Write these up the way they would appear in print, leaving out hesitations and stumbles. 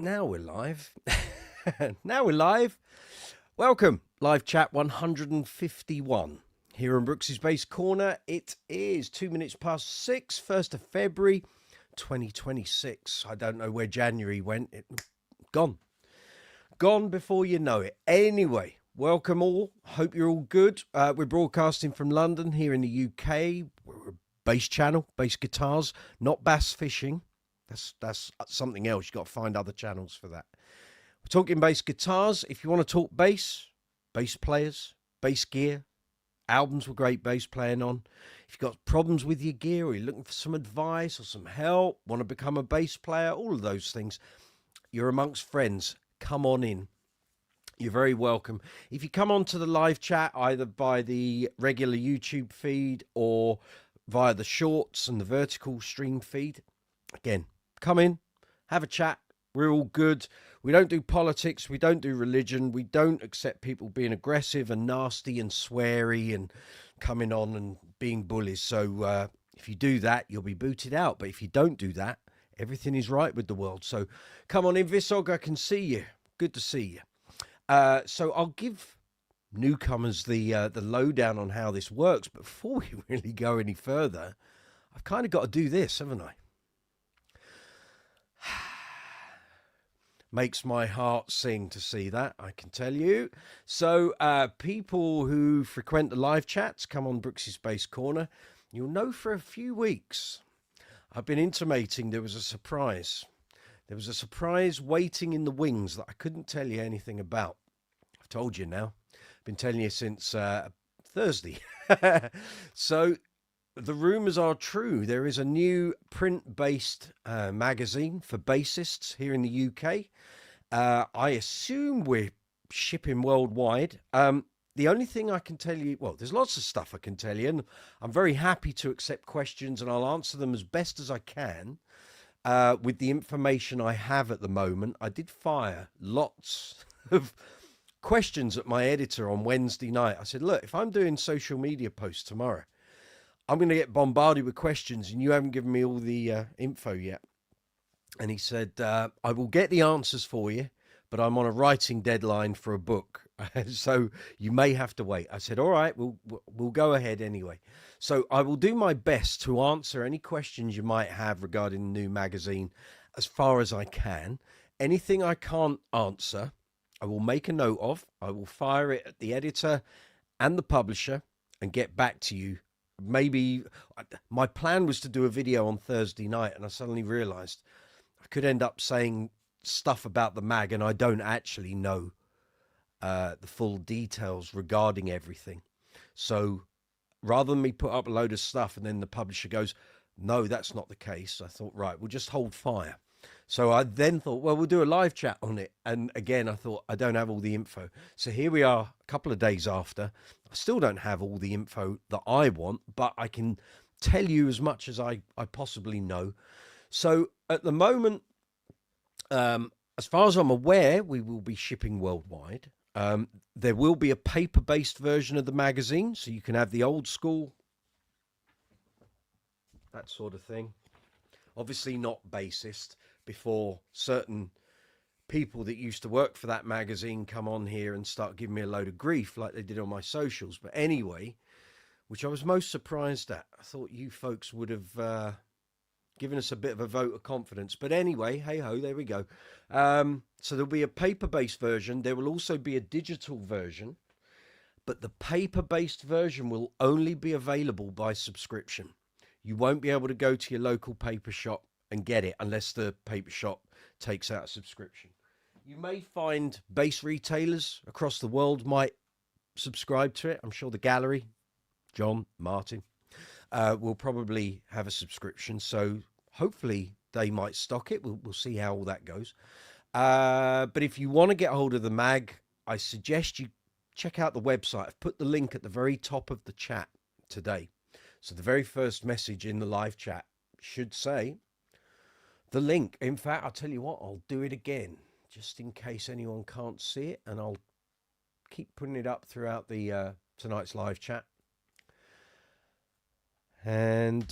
Now we're live. Now we're live. Welcome, live chat 151 here on Brooks's Bass Corner. It is 2 minutes past 6, 1st of February 2026. I don't know where January went. Gone before you know it. Anyway, welcome all. Hope you're all good. We're broadcasting from London here in the UK. We're a bass channel, bass guitars, not bass fishing. That's something else. You've got to find other channels for that. We're talking bass guitars. If you want to talk bass players, bass gear, albums with great bass playing on. If you've got problems with your gear or you're looking for some advice or some help, want to become a bass player, all of those things, you're amongst friends. Come on in. You're very welcome. If you come onto the live chat, either by the regular YouTube feed or via the shorts and the vertical stream feed, again, come in, have a chat. We're all good. We don't do politics. We don't do religion. We don't accept people being aggressive and nasty and sweary and coming on and being bullies. So if you do that, you'll be booted out. But if you don't do that, everything is right with the world. So come on in, Visog. I can see you. Good to see you. So I'll give newcomers the lowdown on how this works. But before we really go any further, I've kind of got to do this, haven't I? Makes my heart sing to see that, I can tell you. So people who frequent the live chats, come on Brooks's Bass Corner, you'll know for a few weeks I've been intimating there was a surprise. There was a surprise waiting in the wings that I couldn't tell you anything about. I've told you now. I've been telling you since Thursday. So the rumours are true. There is a new print-based magazine for bassists here in the UK. I assume we're shipping worldwide. The only thing I can tell you, well, there's lots of stuff I can tell you, and I'm very happy to accept questions, and I'll answer them as best as I can with the information I have at the moment. I did fire lots of questions at my editor on Wednesday night. I said, look, if I'm doing social media posts tomorrow, I'm going to get bombarded with questions and you haven't given me all the info yet. And he said, I will get the answers for you, but I'm on a writing deadline for a book. So you may have to wait. I said, all right, we'll go ahead anyway. So I will do my best to answer any questions you might have regarding the new magazine as far as I can. Anything I can't answer, I will make a note of. I will fire it at the editor and the publisher and get back to you. Maybe my plan was to do a video on Thursday night, and I suddenly realized I could end up saying stuff about the mag and I don't actually know the full details regarding everything. So rather than me put up a load of stuff and then the publisher goes, no, that's not the case, I thought, right, we'll just hold fire. So I then thought, well, we'll do a live chat on it. And again, I thought, I don't have all the info. So here we are a couple of days after. I still don't have all the info that I want, but I can tell you as much as I possibly know. So at the moment, as far as I'm aware, we will be shipping worldwide. There will be a paper-based version of the magazine, so you can have the old school, that sort of thing. Obviously not Bassist, before certain people that used to work for that magazine come on here and start giving me a load of grief like they did on my socials. But anyway, which I was most surprised at. I thought you folks would have given us a bit of a vote of confidence. But anyway, hey-ho, there we go. So there'll be a paper-based version. There will also be a digital version. But the paper-based version will only be available by subscription. You won't be able to go to your local paper shop and get it unless the paper shop takes out a subscription. You may find bass retailers across the world might subscribe to it. I'm sure the Gallery, John, Martin, will probably have a subscription. So hopefully they might stock it. We'll see how all that goes. But if you want to get hold of the mag, I suggest you check out the website. I've put the link at the very top of the chat today. So the very first message in the live chat should say the link. In fact, I'll tell you what, I'll do it again just in case anyone can't see it, and I'll keep putting it up throughout the tonight's live chat. And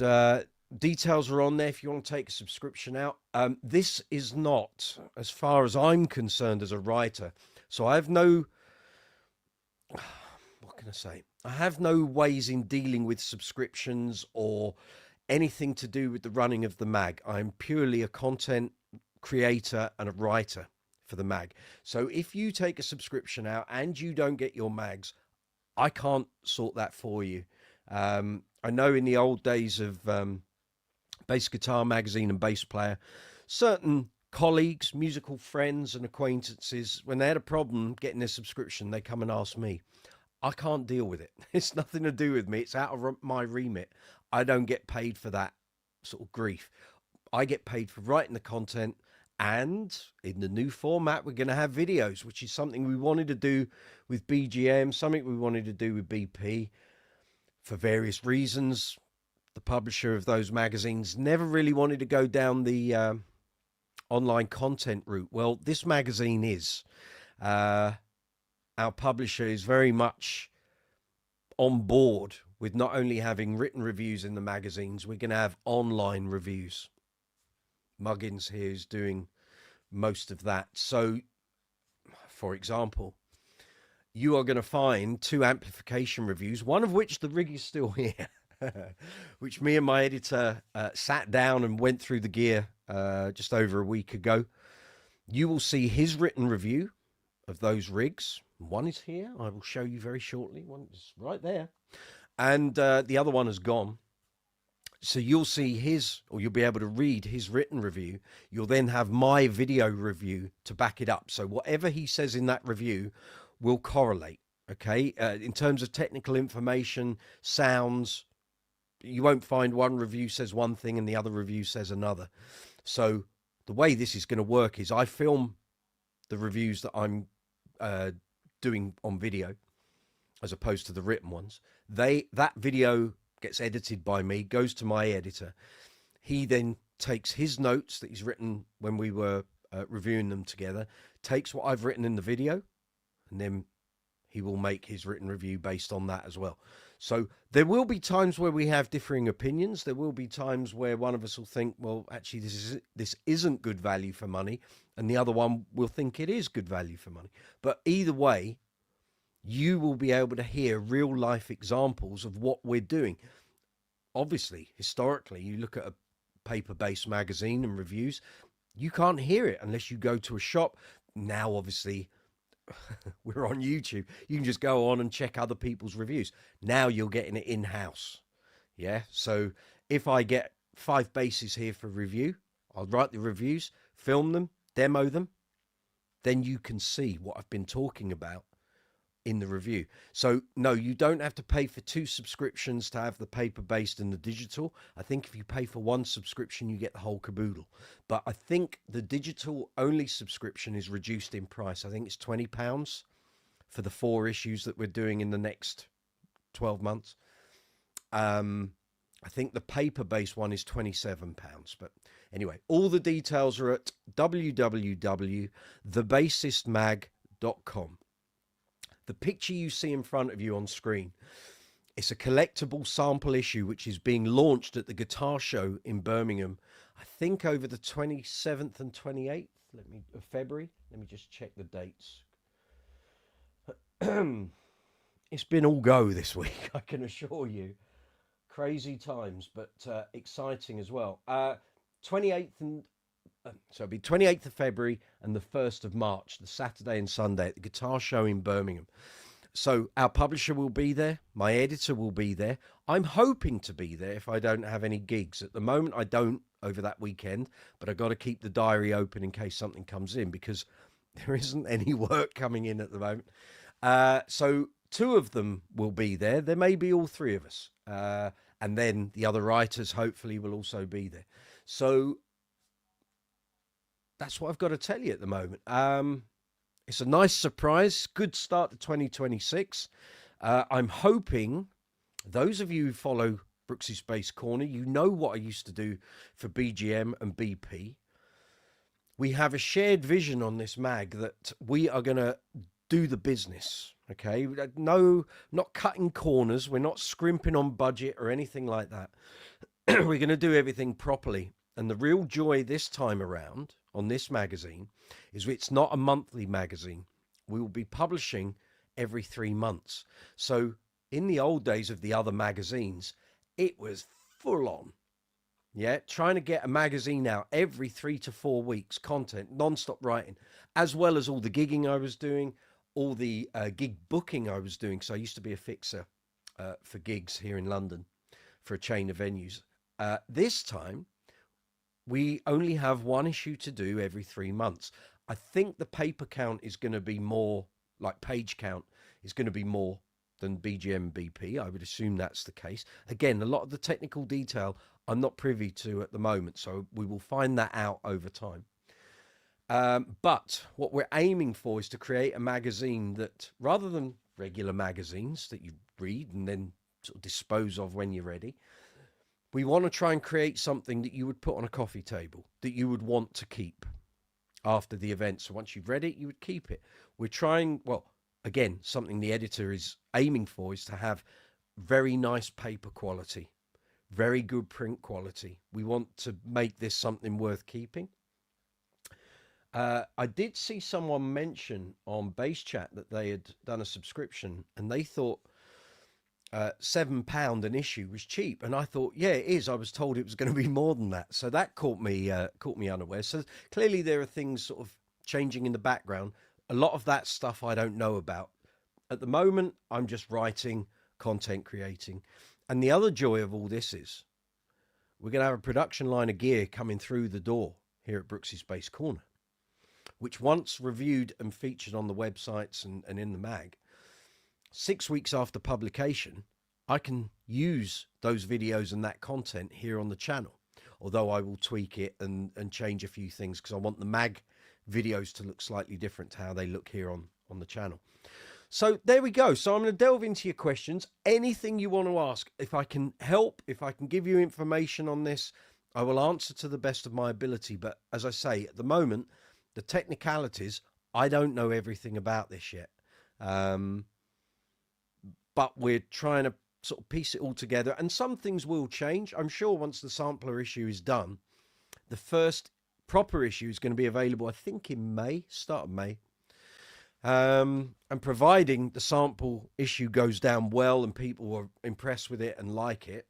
details are on there if you want to take a subscription out. This is not, as far as I'm concerned, as a writer. So I have no, what can I say? I have no ways in dealing with subscriptions or anything to do with the running of the mag. I'm purely a content creator and a writer for the mag. So if you take a subscription out and you don't get your mags, I can't sort that for you. I know in the old days of Bass Guitar Magazine and Bass Player, certain colleagues, musical friends and acquaintances, when they had a problem getting their subscription, they come and ask me. I can't deal with it. It's nothing to do with me. It's out of my remit. I don't get paid for that sort of grief. I get paid for writing the content, and in the new format, we're going to have videos, which is something we wanted to do with BGM, something we wanted to do with BP. For various reasons, the publisher of those magazines never really wanted to go down the online content route. Well, this magazine is. Our publisher is very much on board with not only having written reviews in the magazines, we're going to have online reviews. Muggins here is doing most of that. So, for example, you are going to find 2 amplification reviews, one of which the rig is still here, which me and my editor sat down and went through the gear just over a week ago. You will see his written review of those rigs. One is here. I will show you very shortly. One is right there. And the other one has gone. So you'll see his, or you'll be able to read his written review. You'll then have my video review to back it up. So whatever he says in that review will correlate, okay? In terms of technical information, sounds, you won't find one review says one thing and the other review says another. So the way this is going to work is I film the reviews that I'm doing on video as opposed to the written ones. That video gets edited by me, goes to my editor. He then takes his notes that he's written when we were reviewing them together, takes what I've written in the video, and then he will make his written review based on that as well. So there will be times where we have differing opinions. There will be times where one of us will think, well, actually, this isn't good value for money, and the other one will think it is good value for money. But either way, you will be able to hear real life examples of what we're doing. Obviously, historically, you look at a paper-based magazine and reviews, you can't hear it unless you go to a shop. Now, obviously, we're on YouTube. You can just go on and check other people's reviews. Now you're getting it in-house. Yeah. So if I get 5 basses here for review, I'll write the reviews, film them, demo them. Then you can see what I've been talking about in the review. So no, you don't have to pay for 2 subscriptions to have the paper-based and the digital. I think if you pay for 1 subscription, you get the whole caboodle. But I think the digital only subscription is reduced in price. I think it's £20 for the 4 issues that we're doing in the next 12 months. I think the paper-based one is £27. But anyway, all the details are at www.thebassistmag.com. The picture you see in front of you on screen, it's a collectible sample issue which is being launched at the guitar show in Birmingham, I think over the 27th and 28th of February. Let me just check the dates. It's been all go this week, I can assure you. Crazy times, but exciting as well. 28th and so it'll be 28th of February and the 1st of March, the Saturday and Sunday at the guitar show in Birmingham. So our publisher will be there. My editor will be there. I'm hoping to be there if I don't have any gigs. At the moment, I don't over that weekend, but I've got to keep the diary open in case something comes in because there isn't any work coming in at the moment. So 2 of them will be there. There may be all 3 of us. And then the other writers hopefully will also be there. So that's what I've got to tell you at the moment. It's a nice surprise. Good start to 2026. I'm hoping those of you who follow Brooks's Bass Corner, you know what I used to do for BGM and BP. We have a shared vision on this mag that we are going to do the business. Okay. No, not cutting corners. We're not scrimping on budget or anything like that. we're going to do everything properly. And the real joy this time around on this magazine is it's not a monthly magazine. We will be publishing every 3 months. So in the old days of the other magazines, it was full on. Yeah, trying to get a magazine out every 3 to 4 weeks, content, non-stop writing, as well as all the gigging I was doing, all the gig booking I was doing. So I used to be a fixer for gigs here in London for a chain of venues. This time, we only have one issue to do every 3 months. I think the paper count is going to be more, like page count is going to be more than BGM BP. I would assume that's the case. Again, a lot of the technical detail I'm not privy to at the moment, so we will find that out over time. But what we're aiming for is to create a magazine that, rather than regular magazines that you read and then sort of dispose of when you're ready, we want to try and create something that you would put on a coffee table, that you would want to keep after the event. So once you've read it, you would keep it. We're trying, well, again, something the editor is aiming for is to have very nice paper quality, very good print quality. We want to make this something worth keeping. I did see someone mention on Bass Chat that they had done a subscription and they thought £7 an issue was cheap, and I thought, yeah, it is. I was told it was going to be more than that, so that caught me unaware. So clearly there are things sort of changing in the background. A lot of that stuff I don't know about at the moment. I'm just writing, content creating, and the other joy of all this is we're going to have a production line of gear coming through the door here at Brooksy's Bass Corner, which once reviewed and featured on the websites and in the mag, 6 weeks after publication, I can use those videos and that content here on the channel, although I will tweak it and change a few things because I want the mag videos to look slightly different to how they look here on the channel. So there we go. So I'm going to delve into your questions. Anything you want to ask, if I can help, if I can give you information on this, I will answer to the best of my ability. But as I say, at the moment, the technicalities, I don't know everything about this yet. But we're trying to sort of piece it all together, and some things will change. I'm sure once the sampler issue is done, the first proper issue is going to be available, I think in May, start of May. And providing the sample issue goes down well and people are impressed with it and like it,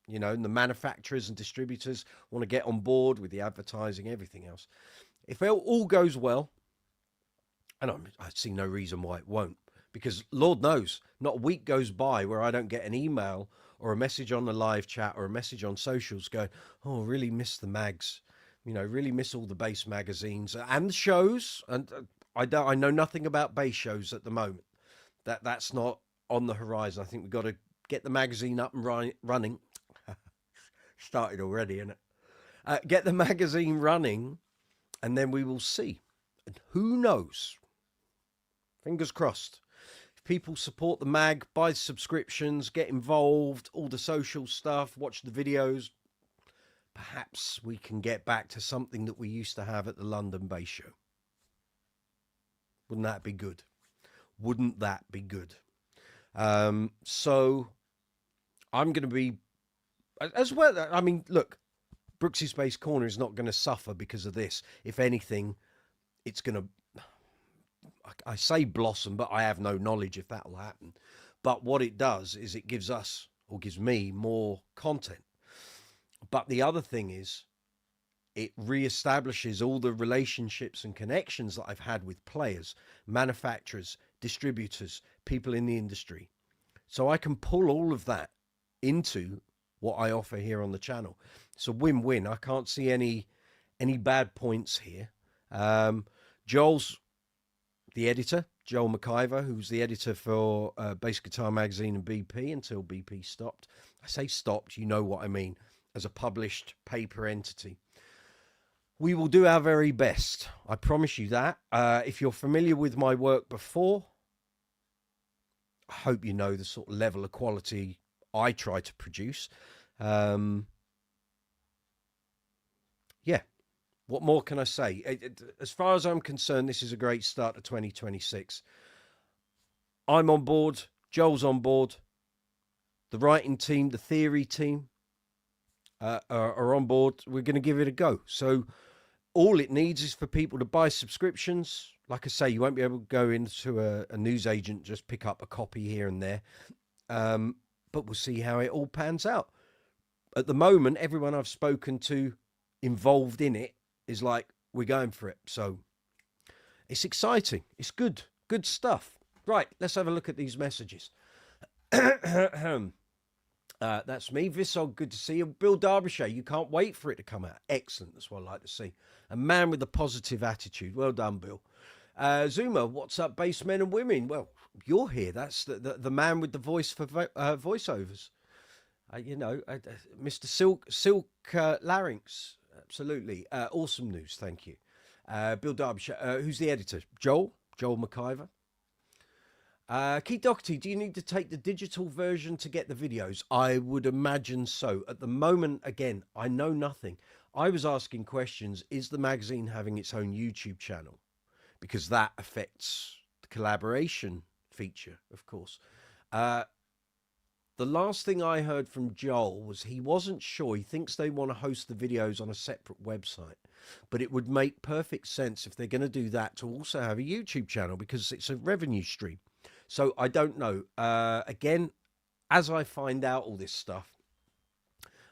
you know, and the manufacturers and distributors want to get on board with the advertising, everything else. If it all goes well, and I see no reason why it won't, because Lord knows, not a week goes by where I don't get an email or a message on the live chat or a message on socials going, oh, really miss the mags, you know, really miss all the bass magazines and shows. And I know nothing about bass shows at the moment. That's not on the horizon. I think we've got to get the magazine up and running. Started already, isn't it? Get the magazine running, and then we will see. And who knows? Fingers crossed. People support the mag, buy subscriptions, get involved, all the social stuff, watch the videos. Perhaps we can get back to something that we used to have at the London Bass Show. Wouldn't that be good? Wouldn't that be good? So I'm going to be, as well, I mean, look, Brooksy's Bass Corner is not going to suffer because of this. If anything, it's going to, I say blossom, but I have no knowledge if that will happen. But what it does is it gives us, or gives me, more content. But the other thing is it reestablishes all the relationships and connections that I've had with players, manufacturers, distributors, people in the industry. So I can pull all of that into what I offer here on the channel. It's a win-win. I can't see any bad points here. Joel's the editor, Joel McIver, who's the editor for Bass Guitar Magazine and BP until BP stopped. I say stopped, you know what I mean, as a published paper entity. We will do our very best. I promise you that. If you're familiar with my work before, I hope you know the sort of level of quality I try to produce. Yeah. What more can I say? As far as I'm concerned, this is a great start to 2026. I'm on board. Joel's on board. The writing team, the theory team, are on board, we're going to give it a go. So all it needs is for people to buy subscriptions. Like I say, you won't be able to go into a news agent, just pick up a copy here and there. But we'll see how it all pans out. At the moment, everyone I've spoken to involved in it is like, we're going for it. So it's exciting. It's good stuff. Right, let's have a look at these messages. That's me. Visog, good to see you. Bill Derbyshire, you can't wait for it to come out. Excellent. That's what I like to see. A man with a positive attitude. Well done, Bill. Zuma, what's up, bass men and women? Well, you're here. That's the man with the voice for voiceovers. Mr. Silk Larynx. Absolutely. Awesome news. Thank you. Bill Derbyshire. Who's the editor? Joel McIver. Keith Doherty, do you need to take the digital version to get the videos? I would imagine so. At the moment, again, I know nothing. I was asking questions. Is the magazine having its own YouTube channel? Because that affects the collaboration feature, of course. The last thing I heard from Joel was he wasn't sure. He thinks they want to host the videos on a separate website. But it would make perfect sense if they're going to do that to also have a YouTube channel, because it's a revenue stream. So I don't know. Again, as I find out all this stuff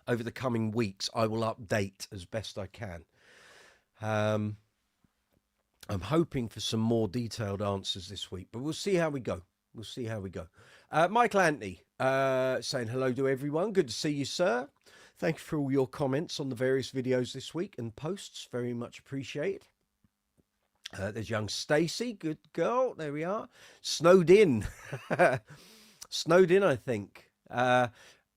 over the coming weeks, I will update as best I can. I'm hoping for some more detailed answers this week, but we'll see how we go. Michael Anthony saying hello to everyone. Good to see you, sir. Thank you for all your comments on the various videos this week and posts. Very much appreciated. There's young Stacy, good girl. There we are. Snowed in, I think.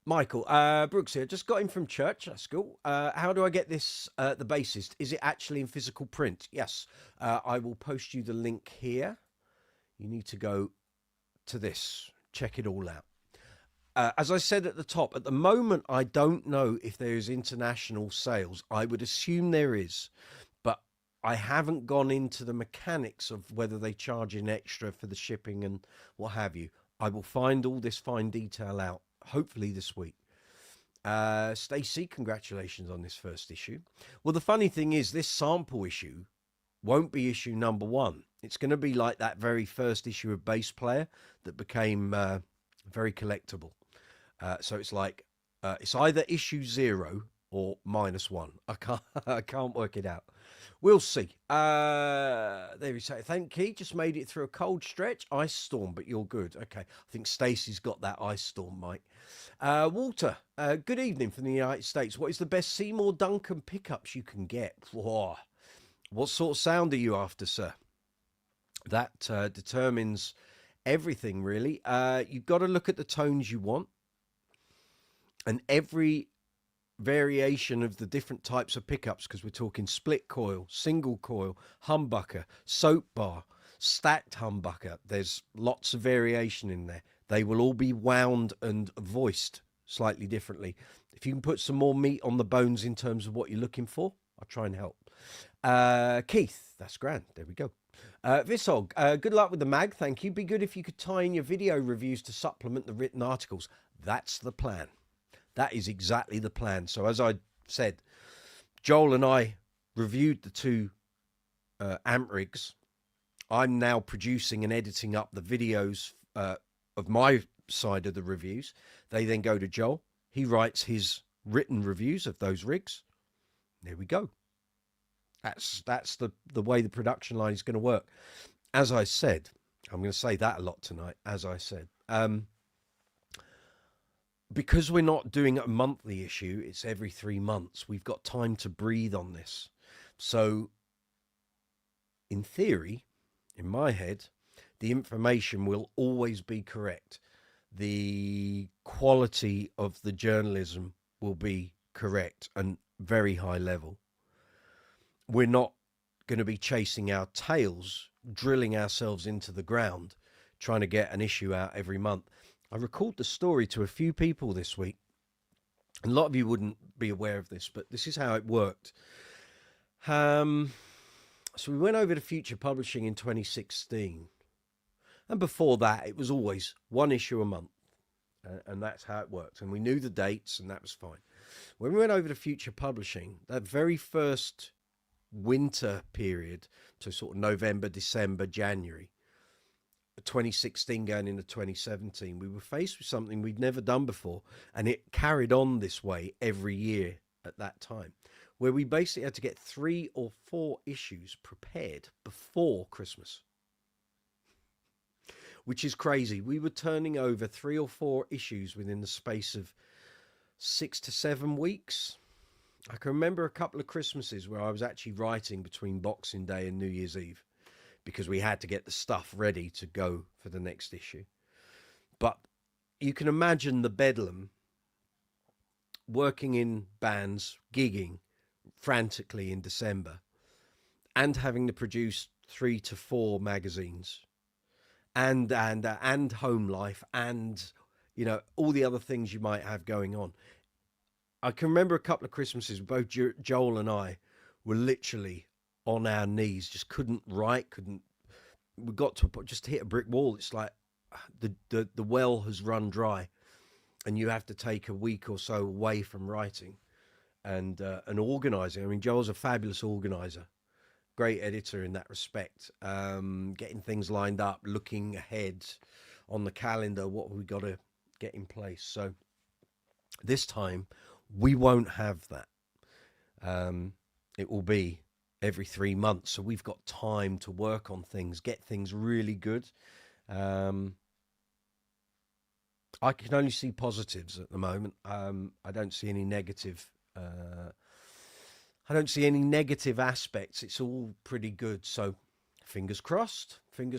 Michael, Brooks here. Just got in from church. That's cool. How do I get this? The Bassist. Is it actually in physical print? Yes. I will post you the link here. You need to go to this. Check it all out. As I said at the top, at the moment, I don't know if there is international sales. I would assume there is. I haven't gone into the mechanics of whether they charge an extra for the shipping and what have you. I will find all this fine detail out, hopefully this week. Stacey, congratulations on this first issue. Well, the funny thing is this sample issue won't be issue number 1. It's going to be like that very first issue of Bass Player that became very collectible. So it's like, it's either issue 0 or -1. I can't work it out. We'll see. There we say. Thank you. Just made it through a cold stretch. Ice storm, but you're good. Okay. I think Stacey's got that ice storm, Mike. Walter, good evening from the United States. What is the best Seymour Duncan pickups you can get? Whoa. What sort of sound are you after, sir? That determines everything, really. You've got to look at the tones you want. And every variation of the different types of pickups, because we're talking split coil, single coil, humbucker, soap bar, stacked humbucker. There's lots of variation in there. They will all be wound and voiced slightly differently. If you can put some more meat on the bones in terms of what you're looking for, I'll try and help. Keith, that's grand. There we go. Visog, good luck with the mag. Thank you. Be good if you could tie in your video reviews to supplement the written articles. That's the plan. That is exactly the plan. So as I said, Joel and I reviewed the 2 amp rigs. I'm now producing and editing up the videos of my side of the reviews. They then go to Joel. He writes his written reviews of those rigs. There we go. That's the way the production line is going to work. As I said, I'm going to say that a lot tonight, as I said. Because we're not doing a monthly issue, it's every 3 months. We've got time to breathe on this. So, in theory, in my head, the information will always be correct. The quality of the journalism will be correct and very high level. We're not going to be chasing our tails, drilling ourselves into the ground, trying to get an issue out every month. I recalled the story to a few people this week. A lot of you wouldn't be aware of this, but this is how it worked. So we went over to Future Publishing in 2016. And before that, it was always 1 issue a month. And that's how it worked. And we knew the dates, and that was fine. When we went over to Future Publishing, that very first winter period, so sort of November, December, January, 2016 going into 2017, we were faced with something we'd never done before, and it carried on this way every year at that time, where we basically had to get 3 or 4 issues prepared before Christmas, which is crazy. We were turning over 3 or 4 issues within the space of 6 to 7 weeks. I can remember a couple of Christmases where I was actually writing between Boxing Day and New Year's Eve, because we had to get the stuff ready to go for the next issue. But you can imagine the bedlam, working in bands, gigging frantically in December, and having to produce 3 to 4 magazines, and home life, and all the other things you might have going on. I can remember a couple of Christmases, both Joel and I were literally on our knees, just couldn't write, we got to just hit a brick wall. It's like the well has run dry, and you have to take a week or so away from writing and organizing. I mean, Joel's a fabulous organizer, great editor in that respect, getting things lined up, looking ahead on the calendar, what we got to get in place. So this time we won't have that. It will be every 3 months, so we've got time to work on things, get things really good. I can only see positives at the moment. I don't see any negative aspects. It's all pretty good, so fingers crossed. Can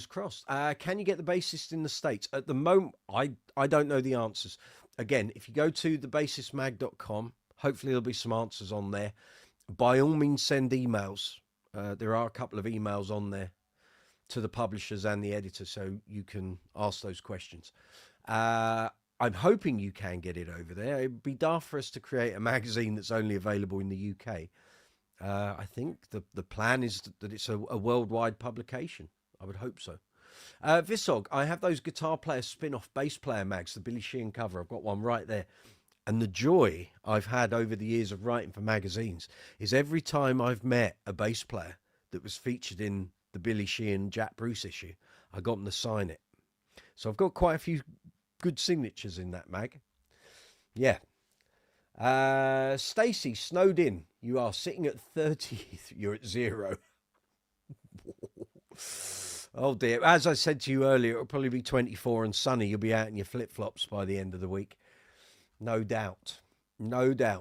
you get the Bassist in the States? At the moment, I don't know the answers. Again, if you go to thebassistmag.com, hopefully there'll be some answers on there. By all means, send emails. There are a couple of emails on there to the publishers and the editor, so you can ask those questions. I'm hoping you can get it over there. It'd be daft for us to create a magazine that's only available in the UK. I think the plan is that it's a worldwide publication. I would hope so. Visog, I have those Guitar Player spin-off bass player mags, the Billy Sheehan cover. I've got one right there. And the joy I've had over the years of writing for magazines is every time I've met a bass player that was featured in the Billy Sheehan Jack Bruce issue, I got them to sign it. So I've got quite a few good signatures in that mag. Yeah. Stacy, snowed in. You are sitting at 30. You're at 0. Oh dear. As I said to you earlier, it'll probably be 24 and sunny. You'll be out in your flip-flops by the end of the week. No doubt. Right,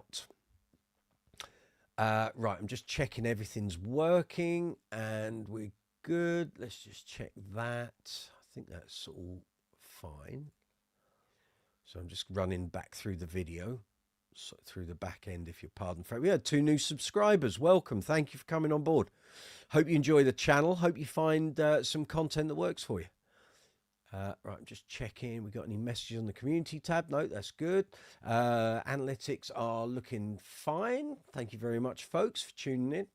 I'm just checking everything's working and we're good. Let's just check that. I think that's all fine. So I'm just running back through the video, through the back end, if you'll pardon. We had 2 new subscribers. Welcome. Thank you for coming on board. Hope you enjoy the channel. Hope you find some content that works for you. Right, I'm just checking. We got any messages on the community tab? No, that's good. Analytics are looking fine. Thank you very much, folks, for tuning in.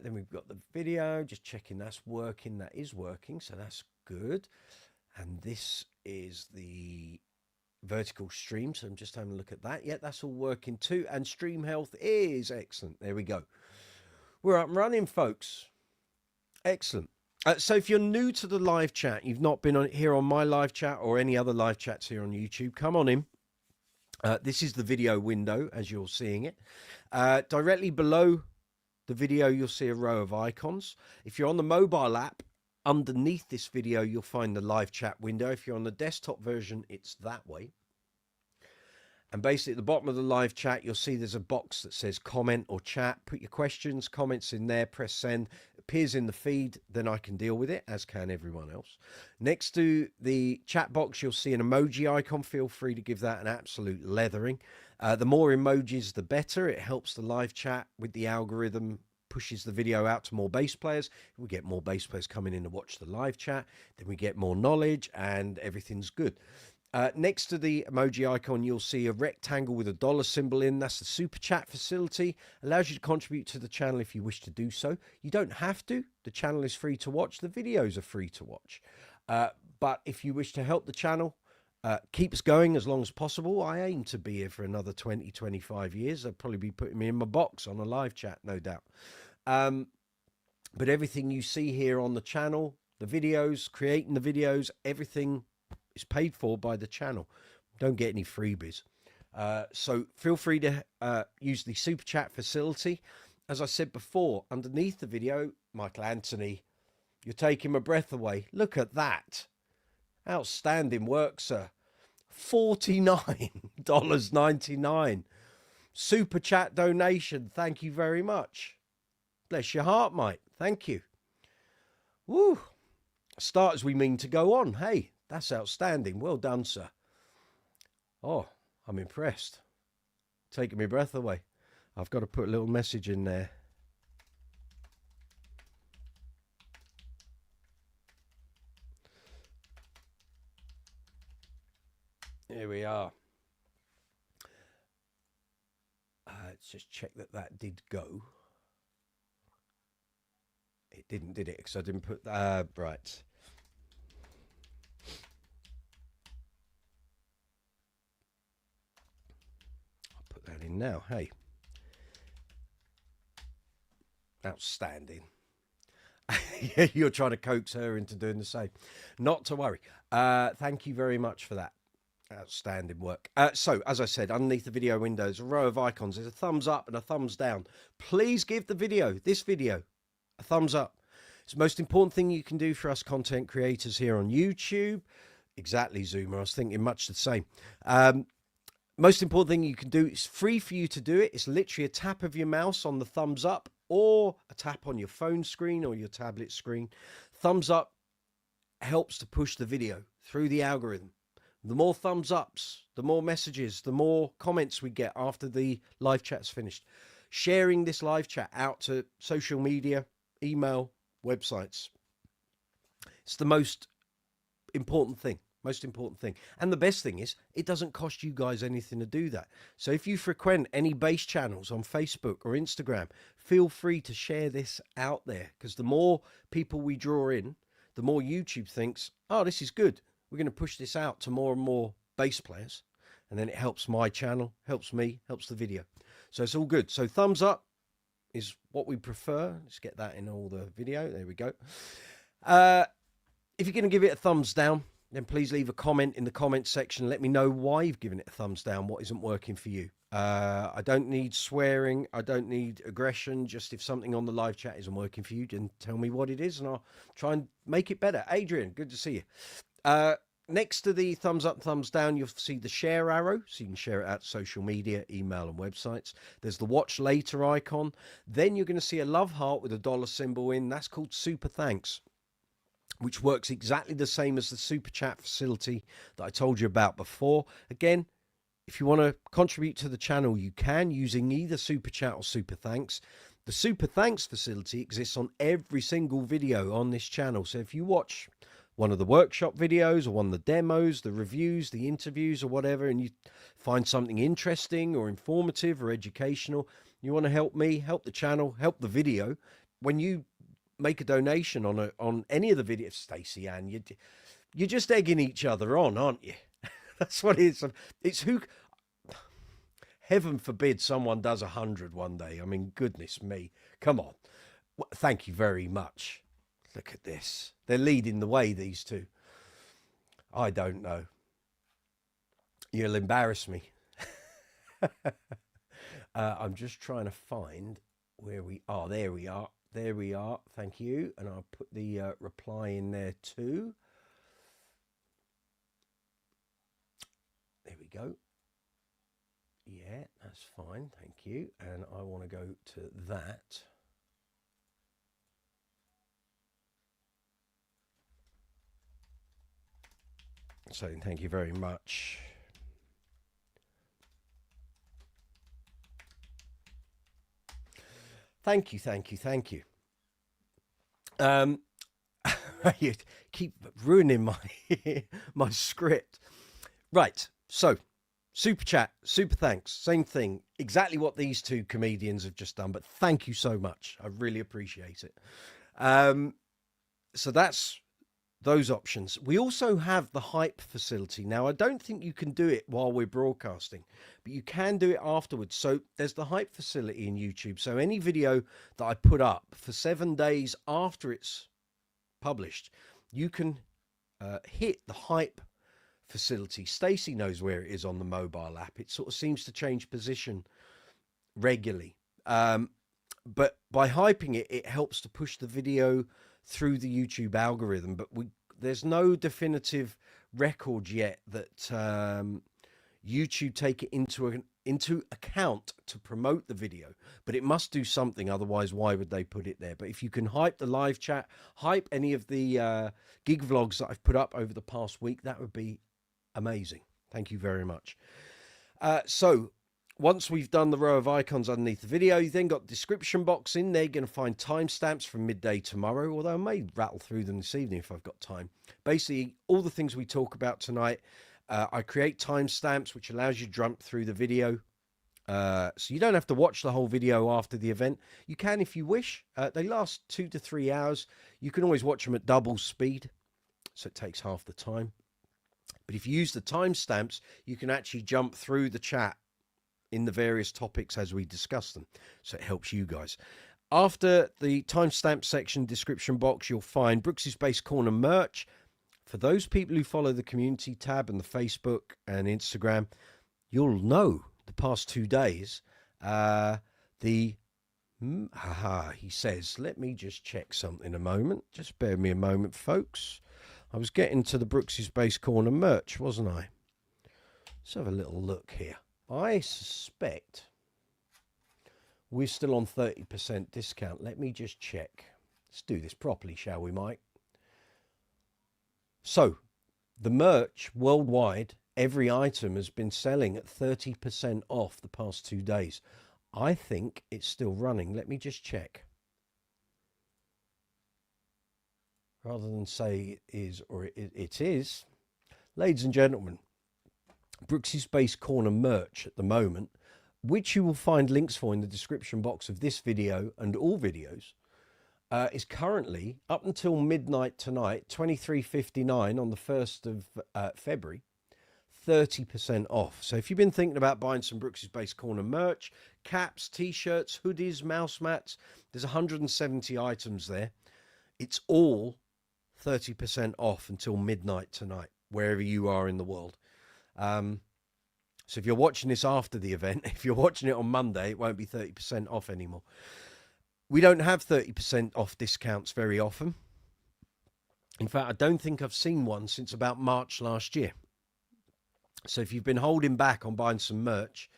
Then we've got the video. Just checking that's working. That is working, so that's good. And this is the vertical stream, so I'm just having a look at that. Yeah, that's all working too. And stream health is excellent. There we go. We're up and running, folks. Excellent. So if you're new to the live chat, you've not been here on my live chat or any other live chats here on YouTube, come on in. This is the video window as you're seeing it. Directly below the video, you'll see a row of icons. If you're on the mobile app, underneath this video, you'll find the live chat window. If you're on the desktop version, it's that way. And basically at the bottom of the live chat, you'll see there's a box that says comment or chat. Put your questions, comments in there, press send. It appears in the feed, then I can deal with it, as can everyone else. Next to the chat box, you'll see an emoji icon. Feel free to give that an absolute leathering. The more emojis, the better. It helps the live chat with the algorithm, pushes the video out to more bass players. We get more bass players coming in to watch the live chat. Then we get more knowledge and everything's good. Next to the emoji icon, you'll see a rectangle with a dollar symbol in. That's the super chat facility. Allows you to contribute to the channel if you wish to do so. You don't have to. The channel is free to watch. The videos are free to watch. But if you wish to help the channel, Keep us going as long as possible. I aim to be here for another 20, 25 years. They'll probably be putting me in my box on a live chat, no doubt. But everything you see here on the channel, the videos, creating the videos, everything is paid for by the channel. Don't get any freebies. So feel free to use the super chat facility. As I said before, underneath the video, Michael Anthony, you're taking my breath away. Look at that. Outstanding work, sir. $49.99. Super chat donation. Thank you very much. Bless your heart, mate. Thank you. Woo. Start as we mean to go on. Hey, that's outstanding. Well done, sir. Oh, I'm impressed. Taking my breath away. I've got to put a little message in there. Here we are. Let's just check that that did go. It didn't, did it? Because I didn't put that. Right. I'll put that in now. Hey. Outstanding. You're trying to coax her into doing the same. Not to worry. Thank you very much for that. Outstanding work. So, as I said, underneath the video window, there's a row of icons. There's a thumbs up and a thumbs down. Please give the video, this video, a thumbs up. It's the most important thing you can do for us content creators here on YouTube. Exactly, Zoomer. I was thinking much the same. Most important thing you can do, it's free for you to do it. It's literally a tap of your mouse on the thumbs up or a tap on your phone screen or your tablet screen. Thumbs up helps to push the video through the algorithm. The more thumbs ups, the more messages, the more comments we get after the live chat's finished. Sharing this live chat out to social media, email, websites. It's the most important thing. Most important thing. And the best thing is, it doesn't cost you guys anything to do that. So if you frequent any bass channels on Facebook or Instagram, feel free to share this out there, because the more people we draw in, the more YouTube thinks, oh, this is good. We're going to push this out to more and more bass players. And then it helps my channel, helps me, helps the video. So it's all good. So thumbs up is what we prefer. Let's get that in all the video. There we go. If you're going to give it a thumbs down, then please leave a comment in the comment section. Let me know why you've given it a thumbs down, what isn't working for you. I don't need swearing. I don't need aggression. Just if something on the live chat isn't working for you, then tell me what it is and I'll try and make it better. Adrian, good to see you. Next to the thumbs up, thumbs down, you'll see the share arrow, so you can share it out to social media, email and websites. There's the watch later icon. Then you're going to see a love heart with a dollar symbol in. That's called super thanks, which works exactly the same as the super chat facility that I told you about before. Again, if you want to contribute to the channel, you can using either super chat or super thanks. The super thanks facility exists on every single video on this channel. So if you watch one of the workshop videos or one of the demos, the reviews, the interviews or whatever, and you find something interesting or informative or educational, you want to help me, help the channel, help the video, when you make a donation on any of the videos, Stacey Ann, you're just egging each other on, aren't you? That's what it is. It's who, heaven forbid someone does 100 one day. I mean, goodness me, come on. Well, thank you very much. Look at this. They're leading the way, these two. I don't know. You'll embarrass me. I'm just trying to find where we are. There we are. There we are. Thank you. And I'll put the reply in there too. There we go. Yeah, that's fine. Thank you. And I want to go to that. So thank you very much. Thank you, thank you, thank you. You keep ruining my my script. Right, so super chat, super thanks, same thing, exactly what these two comedians have just done, but thank you so much. I really appreciate it. So that's those options. We also have the hype facility. Now, I don't think you can do it while we're broadcasting, but you can do it afterwards. So there's the hype facility in YouTube. So any video that I put up for 7 days after it's published, you can hit the hype facility. Stacy knows where it is on the mobile app. It sort of seems to change position regularly. But by hyping it, it helps to push the video through the YouTube algorithm. But there's no definitive record yet that YouTube take it into account to promote the video. But it must do something, otherwise why would they put it there? But if you can hype the live chat, hype any of the gig vlogs that I've put up over the past week, that would be amazing. Thank you very much. So once we've done the row of icons underneath the video, you then got the description box in there. You're going to find timestamps from midday tomorrow, although I may rattle through them this evening if I've got time. Basically, all the things we talk about tonight, I create timestamps, which allows you to jump through the video. So you don't have to watch the whole video after the event. You can if you wish. They last 2 to 3 hours. You can always watch them at double speed, so it takes half the time. But if you use the timestamps, you can actually jump through the chat in the various topics as we discuss them. So it helps you guys. After the timestamp section description box, you'll find Brooks's Bass Corner merch. For those people who follow the community tab and the Facebook and Instagram, you'll know the past 2 days, he says, let me just check something a moment. Just bear me a moment, folks. I was getting to the Brooks's Bass Corner merch, wasn't I? Let's have a little look here. I suspect we're still on 30% discount. Let me just check. Let's do this properly, shall we, Mike? So, the merch worldwide, every item has been selling at 30% off the past 2 days. I think it's still running. Let me just check. Rather than say it is or it is. Ladies and gentlemen, Brooks's Bass Corner merch at the moment, which you will find links for in the description box of this video and all videos, is currently, up until midnight tonight, $23.59 on the 1st of February, 30% off. So if you've been thinking about buying some Brooks's Bass Corner merch, caps, t-shirts, hoodies, mouse mats, there's 170 items there. It's all 30% off until midnight tonight, wherever you are in the world. So if you're watching this after the event, if you're watching it on Monday, it won't be 30% off anymore. We don't have 30% off discounts very often. In fact, I don't think I've seen one since about March last year. So if you've been holding back on buying some merch,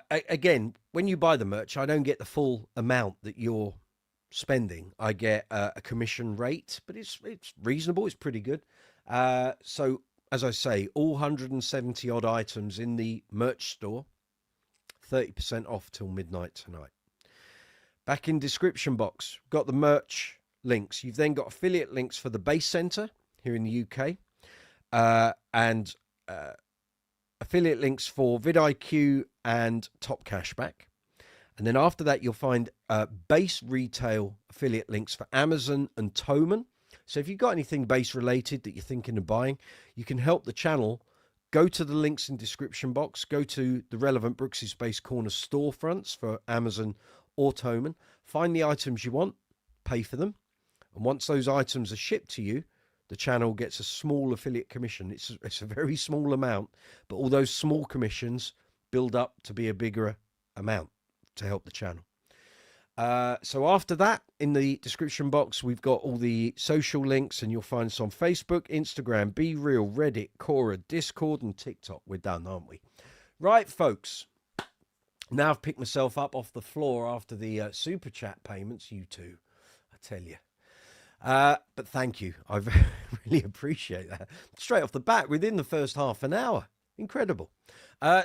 again, when you buy the merch, I don't get the full amount that you're spending. I get a commission rate, but it's reasonable. It's pretty good. So as I say, all 170 odd items in the merch store, 30% off till midnight tonight. Back in description box, got the merch links. You've then got affiliate links for the Bass Centre here in the UK, and affiliate links for VIDIQ and Top Cashback. And then after that, you'll find bass retail affiliate links for Amazon and THOMANN. So if you've got anything bass related that you're thinking of buying, you can help the channel. Go to the links in description box. Go to the relevant Brooks's Bass Corner storefronts for Amazon or THOMANN. Find the items you want, pay for them. And once those items are shipped to you, the channel gets a small affiliate commission. It's a very small amount, but all those small commissions build up to be a bigger amount to help the channel. So after that, in the description box, we've got all the social links, and you'll find us on Facebook, Instagram, Be Real, Reddit, Quora, Discord, and TikTok. We're done, aren't we? Right, folks. Now I've picked myself up off the floor after the super chat payments, you two, I tell you. But thank you. I really appreciate that. Straight off the bat, within the first half an hour. Incredible.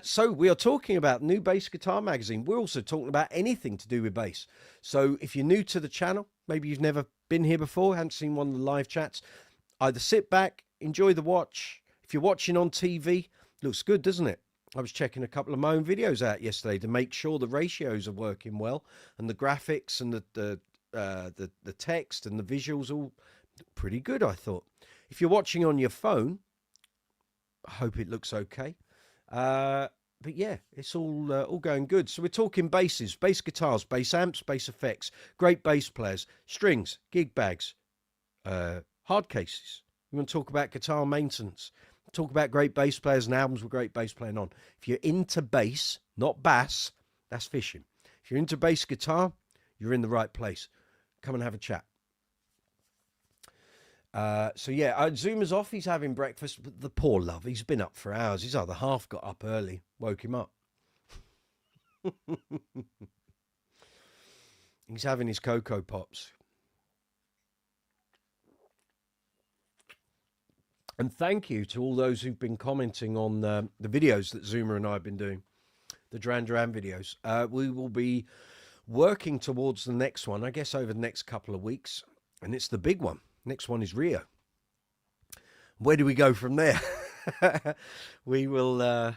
So we are talking about New Bass Guitar Magazine. We're also talking about anything to do with bass. So if you're new to the channel, maybe you've never been here before, haven't seen one of the live chats, either sit back, enjoy the watch. If you're watching on TV, looks good, doesn't it? I was checking a couple of my own videos out yesterday to make sure the ratios are working well, and the graphics and the text and the visuals all Pretty good, I thought. If you're watching on your phone, I hope it looks okay. But yeah, it's all going good. So we're talking basses, bass guitars, bass amps, bass effects, great bass players, strings, gig bags, hard cases. We want to talk about guitar maintenance, talk about great bass players and albums with great bass playing on. If you're into bass, not bass, that's fishing. If you're into bass guitar, you're in the right place. Come and have a chat. So yeah, Zumaz off. He's having breakfast. But the poor love, he's been up for hours. His other half got up early, woke him up. He's having his Cocoa Pops. And thank you to all those who've been commenting on the videos that Zuma and I have been doing, the Duran videos. We will be working towards the next one, I guess, over the next couple of weeks. And it's the big one. Next one is Rio. Where do we go from there? We will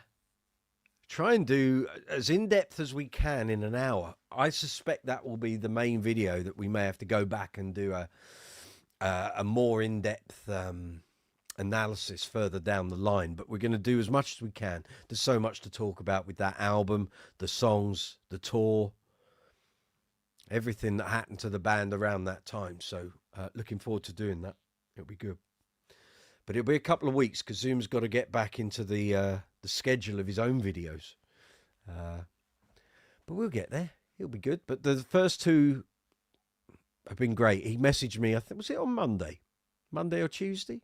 try and do as in-depth as we can in an hour. I suspect that will be the main video that we may have to go back and do a more in-depth analysis further down the line, but we're going to do as much as we can. There's so much to talk about with that album, the songs, the tour, everything that happened to the band around that time. So looking forward to doing that. It'll be good, but it'll be a couple of weeks because Zoom's got to get back into the schedule of his own videos, but we'll get there. It'll be good. But the first two have been great. He messaged me, I think, was it on Monday or Tuesday?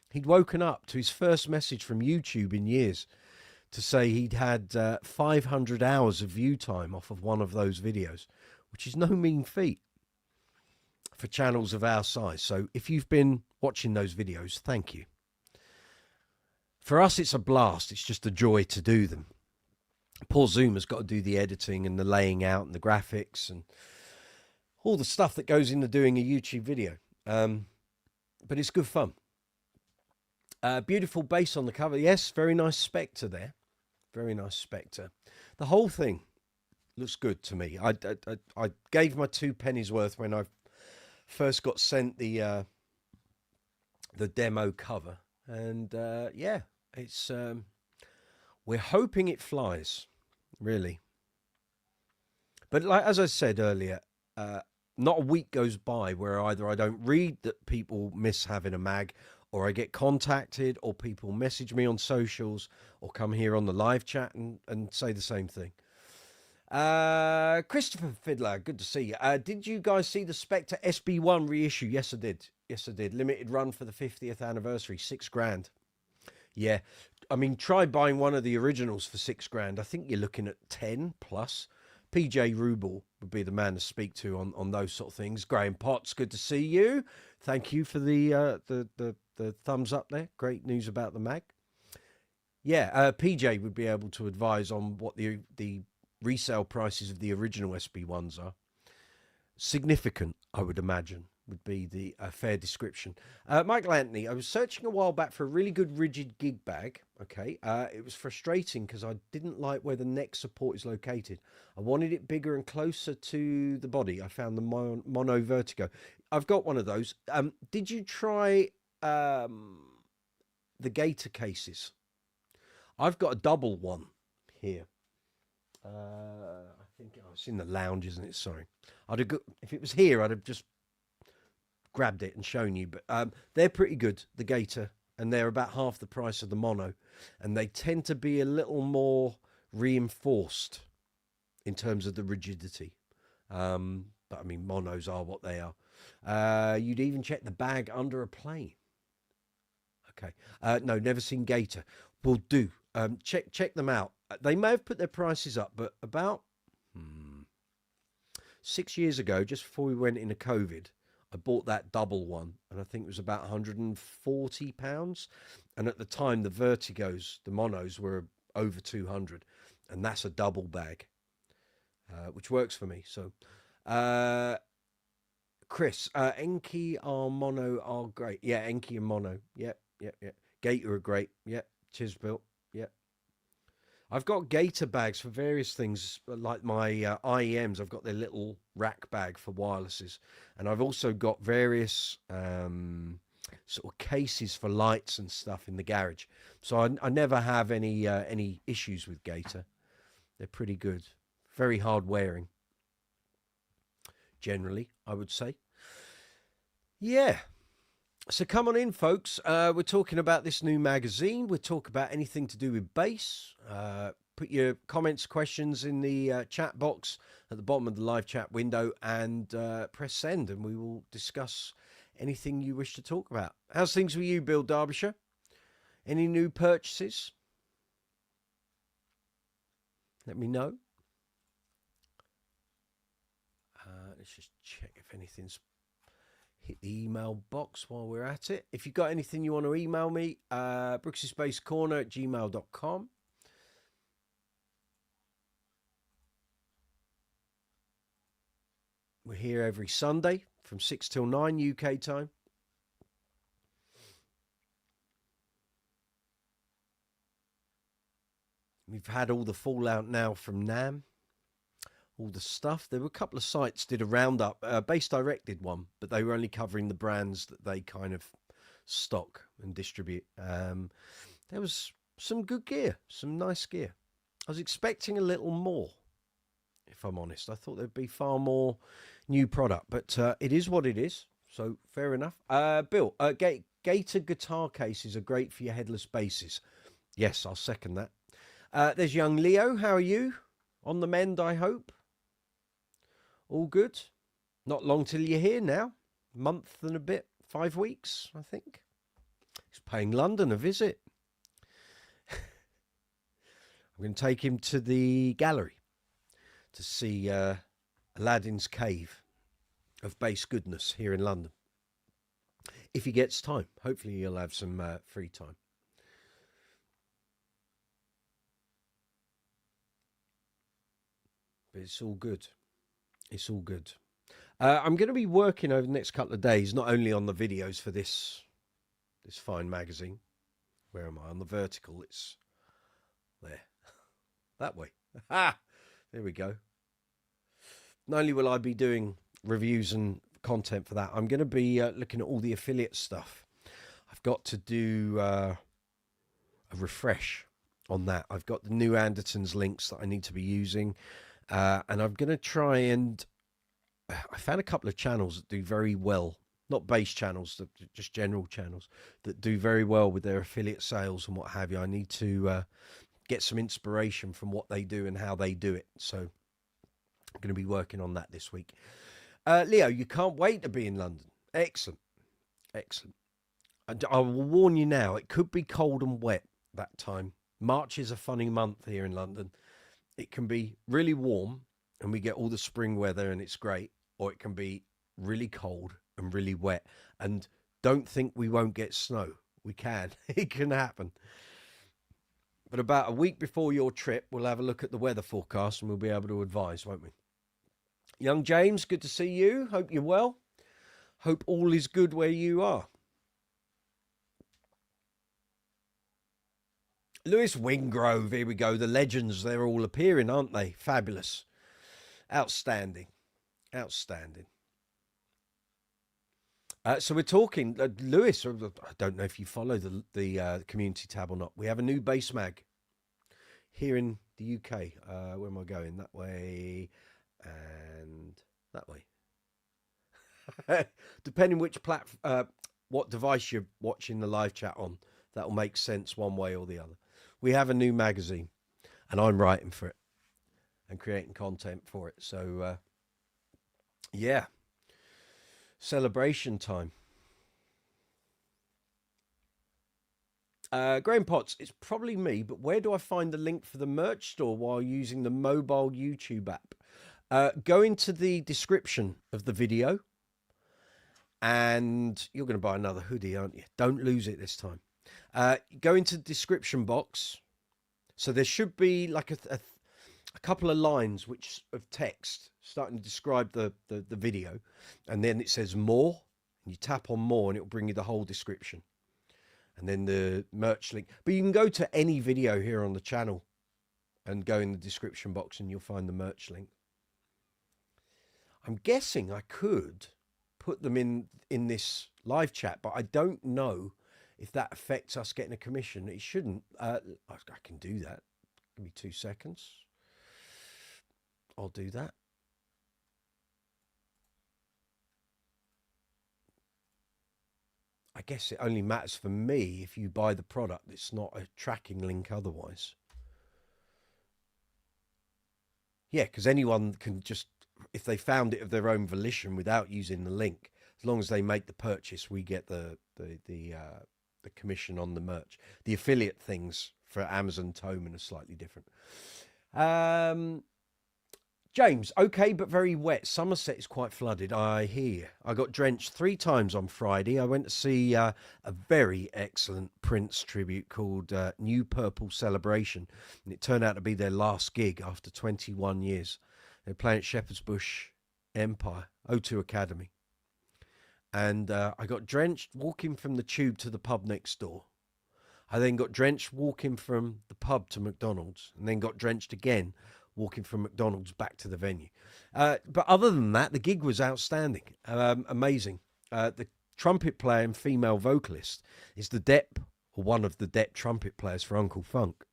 He'd woken up to his first message from YouTube in years to say he'd had 500 hours of view time off of one of those videos, which is no mean feat for channels of our size. So if you've been watching those videos, thank you. For us, it's a blast. It's just a joy to do them. Poor Zoom has got to do the editing and the laying out and the graphics and all the stuff that goes into doing a YouTube video. But it's good fun. Beautiful bass on the cover. Yes, very nice Spectre there. Very nice Spectre. The whole thing looks good to me. I gave my 2 pennies worth when I first got sent the demo cover, and yeah, it's we're hoping it flies, really. But like as I said earlier, not a week goes by where either I don't read that people miss having a mag, or I get contacted, or people message me on socials, or come here on the live chat and say the same thing. Christopher Fiddler, good to see you. Did you guys see the Spectre SB1 reissue? Yes, I did. Yes, I did. Limited run for the 50th anniversary, $6,000. Yeah, I mean, try buying one of the originals for $6,000. I think you're looking at 10 plus. PJ Rubel would be the man to speak to on those sort of things. Graham Potts, good to see you. Thank you for the thumbs up there. Great news about the mag. Yeah, PJ would be able to advise on what the resale prices of the original SB1s are. Significant, I would imagine, would be the fair description. Michael Anthony, I was searching a while back for a really good rigid gig bag. Okay, it was frustrating because I didn't like where the neck support is located. I wanted it bigger and closer to the body. I found the Mono Vertigo. I've got one of those. Did you try the Gator cases? I've got a double one here. I think it's in the lounge, isn't it? Sorry, if it was here, I'd have just grabbed it and shown you. But they're pretty good, the Gator, and they're about half the price of the Mono, and they tend to be a little more reinforced in terms of the rigidity. But I mean, Monos are what they are. You'd even check the bag under a plane. Okay, no, never seen Gator. Will do. Check them out. They may have put their prices up, but about 6 years ago, just before we went into COVID, I bought that double one, and I think it was about £140. And at the time, the Vertigos, the Monos, were over 200, and that's a double bag, which works for me. So, Chris, Enki are Mono are great. Yeah, Enki and Mono. Yep. Gator are great. Yep. Chisbuilt. Yep. I've got gator bags for various things, like my IEMs. I've got their little rack bag for wirelesses, and I've also got various sort of cases for lights and stuff in the garage. So I never have any issues with gator. They're pretty good, very hard wearing. Generally, I would say. Yeah. So come on in, folks. We're talking about this new magazine. We'll talk about anything to do with bass. Put your comments, questions in the chat box at the bottom of the live chat window, and press send, and we will discuss anything you wish to talk about. How's things with you, Bill Derbyshire? Any new purchases? Let me know. Let's just check if anything's hit the email box while we're at it. If you've got anything you want to email me, brooksyspacecorner@gmail.com. We're here every Sunday from 6 till 9 UK time. We've had all the fallout now from NAMM. All the stuff. There were a couple of sites did a roundup. Bass Direct did one, but they were only covering the brands that they kind of stock and distribute. There was some good gear, some nice gear. I was expecting a little more, if I'm honest. I thought there'd be far more new product, but it is what it is. So fair enough. Bill, Gator guitar cases are great for your headless basses. Yes, I'll second that. There's young Leo. How are you? On the mend, I hope. All good. Not long till you're here now. Month and a bit. 5 weeks, I think. He's paying London a visit. I'm going to take him to the gallery to see Aladdin's Cave of bass goodness here in London. If he gets time. Hopefully he'll have some free time. But it's all good. It's all good. I'm going to be working over the next couple of days, not only on the videos for this fine magazine. Where am I? On the vertical, it's there. That way. Ah, there we go. Not only will I be doing reviews and content for that, I'm going to be looking at all the affiliate stuff. I've got to do a refresh on that. I've got the new Andertons links that I need to be using. And I'm going to try and... I found a couple of channels that do very well. Not bass channels, just general channels that do very well with their affiliate sales and what have you. I need to get some inspiration from what they do and how they do it. So I'm going to be working on that this week. Leo, you can't wait to be in London. Excellent. Excellent. I will warn you now, it could be cold and wet that time. March is a funny month here in London. It can be really warm and we get all the spring weather and it's great, or it can be really cold and really wet. And don't think we won't get snow. We can. It can happen. But about a week before your trip, we'll have a look at the weather forecast and we'll be able to advise, won't we? Young James, good to see you. Hope you're well. Hope all is good where you are. Lewis Wingrove, here we go. The legends, they're all appearing, aren't they? Fabulous. Outstanding. Outstanding. So we're talking, Lewis, I don't know if you follow the community tab or not. We have a new bass mag here in the UK. Where am I going? That way and that way. Depending which what device you're watching the live chat on, that will make sense one way or the other. We have a new magazine, and I'm writing for it and creating content for it. So, yeah, celebration time. Graham Potts, it's probably me, but where do I find the link for the merch store while using the mobile YouTube app? Go into the description of the video, and you're going to buy another hoodie, aren't you? Don't lose it this time. Go into the description box. So there should be like a couple of lines of text starting to describe the video. And then it says more. And you tap on more and it'll bring you the whole description. And then the merch link. But you can go to any video here on the channel and go in the description box and you'll find the merch link. I'm guessing I could put them in this live chat, but I don't know if that affects us getting a commission. It shouldn't. I can do that. Give me 2 seconds. I'll do that. I guess it only matters for me if you buy the product. It's not a tracking link otherwise. Yeah, because anyone can just, if they found it of their own volition without using the link, as long as they make the purchase, we get the commission on the merch. The affiliate things for Amazon THOMANN are slightly different. James, okay, but very wet. Somerset is quite flooded. I hear. I got drenched 3 times on Friday. I went to see a very excellent Prince tribute called New Purple Celebration. And it turned out to be their last gig after 21 years. They're playing at Shepherd's Bush Empire, O2 Academy. And I got drenched walking from the tube to the pub next door. I then got drenched walking from the pub to McDonald's, and then got drenched again walking from McDonald's back to the venue. But other than that, the gig was outstanding, amazing. The trumpet player and female vocalist is the Depp, or one of the Depp trumpet players for Uncle Funk.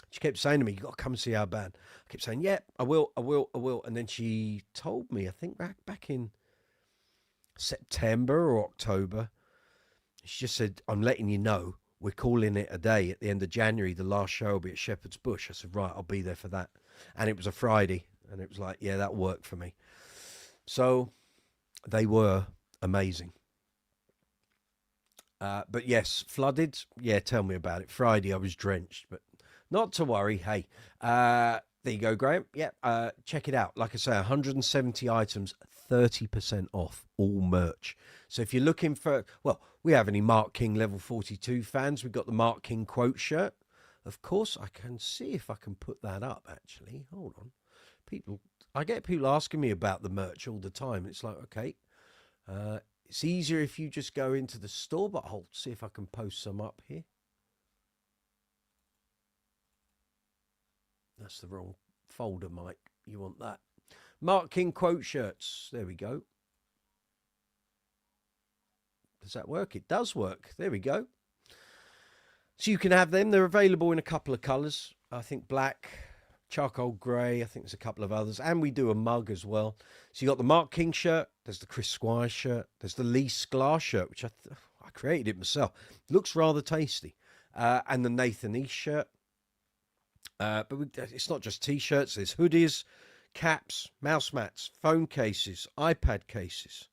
She kept saying to me, "You got to come see our band." I kept saying, "Yeah, I will. And then she told me, I think back in September or October, she just said, "I'm letting you know, we're calling it a day at the end of January. The last show will be at Shepherd's Bush." I said, "Right, I'll be there for that." And it was a Friday, and it was like, yeah, that worked for me. So they were amazing. But yes, flooded. Yeah, tell me about it. Friday, I was drenched, but not to worry. Hey, there you go, Graham. Yeah, check it out. Like I say, 170 items, 30% off all merch. So if you're looking for, well, we have any Mark King Level 42 fans. We've got the Mark King quote shirt. Of course, I can see if I can put that up, actually. Hold on. I get people asking me about the merch all the time. It's like, okay, it's easier if you just go into the store, but I'll see if I can post some up here. That's the wrong folder, Mike. You want that. Mark King quote shirts. There we go. Does that work? It does work. There we go. So you can have them. They're available in a couple of colours. I think black, charcoal grey. I think there's a couple of others. And we do a mug as well. So you got the Mark King shirt. There's the Chris Squire shirt. There's the Lee Sklar shirt, which I created it myself. Looks rather tasty. And the Nathan East shirt. But it's not just T-shirts. There's hoodies, caps, mouse mats, phone cases, iPad cases.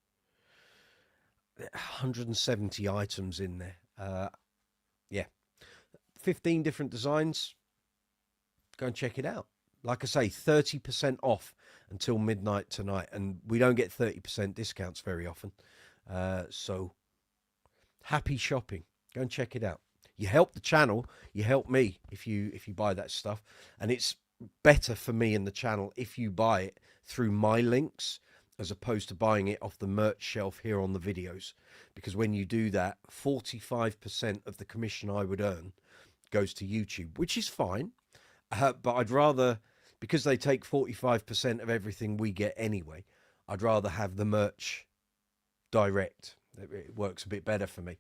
170 items in there. Yeah. 15 different designs. Go and check it out. Like I say, 30% off until midnight tonight. And we don't get 30% discounts very often. So happy shopping. Go and check it out. You help the channel. You help me if you buy that stuff. And it's better for me and the channel if you buy it through my links as opposed to buying it off the merch shelf here on the videos. Because when you do that, 45% of the commission I would earn goes to YouTube, which is fine. But I'd rather, because they take 45% of everything we get anyway, I'd rather have the merch direct. It works a bit better for me.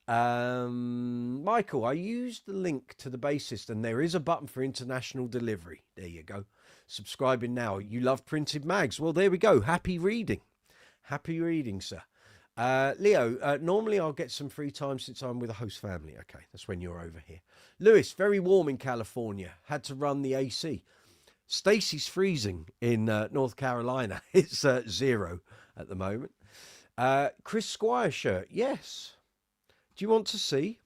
Michael, I used the link to the Bassist and there is a button for international delivery. There you go. Subscribing now. You love printed mags. Well, there we go. Happy reading. Happy reading, sir. Leo, normally I'll get some free time since I'm with a host family. Okay, that's when you're over here. Lewis, very warm in California. Had to run the AC. Stacy's freezing in North Carolina. It's 0 at the moment. Chris Squire shirt. Yes. Do you want to see?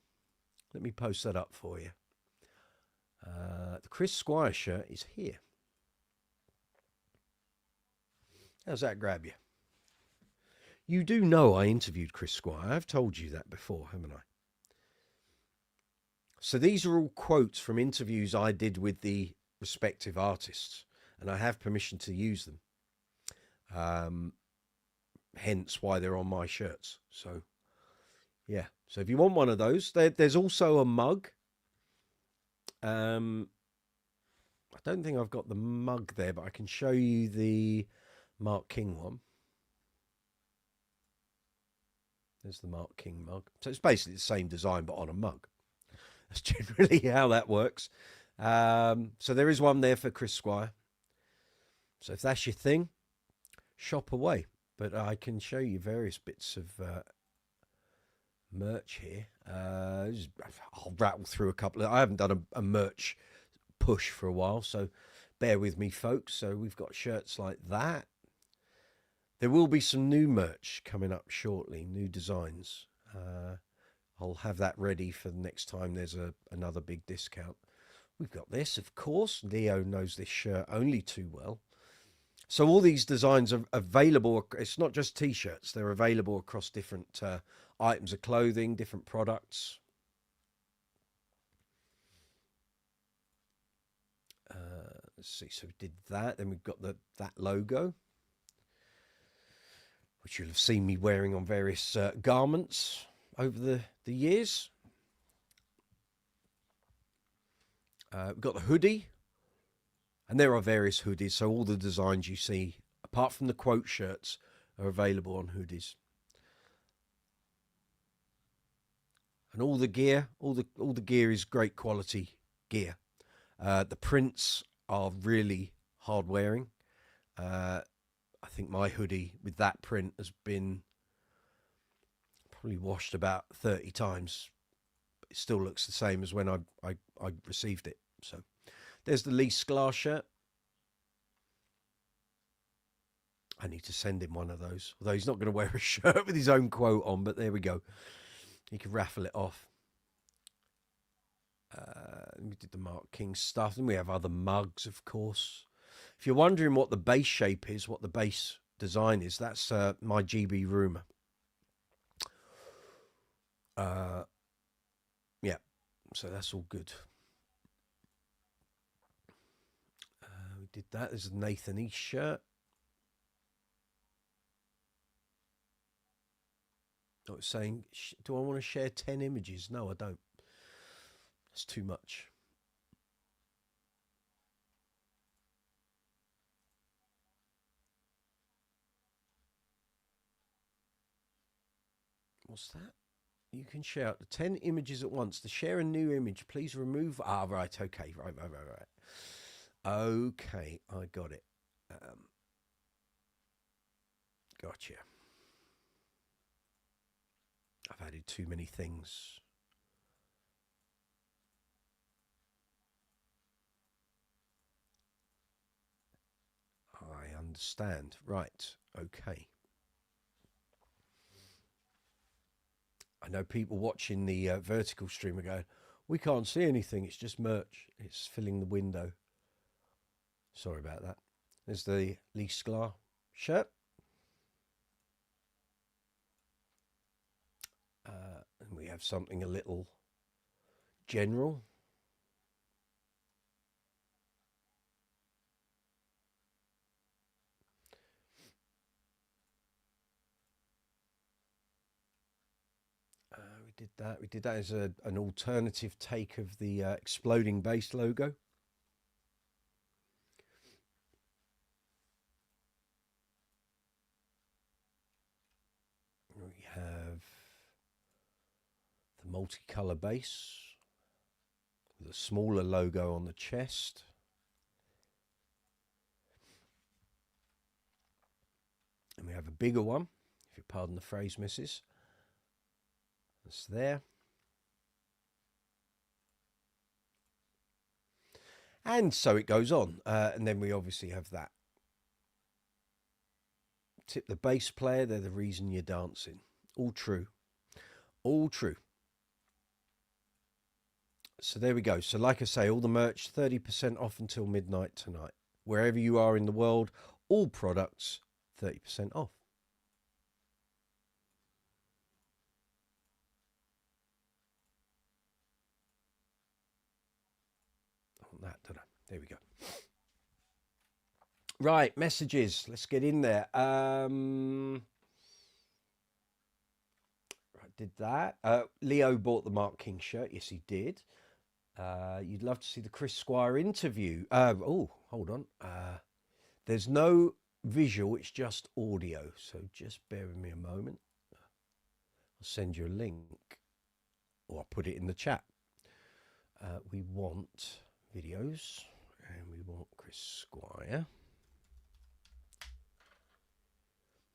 Let me post that up for you. The Chris Squire shirt is here. How's that grab you? You do know I interviewed Chris Squire. I've told you that before, haven't I? So these are all quotes from interviews I did with the respective artists, and I have permission to use them. Hence why they're on my shirts. So, yeah. So if you want one of those, there's also a mug. I don't think I've got the mug there, but I can show you the Mark King one. There's the Mark King mug. So it's basically the same design, but on a mug. That's generally how that works. So there is one there for Chris Squire. So if that's your thing, shop away. But I can show you various bits of merch here. I'll rattle through a couple of... I haven't done a merch push for a while, so bear with me, folks. So we've got shirts like that. There will be some new merch coming up shortly, new designs. I'll have that ready for the next time there's another big discount. We've got this, of course. Leo knows this shirt only too well. So all these designs are available. It's not just T-shirts. They're available across different items of clothing, different products. Let's see. So we did that. Then we've got that logo, which you'll have seen me wearing on various garments over the years. We've got the hoodie, and there are various hoodies. So all the designs you see, apart from the quote shirts, are available on hoodies. And all the gear, all the gear is great quality gear. The prints are really hard wearing. I think my hoodie with that print has been probably washed about 30 times. It still looks the same as when I received it. So there's the Lee Sklar shirt. I need to send him one of those. Although he's not going to wear a shirt with his own quote on, but there we go. He can raffle it off. We did the Mark King stuff. And we have other mugs, of course. If you're wondering what the base shape is, what the base design is, that's my GB Rumour. Yeah, so that's all good. We did that. There's a Nathan East shirt. I was saying, do I want to share 10 images? No, I don't. It's too much. What's that? You can share up to 10 images at once. To share a new image, please remove... Ah, right, okay. Right. Okay, I got it. Gotcha. I've added too many things. I understand. Right, okay. I know people watching the vertical stream are going, we can't see anything. It's just merch. It's filling the window. Sorry about that. There's the Lee Sklar shirt. And we have something a little general. We did that as an alternative take of the exploding bass logo. We have the multicolour bass with a smaller logo on the chest. And we have a bigger one, if you pardon the phrase, missus. That's there. And so it goes on. And then we obviously have that. Tip the bass player, they're the reason you're dancing. All true. All true. So there we go. So like I say, all the merch, 30% off until midnight tonight. Wherever you are in the world, all products, 30% off. That, don't I? There we go. Right, messages. Let's get in there. Right, did that. Leo bought the Mark King shirt. Yes, he did. You'd love to see the Chris Squire interview. Oh, hold on. There's no visual, it's just audio. So just bear with me a moment. I'll send you a link, or I'll put it in the chat. We want videos, and we want Chris Squire.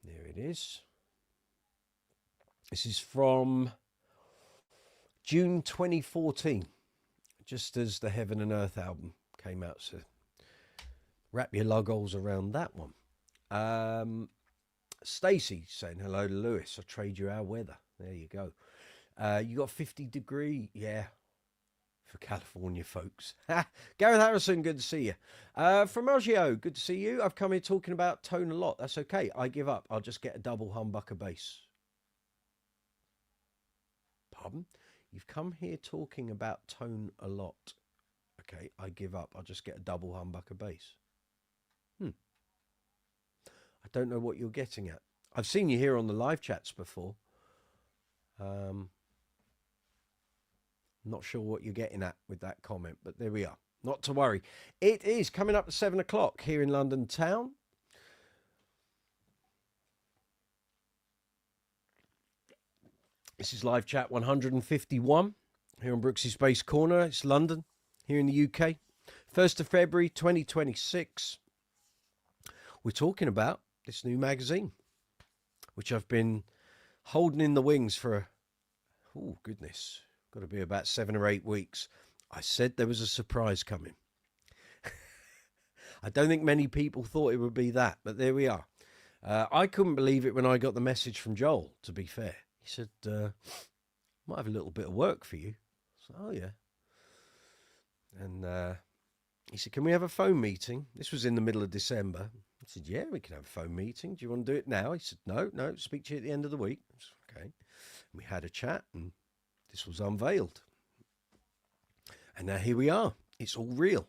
There it is. This is from June 2014, just as the Heaven and Earth album came out. So wrap your logos around that one. Stacey saying hello to Lewis. I'll trade you our weather. There you go. You got 50-degree, yeah, for California folks. Gareth Harrison, good to see you. From Ogio, good to see you. I've come here talking about tone a lot. That's okay. I give up. I'll just get a double humbucker bass. Pardon? You've come here talking about tone a lot. Okay, I give up. I'll just get a double humbucker bass. I don't know what you're getting at. I've seen you here on the live chats before. Not sure what you're getting at with that comment, but there we are. Not to worry. It is coming up at 7 o'clock here in London town. This is live chat 151 here on Brooksy's Bass Corner. It's London, here in the UK. 1st of February 2026. We're talking about this new magazine, which I've been holding in the wings for, oh goodness, got to be about 7 or 8 weeks. I said there was a surprise coming. I don't think many people thought it would be that, but there we are. I couldn't believe it when I got the message from Joel, to be fair. He said, might have a little bit of work for you. I said, oh yeah. And he said, can we have a phone meeting? This was in the middle of December. I said, yeah, we can have a phone meeting. Do you want to do it now? He said, no, speak to you at the end of the week. I said, okay. We had a chat and this was unveiled. And now here we are. It's all real.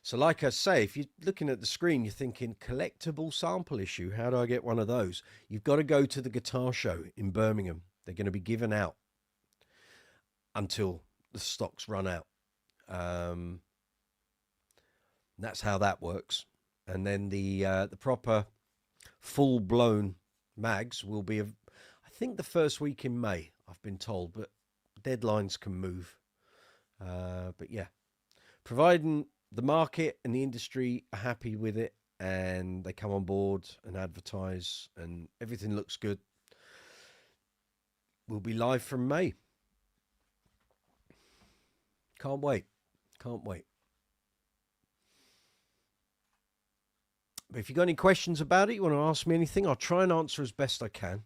So like I say, if you're looking at the screen, you're thinking, collectible sample issue, how do I get one of those? You've got to go to the guitar show in Birmingham. They're going to be given out until the stocks run out. That's how that works. And then the proper full-blown mags will be, I think, the first week in May, I've been told, but deadlines can move. But yeah, providing the market and the industry are happy with it and they come on board and advertise and everything looks good, we'll be live from May. Can't wait. Can't wait. But if you've got any questions about it, you want to ask me anything, I'll try and answer as best I can.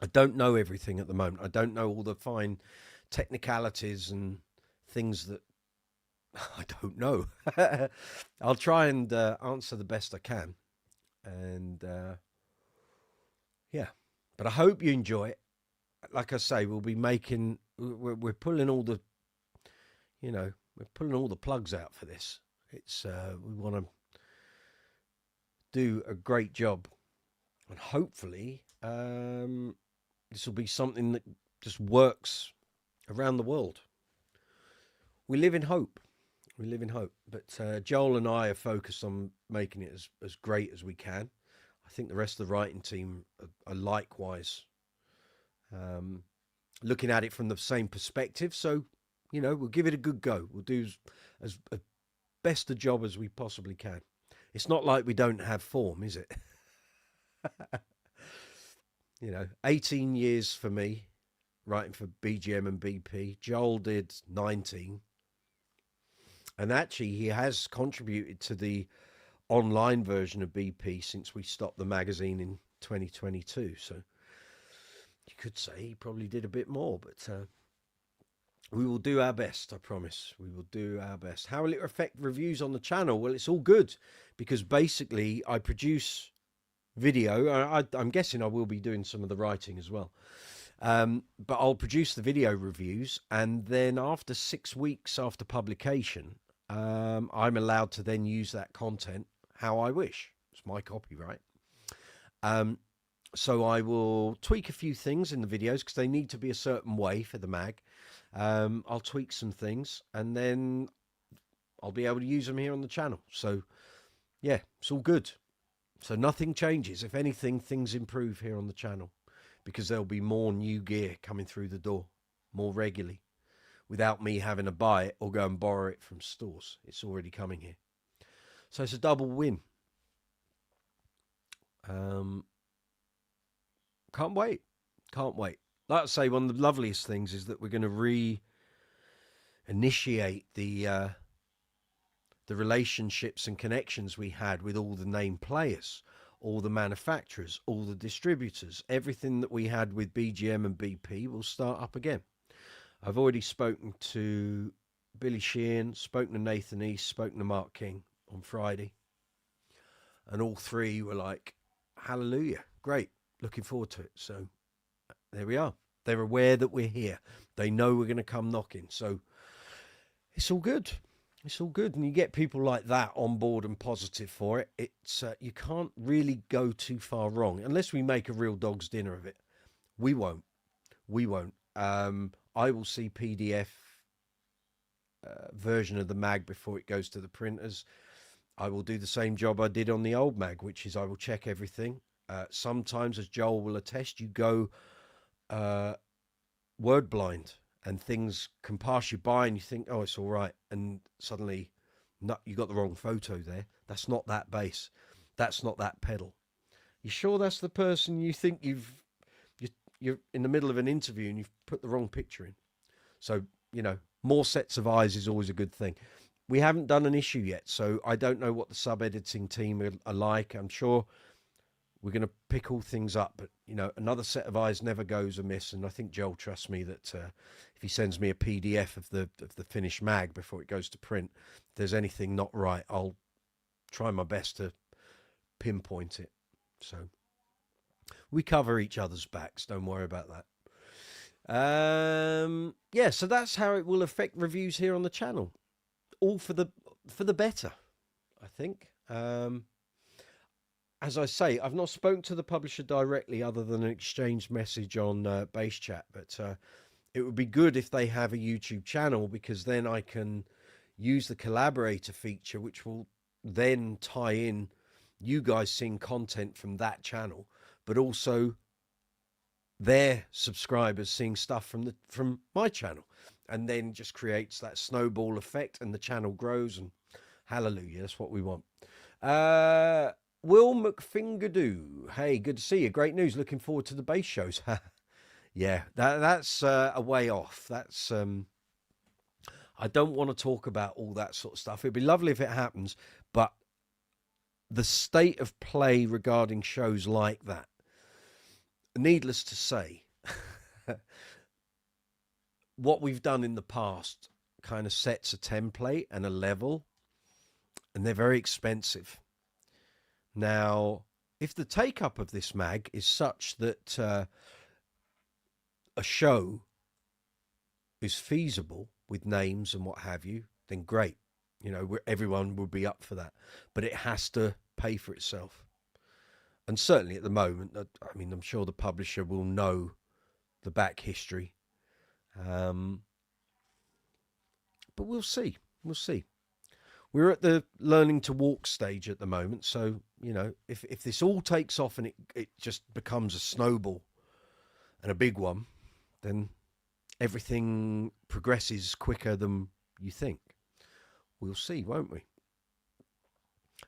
I don't know everything at the moment. I don't know all the fine technicalities and things that I don't know. I'll try and answer the best I can. And yeah, but I hope you enjoy it. Like I say, we'll be making, we're pulling all the, you know, we're pulling all the plugs out for this. It's, we want to do a great job. And hopefully, this will be something that just works around the world. We live in hope. We live in hope. But Joel and I are focused on making it as great as we can. I think the rest of the writing team are likewise looking at it from the same perspective. So, you know, we'll give it a good go. We'll do as best a job as we possibly can. It's not like we don't have form, is it? You know, 18 years for me, writing for BGM and BP. Joel did 19. And actually, he has contributed to the online version of BP since we stopped the magazine in 2022. So you could say he probably did a bit more, but we will do our best, I promise. We will do our best. How will it affect reviews on the channel? Well, it's all good because basically I produce video. I'm guessing I will be doing some of the writing as well. But I'll produce the video reviews, and then after 6 weeks after publication, I'm allowed to then use that content how I wish. It's my copyright. So I will tweak a few things in the videos because they need to be a certain way for the mag. I'll tweak some things, and then I'll be able to use them here on the channel. So yeah, it's all good. So nothing changes. If anything, things improve here on the channel, because there'll be more new gear coming through the door more regularly without me having to buy it or go and borrow it from stores. It's already coming here. So it's a double win. Can't wait. Can't wait. Like I say, one of the loveliest things is that we're going to re-initiate the relationships and connections we had with all the named players, all the manufacturers, all the distributors. Everything that we had with BGM and BP will start up again. I've already spoken to Billy Sheehan, spoken to Nathan East, spoken to Mark King on Friday. And all three were like, hallelujah, great, looking forward to it. So there we are. They're aware that we're here. They know we're going to come knocking. So it's all good. It's all good. And you get people like that on board and positive for it. It's you can't really go too far wrong unless we make a real dog's dinner of it. We won't. We won't. I will see PDF version of the mag before it goes to the printers. I will do the same job I did on the old mag, which is I will check everything. Sometimes, as Joel will attest, you go word blind and things can pass you by and you think, oh, it's all right. And suddenly you got the wrong photo there. That's not that bass. That's not that pedal. You sure that's the person you think you're in the middle of an interview and you've put the wrong picture in? So, you know, more sets of eyes is always a good thing. We haven't done an issue yet, so I don't know what the sub-editing team are like. I'm sure we're going to pick all things up, but, you know, another set of eyes never goes amiss, and I think Joel trusts me that if he sends me a PDF of the finished mag before it goes to print, if there's anything not right, I'll try my best to pinpoint it. So we cover each other's backs, don't worry about that. Yeah, so that's how it will affect reviews here on the channel. All for the better, I think. As I say, I've not spoken to the publisher directly other than an exchanged message on Bass Chat, but it would be good if they have a YouTube channel, because then I can use the collaborator feature, which will then tie in you guys seeing content from that channel, but also their subscribers seeing stuff from my channel, and then just creates that snowball effect and the channel grows, and hallelujah, that's what we want. Will McFingerdo, hey, good to see you. Great news. Looking forward to the bass shows. Yeah, that's a way off. That's I don't want to talk about all that sort of stuff. It'd be lovely if it happens, but the state of play regarding shows like that, needless to say, what we've done in the past kind of sets a template and a level, and they're very expensive. Now, if the take-up of this mag is such that a show is feasible with names and what have you, then great. You know, everyone will be up for that. But it has to pay for itself. And certainly at the moment, I mean, I'm sure the publisher will know the back history. But we'll see. We'll see. We're at the learning to walk stage at the moment. So, you know, if this all takes off and it just becomes a snowball and a big one, then everything progresses quicker than you think. We'll see, won't we?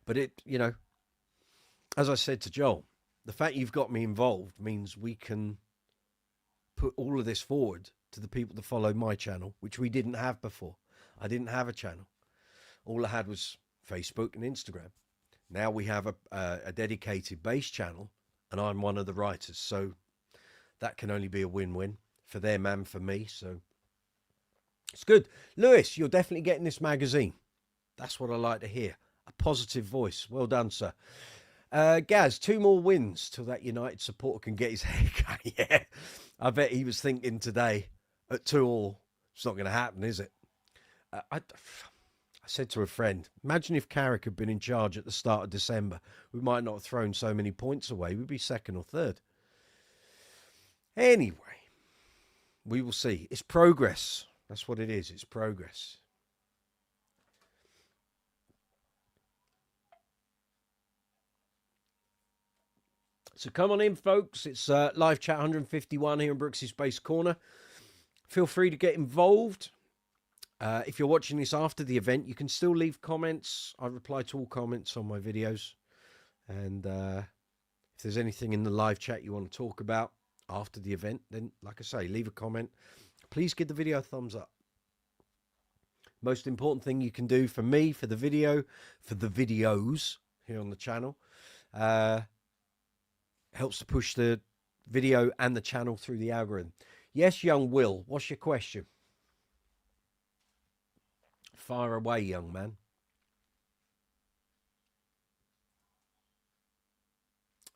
But it, you know, as I said to Joel, the fact you've got me involved means we can put all of this forward to the people that follow my channel, which we didn't have before. I didn't have a channel. All I had was Facebook and Instagram. Now we have a dedicated bass channel, and I'm one of the writers. So that can only be a win-win for them and for me. So it's good. Lewis, you're definitely getting this magazine. That's what I like to hear. A positive voice. Well done, sir. Gaz, 2 more wins till that United supporter can get his haircut. Yeah, I bet he was thinking today at 2-2. It's not going to happen, is it? I said to a friend, imagine if Carrick had been in charge at the start of December. We might not have thrown so many points away. We'd be 2nd or 3rd. Anyway, we will see. It's progress. That's what it is. It's progress. So come on in, folks. It's live chat 151 here in Brooks's Bass Corner. Feel free to get involved. If you're watching this after the event, you can still leave comments. I reply to all comments on my videos. And if there's anything in the live chat you want to talk about after the event, then, like I say, leave a comment. Please give the video a thumbs up. Most important thing you can do for me, for the video, for the videos here on the channel, helps to push the video and the channel through the algorithm. Yes, young Will, what's your question? Fire away, young man.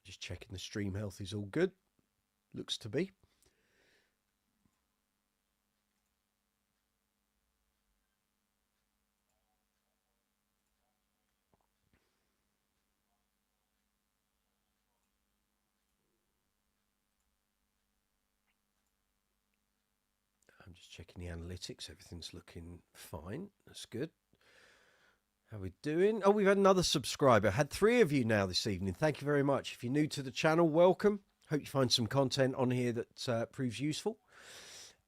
Just checking the stream health is all good. Looks to be. I'm just checking the analytics. Everything's looking fine. That's good. How are we doing? Oh, we've had another subscriber. Had 3 of you now this evening. Thank you very much. If you're new to the channel, welcome. Hope you find some content on here that proves useful.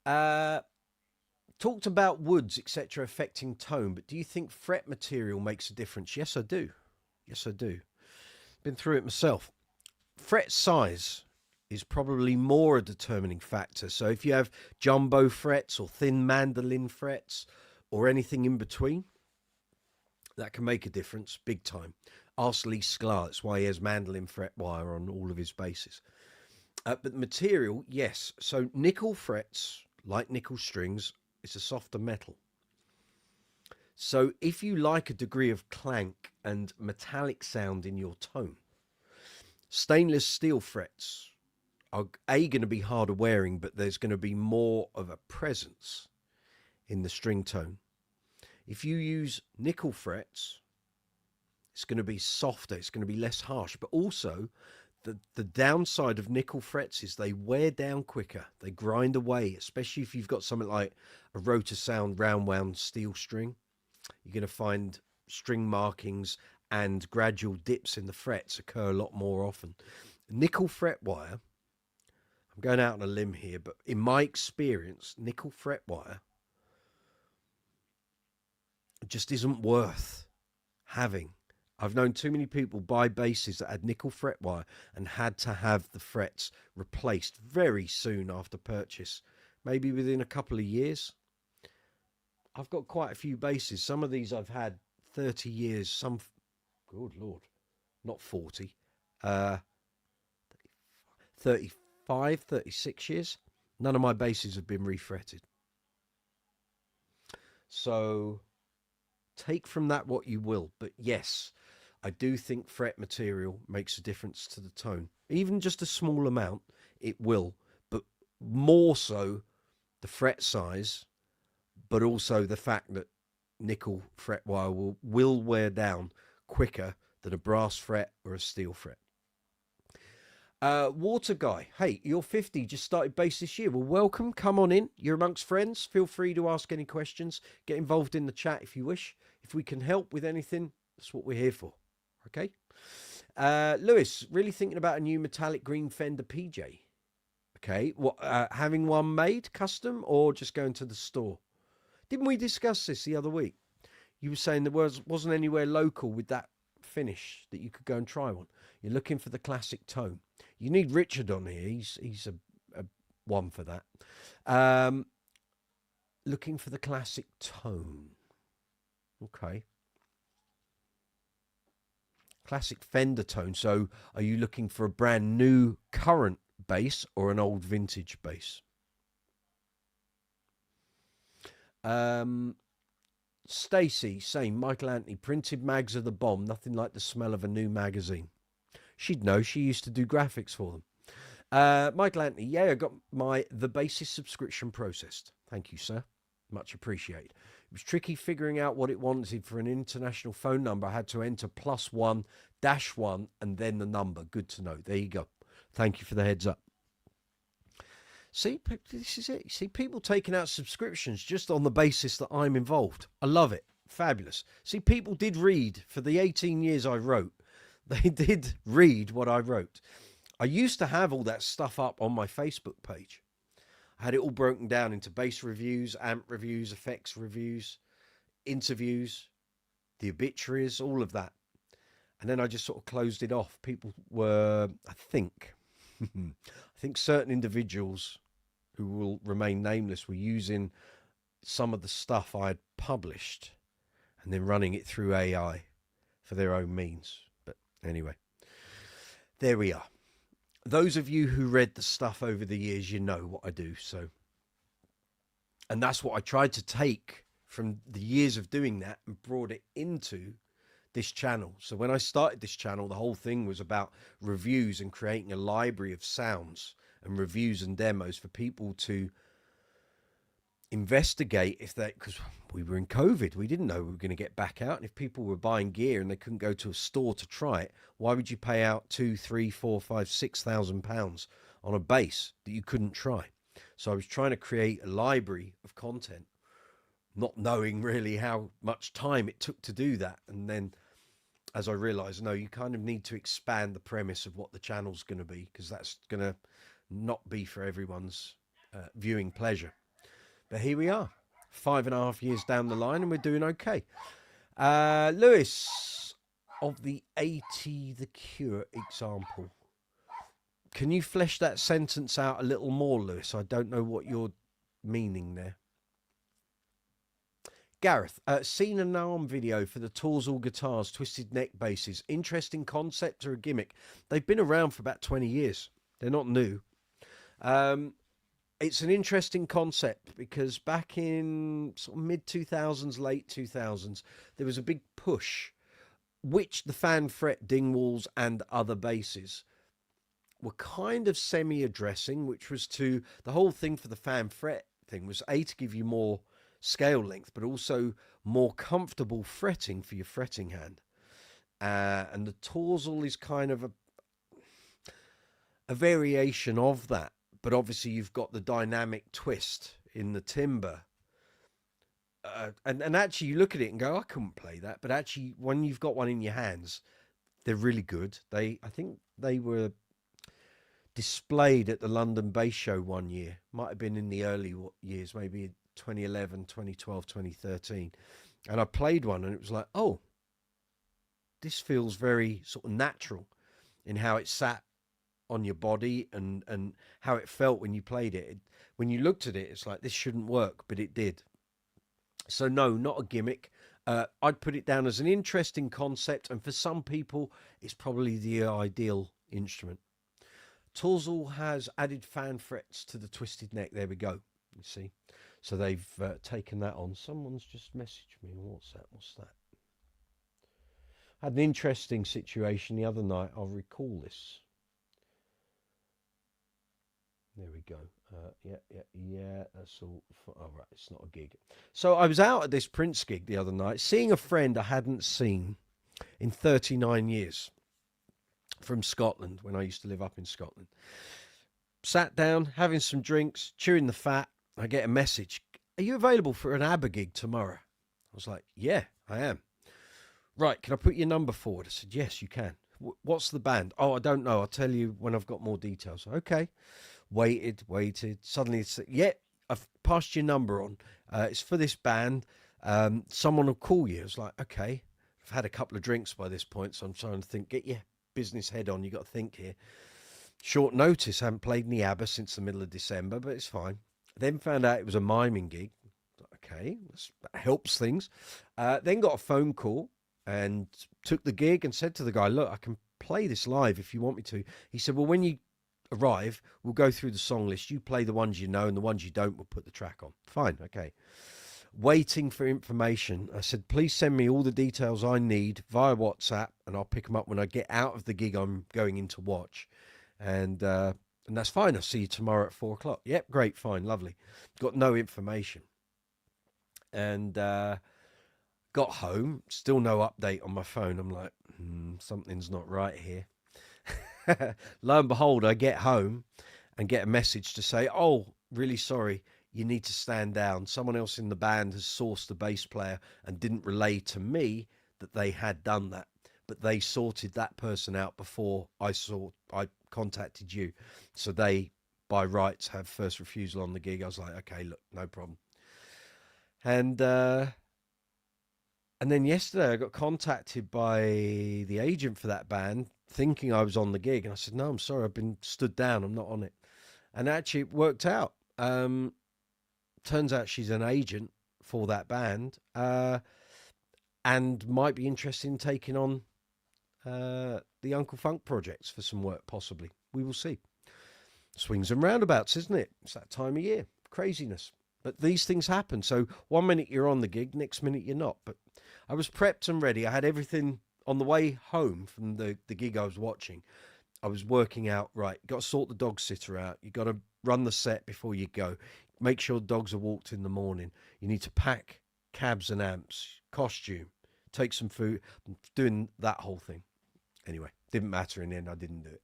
Talked about woods, etc., affecting tone, but do you think fret material makes a difference? Yes, I do. Yes, I do. Been through it myself. Fret size is probably more a determining factor. So if you have jumbo frets or thin mandolin frets or anything in between, that can make a difference big time. Ask Lee Sklar, that's why he has mandolin fret wire on all of his basses. But the material, yes. So nickel frets, like nickel strings, it's a softer metal. So if you like a degree of clank and metallic sound in your tone, stainless steel frets are going to be harder wearing, but there's going to be more of a presence in the string tone. If you use nickel frets, it's going to be softer, it's going to be less harsh, but also the downside of nickel frets is they wear down quicker, they grind away, especially if you've got something like a rotor sound round wound steel string. You're going to find string markings and gradual dips in the frets occur a lot more often. Nickel fret wire, I'm going out on a limb here, but in my experience, nickel fret wire just isn't worth having. I've known too many people buy basses that had nickel fret wire and had to have the frets replaced very soon after purchase, maybe within a couple of years. I've got quite a few basses. Some of these I've had 30 years, some, good Lord, not 40, 35, 36 years. None of my basses have been refretted. So take from that what you will, but yes, I do think fret material makes a difference to the tone. Even just a small amount, it will, but more so the fret size, but also the fact that nickel fret wire will wear down quicker than a brass fret or a steel fret. Water Guy, hey, you're 50, just started bass this year. Well, welcome, come on in. You're amongst friends. Feel free to ask any questions. Get involved in the chat if you wish. If we can help with anything, that's what we're here for. Okay. Lewis, really thinking about a new metallic green Fender PJ. Okay. What, having one made custom or just going to the store? Didn't we discuss this the other week? You were saying there wasn't anywhere local with that finish that you could go and try one. You're looking for the classic tone. You need Richard on here. He's a one for that. Looking for the classic tone. Okay. Classic Fender tone. So are you looking for a brand new current bass or an old vintage bass? Stacy saying, Michael Anthony, printed mags are the bomb. Nothing like the smell of a new magazine. She'd know. She used to do graphics for them. Michael Anthony, yeah, I got the Bassist subscription processed. Thank you, sir. Much appreciated. It was tricky figuring out what it wanted for an international phone number. I had to enter +1-1 and then the number. Good to know. There you go. Thank you for the heads up. See, this is it. See, people taking out subscriptions just on the basis that I'm involved. I love it. Fabulous. See, people did read for the 18 years I wrote. They did read what I wrote. I used to have all that stuff up on my Facebook page. I had it all broken down into bass reviews, amp reviews, effects reviews, interviews, the obituaries, all of that. And then I just sort of closed it off. People were, I think certain individuals who will remain nameless were using some of the stuff I had published and then running it through AI for their own means. But anyway, there we are. Those of you who read the stuff over the years, you know what I do. So, and that's what I tried to take from the years of doing that and brought it into this channel. So when I started this channel, the whole thing was about reviews and creating a library of sounds and reviews and demos for people to investigate if they, because we were in COVID, we didn't know we were going to get back out. And if people were buying gear and they couldn't go to a store to try it, why would you pay out £2,000, £3,000, £4,000, £5,000, £6,000 on a bass that you couldn't try? So I was trying to create a library of content, not knowing really how much time it took to do that. And then as I realized, no, you kind of need to expand the premise of what the channel's going to be, because that's going to not be for everyone's viewing pleasure. But here we are, 5.5 years down the line, and we're doing okay. Lewis, of the 80 The Cure example, can you flesh that sentence out a little more, Lewis? I don't know what you're meaning there. Gareth, seen an arm video for the Torzal guitars, twisted neck basses. Interesting concept or a gimmick? They've been around for about 20 years. They're not new. It's an interesting concept because back in sort of mid-2000s, late 2000s, there was a big push, which the fan fret Dingwalls and other basses were kind of semi-addressing, which was to, the whole thing for the fan fret thing was A, to give you more scale length, but also more comfortable fretting for your fretting hand. And the Torzal is kind of a variation of that. But obviously you've got the dynamic twist in the timber. And actually you look at it and go, I couldn't play that. But actually when you've got one in your hands, they're really good. I think they were displayed at the London Bass Show one year. Might have been in the early years, maybe 2011, 2012, 2013. And I played one and it was like, oh, this feels very sort of natural in how it sat on your body and how it felt when you played it. When you looked at it, it's like, this shouldn't work, but it did. So no, not a gimmick. I'd put it down as an interesting concept, and for some people, it's probably the ideal instrument. Torzal has added fan frets to the twisted neck. There we go. You see? So they've taken that on. Someone's just messaged me. What's that? What's that? Had an interesting situation the other night. I'll recall this. There we go. Yeah. That's all. All right, it's not a gig. So I was out at this Prince gig the other night, seeing a friend I hadn't seen in 39 years from Scotland, when I used to live up in Scotland. Sat down, having some drinks, chewing the fat. I get a message. Are you available for an ABBA gig tomorrow? I was like, yeah, I am. Right, can I put your number forward? I said, yes, you can. What's the band? Oh, I don't know. I'll tell you when I've got more details. Okay. Waited. Suddenly it's, yeah, I've passed your number on. It's for this band. Someone will call you. It's like, okay. I've had a couple of drinks by this point, so I'm trying to think, get your business head on. You got to think here. Short notice. Haven't played any ABBA since the middle of December, but it's fine. Then found out it was a miming gig. Okay, that helps things. Then got a phone call and took the gig and said to the guy, look, I can play this live if you want me to. He said, well, when you arrive, we'll go through the song list. You play the ones you know, and the ones you don't, we'll put the track on. Fine, okay. Waiting for information. I said, please send me all the details I need via WhatsApp, and I'll pick them up when I get out of the gig I'm going in to watch. And that's fine. I'll see you tomorrow at 4 o'clock. Yep, great, fine, lovely. Got no information. And got home, still no update on my phone. I'm like, something's not right here. Lo and behold, I get home and get a message to say, oh, really sorry, you need to stand down. Someone else in the band has sourced the bass player and didn't relay to me that they had done that. But they sorted that person out before I contacted you. So they, by rights, have first refusal on the gig. I was like, okay, look, no problem. And then yesterday I got contacted by the agent for that band thinking I was on the gig. And I said, no, I'm sorry, I've been stood down. I'm not on it. And actually it worked out. Turns out she's an agent for that band and might be interested in taking on the Uncle Funk projects for some work, possibly. We will see. Swings and roundabouts, isn't it? It's that time of year. Craziness. But these things happen. So 1 minute you're on the gig, next minute you're not. But I was prepped and ready. I had everything on the way home from the gig I was watching. I was working out, right, got to sort the dog sitter out. You got to run the set before you go. Make sure the dogs are walked in the morning. You need to pack cabs and amps, costume, take some food, doing that whole thing. Anyway, didn't matter in the end. I didn't do it.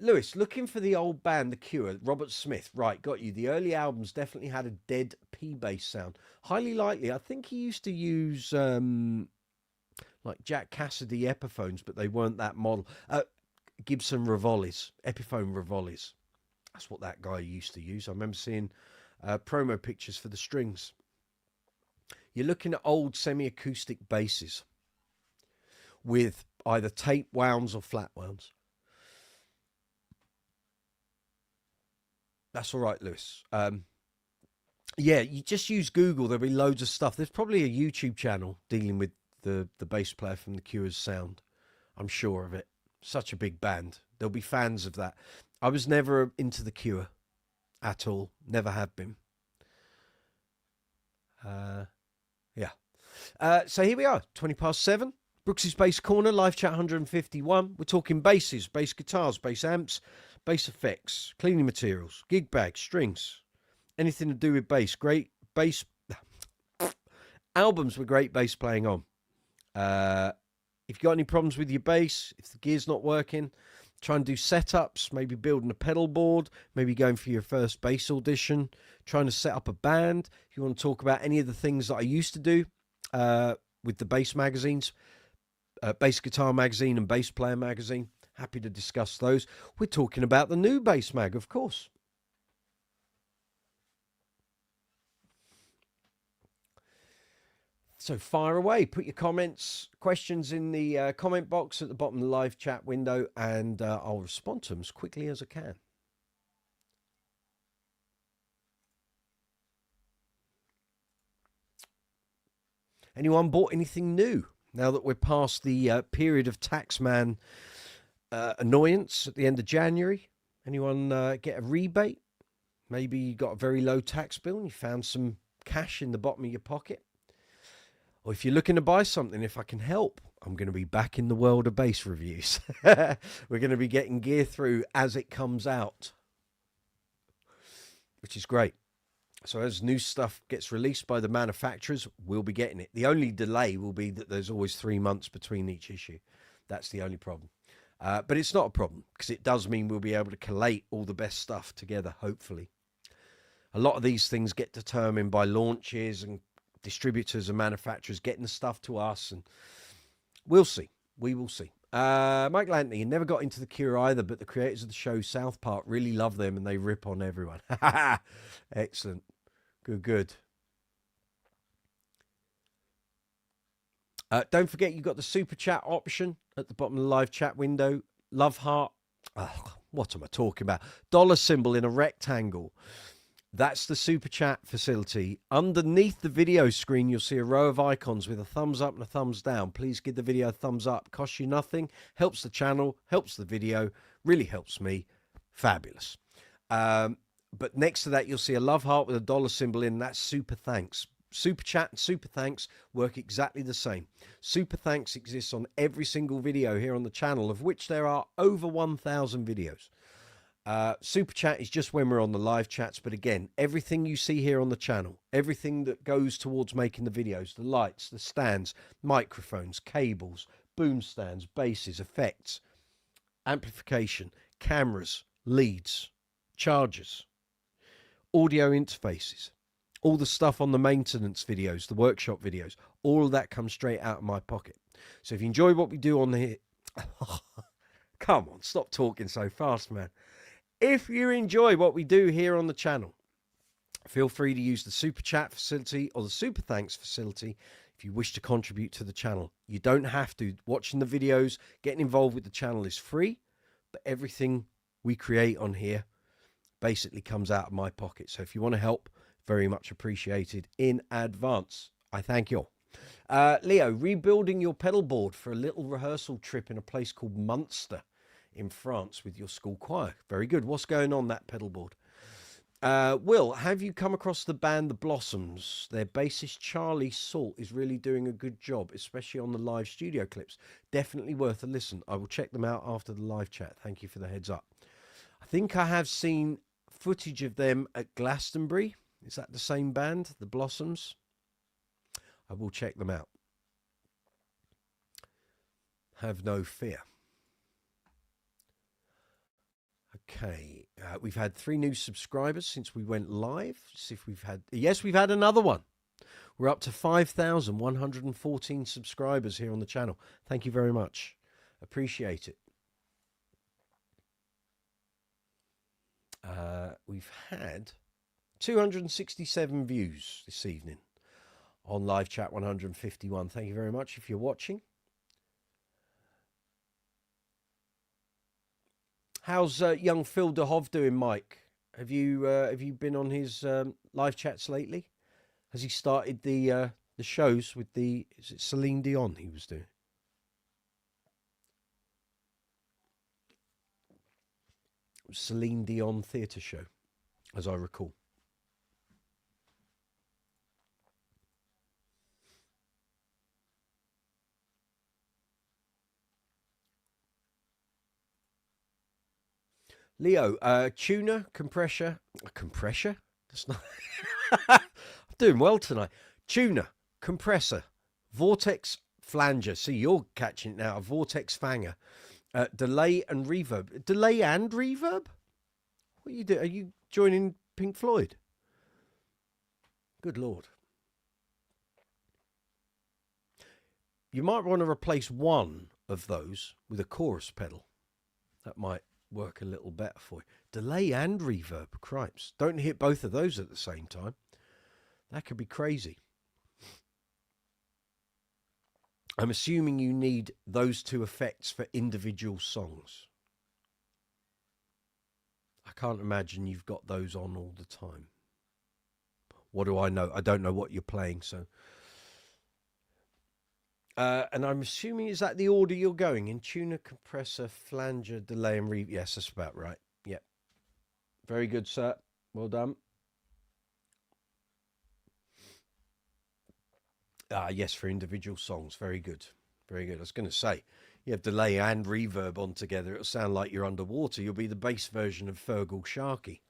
Lewis, looking for the old band, The Cure, Robert Smith. Right, got you. The early albums definitely had a dead P-bass sound. Highly likely. I think he used to use like Jack Cassidy Epiphones, but they weren't that model. Gibson Rivolis, Epiphone Rivolis. That's what that guy used to use. I remember seeing promo pictures for the Strings. You're looking at old semi-acoustic basses with either tape wounds or flat wounds. That's all right, Lewis. Yeah, you just use Google. There'll be loads of stuff. There's probably a YouTube channel dealing with the bass player from The Cure's sound. I'm sure of it. Such a big band. There'll be fans of that. I was never into The Cure at all. Never have been. Yeah. So here we are, 7:20. Brooks's Bass Corner, live chat 151. We're talking basses, bass guitars, bass amps, bass effects, cleaning materials, gig bags, strings, anything to do with bass. Great bass albums with great bass playing on. If you've got any problems with your bass, if the gear's not working, try and do setups, maybe building a pedal board, maybe going for your first bass audition, trying to set up a band. If you want to talk about any of the things that I used to do with the bass magazines, Bass Guitar Magazine and Bass Player Magazine, happy to discuss those. We're talking about the new bass mag, of course. So fire away, put your comments, questions in the comment box at the bottom of the live chat window, and I'll respond to them as quickly as I can. Anyone bought anything new now that we're past the period of taxman annoyance at the end of January? Anyone get a rebate? Maybe you got a very low tax bill and you found some cash in the bottom of your pocket. Or if you're looking to buy something, if I can help, I'm going to be back in the world of bass reviews. We're going to be getting gear through as it comes out, which is great. So as new stuff gets released by the manufacturers, we'll be getting it. The only delay will be that there's always 3 months between each issue. That's the only problem. But it's not a problem because it does mean we'll be able to collate all the best stuff together, hopefully. A lot of these things get determined by launches and distributors and manufacturers getting the stuff to us, and we'll see. We will see. Mike Laney never got into The Cure either, but the creators of the show South Park really love them and they rip on everyone. Excellent. Good. Don't forget you've got the super chat option at the bottom of the live chat window. Love heart. Oh, what am I talking about? Dollar symbol in a rectangle. That's the super chat facility. Underneath the video screen, you'll see a row of icons with a thumbs up and a thumbs down. Please give the video a thumbs up. Costs you nothing. Helps the channel. Helps the video. Really helps me. Fabulous. But next to that, you'll see a love heart with a dollar symbol in. That's super thanks. Super chat and super thanks work exactly the same. Super thanks exists on every single video here on the channel, of which there are over 1,000 videos. Super chat is just when we're on the live chats, but again, everything you see here on the channel, everything that goes towards making the videos, the lights, the stands, microphones, cables, boom stands, basses, effects, amplification, cameras, leads, chargers, audio interfaces, all the stuff on the maintenance videos, the workshop videos, all of that comes straight out of my pocket. So if you enjoy what we do on here, come on, stop talking so fast, man. If you enjoy what we do here on the channel, feel free to use the super chat facility or the super thanks facility if you wish to contribute to the channel. You don't have to. Watching the videos, getting involved with the channel is free, but everything we create on here basically comes out of my pocket. So if you want to help, very much appreciated in advance. I thank you all. Leo, rebuilding your pedal board for a little rehearsal trip in a place called Munster in France with your school choir. Very good. What's going on that pedal board? Will, have you come across the band The Blossoms? Their bassist Charlie Salt is really doing a good job, especially on the live studio clips. Definitely worth a listen. I will check them out after the live chat. Thank you for the heads up. I think I have seen footage of them at Glastonbury. Is that the same band, The Blossoms? I will check them out. Have no fear. Okay, we've had 3 new subscribers since we went live. See if we've had... Yes, we've had another one. We're up to 5,114 subscribers here on the channel. Thank you very much. Appreciate it. We've had 267 views this evening on live chat 151. Thank you very much if you're watching. How's young Phil de Hove doing, Mike? Have you been on his live chats lately? Has he started the shows with the, is it Celine Dion he was doing? It was Celine Dion theatre show, as I recall. Leo, tuner, compressor. That's not. I'm doing well tonight. Tuner, compressor, vortex flanger. See, you're catching it now. A vortex fanger, delay and reverb. Delay and reverb. What are you doing? Are you joining Pink Floyd? Good Lord. You might want to replace one of those with a chorus pedal. That might work a little better for you. Delay and reverb, cripes. Don't hit both of those at the same time. That could be crazy. I'm assuming you need those 2 effects for individual songs. I can't imagine you've got those on all the time. What do I know? I don't know what you're playing, so... and I'm assuming, is that the order you're going in? Tuner, compressor, flanger, delay, and reverb. Yes, that's about right. Yep. Very good, sir. Well done. Yes, for individual songs. Very good. Very good. I was going to say, you have delay and reverb on together. It'll sound like you're underwater. You'll be the bass version of Fergal Sharkey.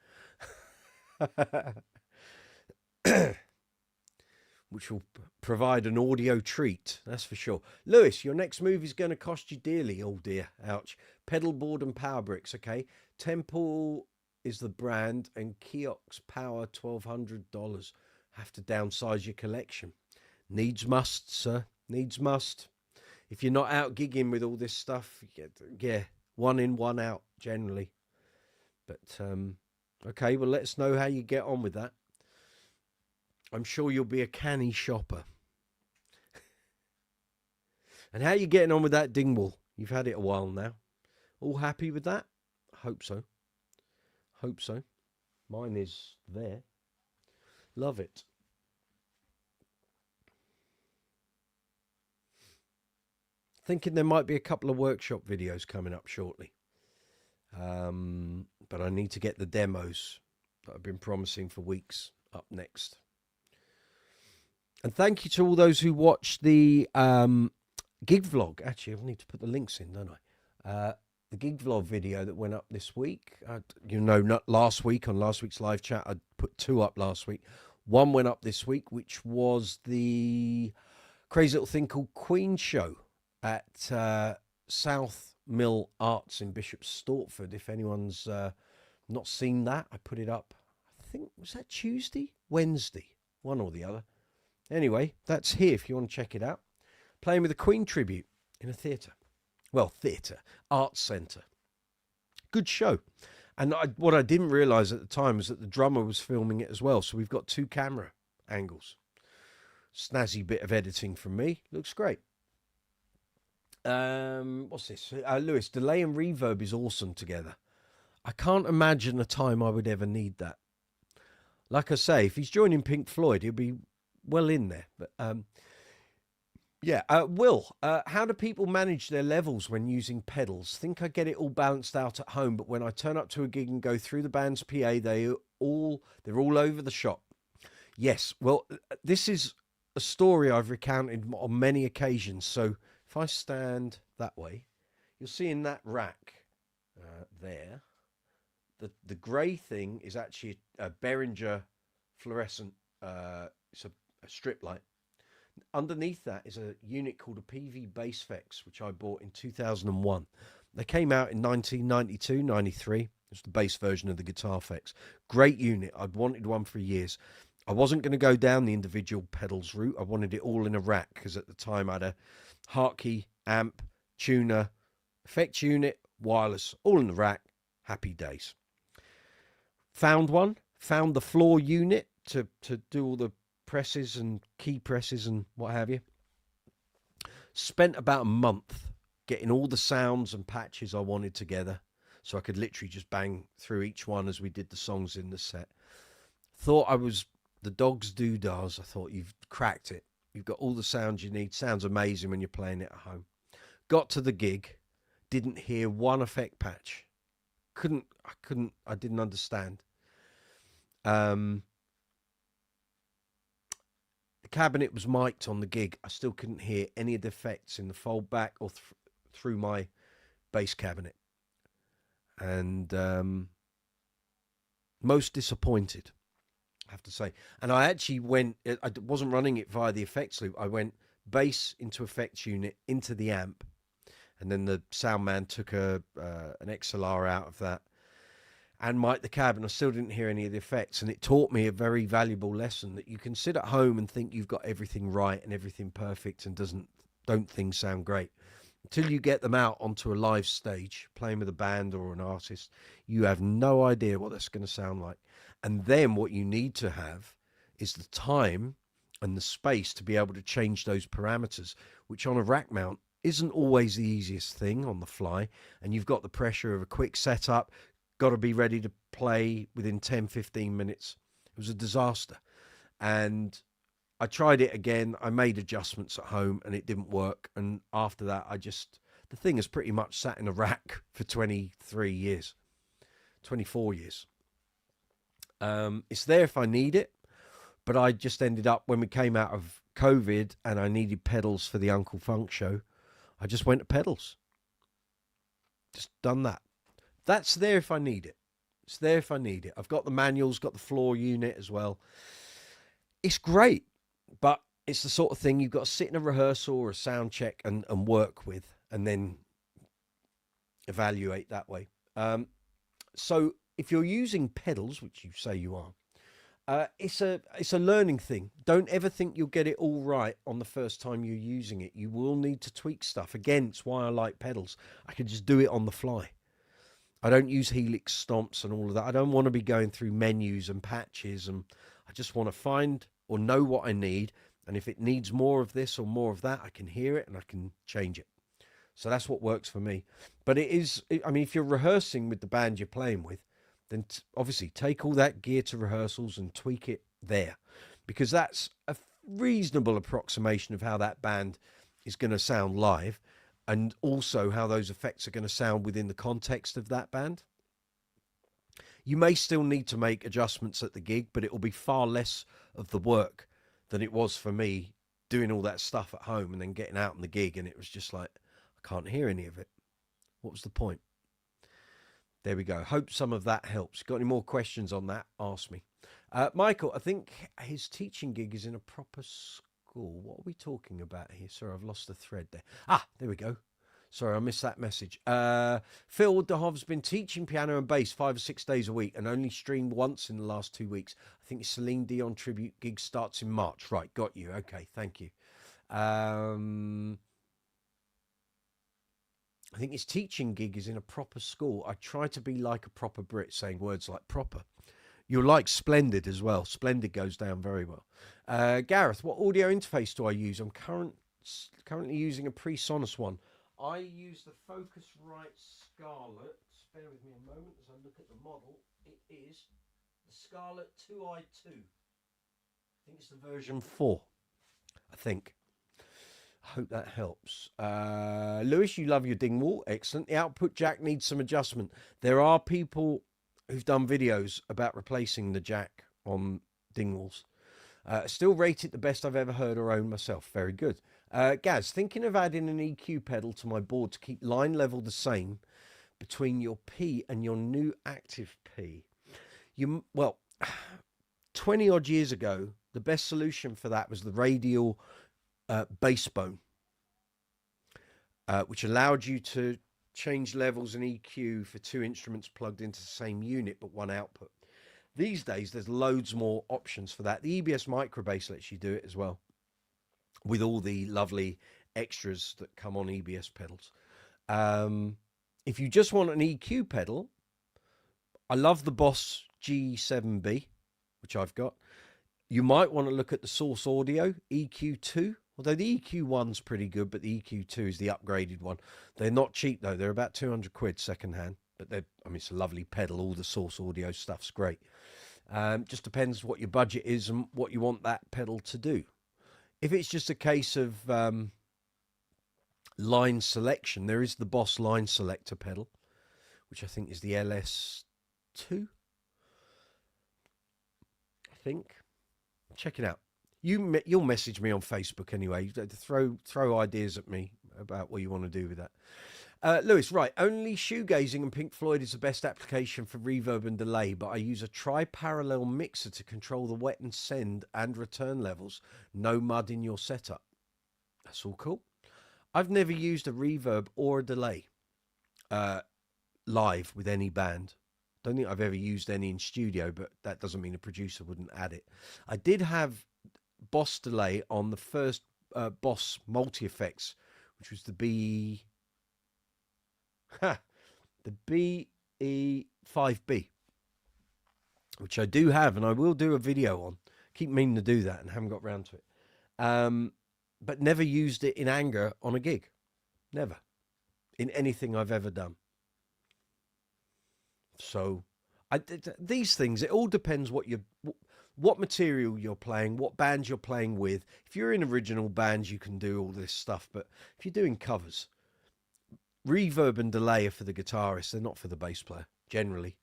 Which will provide an audio treat, that's for sure. Lewis, your next move is going to cost you dearly. Oh dear, ouch. Pedal board and power bricks, okay. Temple is the brand, and Keox Power, $1,200. Have to downsize your collection. Needs must, sir. Needs must. If you're not out gigging with all this stuff, yeah, 1 in, 1 out, generally. But, okay, well, let us know how you get on with that. I'm sure you'll be a canny shopper. And how are you getting on with that Dingwall? You've had it a while now. All happy with that? Hope so. Hope so. Mine is there. Love it. Thinking there might be a couple of workshop videos coming up shortly. But I need to get the demos that I've been promising for weeks up next. And thank you to all those who watched the gig vlog. Actually, I need to put the links in, don't I? The gig vlog video that went up this week. You know, not last week, on last week's live chat, I put 2 up last week. One went up this week, which was the crazy little thing called Queen Show at South Mill Arts in Bishop Stortford. If anyone's Not seen that. I put it up, I think, was that Tuesday? Wednesday? One or the other. Anyway, that's here if you want to check it out. Playing with the Queen tribute in a theatre. Well, theatre, arts centre. Good show. And what I didn't realise at the time was that the drummer was filming it as well. So we've got 2 camera angles. Snazzy bit of editing from me. Looks great. What's this? Lewis, delay and reverb is awesome together. I can't imagine a time I would ever need that. Like I say, if he's joining Pink Floyd, he'll be well in there. But yeah, Will, how do people manage their levels when using pedals? Think I get it all balanced out at home, but when I turn up to a gig and go through the band's PA, they're all over the shop. Yes, well, this is a story I've recounted on many occasions. So if I stand that way, you'll see in that rack there, the grey thing is actually a Behringer fluorescent, it's a strip light. Underneath that is a unit called a PV Bass Effects, which I bought in 2001. They came out in 1992, 93. It's the bass version of the guitar effects. Great unit. I'd wanted one for years. I wasn't going to go down the individual pedals route. I wanted it all in a rack because at the time I had a Hartkey amp, tuner, effect unit, wireless, all in the rack. Happy days. Found one. Found the floor unit to do all the presses and key presses and what have you. Spent about a month getting all the sounds and patches I wanted together so I could literally just bang through each one as we did the songs in the set. Thought I was the dog's doodahs. I thought, you've cracked it. You've got all the sounds you need. Sounds amazing when you're playing it at home. Got to the gig, didn't hear one effect patch. I didn't understand. The cabinet was mic'd on the gig. I still couldn't hear any of the effects in the fold back or through my bass cabinet. And most disappointed, I have to say. And I actually I wasn't running it via the effects loop. I went bass into effects unit into the amp. And then the sound man took an XLR out of that and mic'd the cab, and I still didn't hear any of the effects. And it taught me a very valuable lesson that you can sit at home and think you've got everything right and everything perfect and don't things sound great. Until you get them out onto a live stage, playing with a band or an artist, you have no idea what that's going to sound like. And then what you need to have is the time and the space to be able to change those parameters, which on a rack mount isn't always the easiest thing on the fly. And you've got the pressure of a quick setup, got to be ready to play within 10, 15 minutes. It was a disaster. And I tried it again. I made adjustments at home and it didn't work. And after that, the thing has pretty much sat in a rack for 23 years, 24 years. It's there if I need it, but I just ended up, when we came out of COVID and I needed pedals for the Uncle Funk show, I just went to pedals. Just done that. That's there if I need it. It's there if I need it. I've got the manuals, got the floor unit as well. It's great, but it's the sort of thing you've got to sit in a rehearsal or a sound check and work with and then evaluate that way. So if you're using pedals, which you say you are, it's a learning thing. Don't ever think you'll get it all right on the first time you're using it. You will need to tweak stuff. Again, it's why I like pedals. I can just do it on the fly. I don't use helix stomps and all of that. I don't want to be going through menus and patches, and I just want to find or know what I need. And if it needs more of this or more of that, I can hear it and I can change it. So that's what works for me. But if you're rehearsing with the band you're playing with, then obviously take all that gear to rehearsals and tweak it there, because that's a reasonable approximation of how that band is going to sound live, and also how those effects are going to sound within the context of that band. You may still need to make adjustments at the gig, but it will be far less of the work than it was for me doing all that stuff at home and then getting out on the gig, and it was just like, I can't hear any of it. What was the point? There we go. Hope some of that helps. Got any more questions on that? Ask me. Michael, I think his teaching gig is in a proper school. What are we talking about here? Sorry, I've lost the thread there. There we go. Sorry, I missed that message. Phil DeHov's been teaching piano and bass 5 or 6 days a week and only streamed once in the last 2 weeks. I think Celine Dion tribute gig starts in March. Right, got you. Okay, thank you. I think his teaching gig is in a proper school. I try to be like a proper Brit, saying words like proper. You're like Splendid as well. Splendid goes down very well. Gareth, what audio interface do I use? I'm currently using a PreSonus one. I use the Focusrite Scarlett. Bear with me a moment as I look at the model. It is the Scarlett 2i2. I think it's the version 4. I think. I hope that helps. Lewis, you love your Dingwall. Excellent. The output jack needs some adjustment. There are people who've done videos about replacing the jack on Dingwalls. Still rate it the best I've ever heard or owned myself. Very good. Gaz, thinking of adding an EQ pedal to my board to keep line level the same between your P and your new active P. Well, 20 odd years ago, the best solution for that was the radial bass bone, which allowed you to change levels and EQ for 2 instruments plugged into the same unit but one output. These days, there's loads more options for that. The EBS Microbass lets you do it as well, with all the lovely extras that come on EBS pedals. If you just want an EQ pedal, I love the Boss G7B, which I've got. You might want to look at the Source Audio EQ2, although the EQ1's pretty good, but the EQ2 is the upgraded one. They're not cheap, though. They're about 200 quid second-hand, but it's a lovely pedal. All the Source Audio stuff's great. Just depends what your budget is and what you want that pedal to do. If it's just a case of line selection, there is the Boss line selector pedal, which I think is the LS2. I think. Check it out. You'll message me on Facebook anyway. Throw ideas at me about what you want to do with that. Lewis, right. Only shoegazing and Pink Floyd is the best application for reverb and delay, but I use a tri-parallel mixer to control the wet and send and return levels. No mud in your setup. That's all cool. I've never used a reverb or a delay live with any band. Don't think I've ever used any in studio, but that doesn't mean a producer wouldn't add it. I did have Boss delay on the first Boss multi-effects, which was the BE5B, which I do have, and I will do a video on. Keep meaning to do that and haven't got round to it. But never used it in anger on a gig. Never. In anything I've ever done. So, these things, it all depends what material you're playing, what band you're playing with. If you're in original bands, you can do all this stuff. But if you're doing covers, reverb and delay are for the guitarist. They're not for the bass player, generally,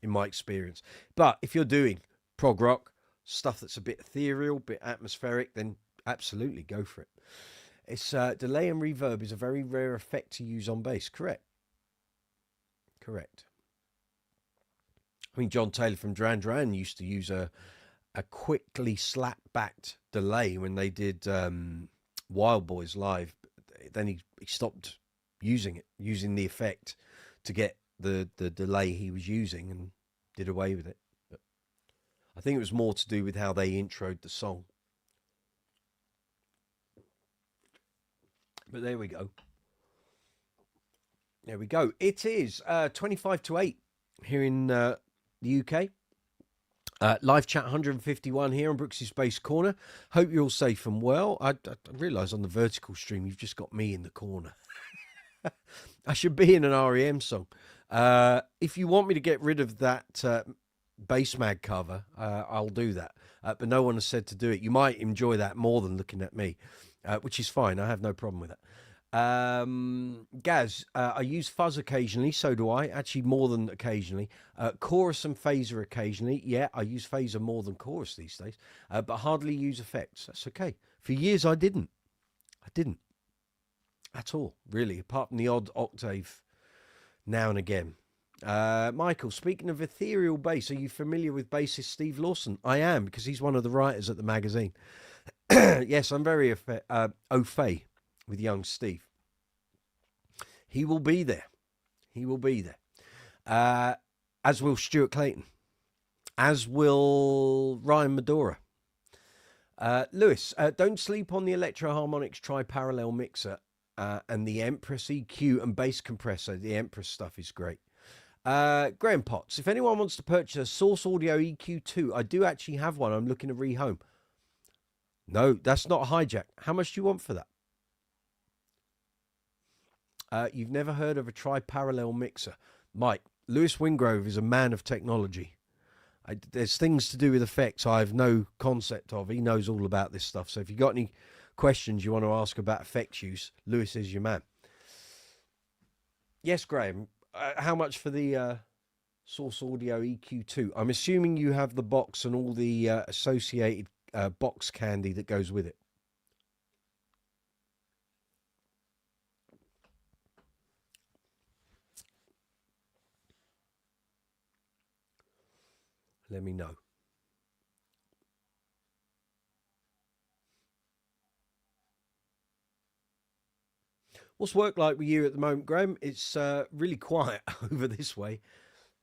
in my experience. But if you're doing prog rock, stuff that's a bit ethereal, bit atmospheric, then absolutely go for it. It's delay and reverb is a very rare effect to use on bass. Correct. I mean, John Taylor from Duran used to use a quickly slap-backed delay when they did Wild Boys live. Then he stopped using the effect to get the delay he was using and did away with it. But I think it was more to do with how they introed the song. But there we go. It is 25 to 8 here in the UK. Live chat 151 here on Brooks's Bass Corner. Hope you're all safe and well. I realise on the vertical stream you've just got me in the corner. I should be in an REM song. If you want me to get rid of that Bass Mag cover, I'll do that. But no one has said to do it. You might enjoy that more than looking at me, which is fine. I have no problem with that. Gaz, I use fuzz occasionally, so do I, actually more than occasionally. Chorus and phaser occasionally. Yeah, I use phaser more than chorus these days, but hardly use effects. That's okay. For years I didn't at all, really, apart from the odd octave now and again. Michael, speaking of ethereal bass, are you familiar with bassist Steve Lawson? I am, because he's one of the writers at the magazine. Yes, I'm very au fait with young Steve. He will be there. He will be there. As will Stuart Clayton. As will Ryan Medora. Lewis, don't sleep on the Electro Harmonix tri-parallel mixer and the Empress EQ and bass compressor. The Empress stuff is great. Graham Potts, if anyone wants to purchase a Source Audio EQ2, I do actually have one. I'm looking to rehome. No, that's not a hijack. How much do you want for that? You've never heard of a tri-parallel mixer. Mike, Lewis Wingrove is a man of technology. There's things to do with effects I have no concept of. He knows all about this stuff. So if you've got any questions you want to ask about effects use, Lewis is your man. Yes, Graham. How much for the Source Audio EQ2? I'm assuming you have the box and all the associated box candy that goes with it. Let me know. What's work like with you at the moment, Graham? It's really quiet over this way.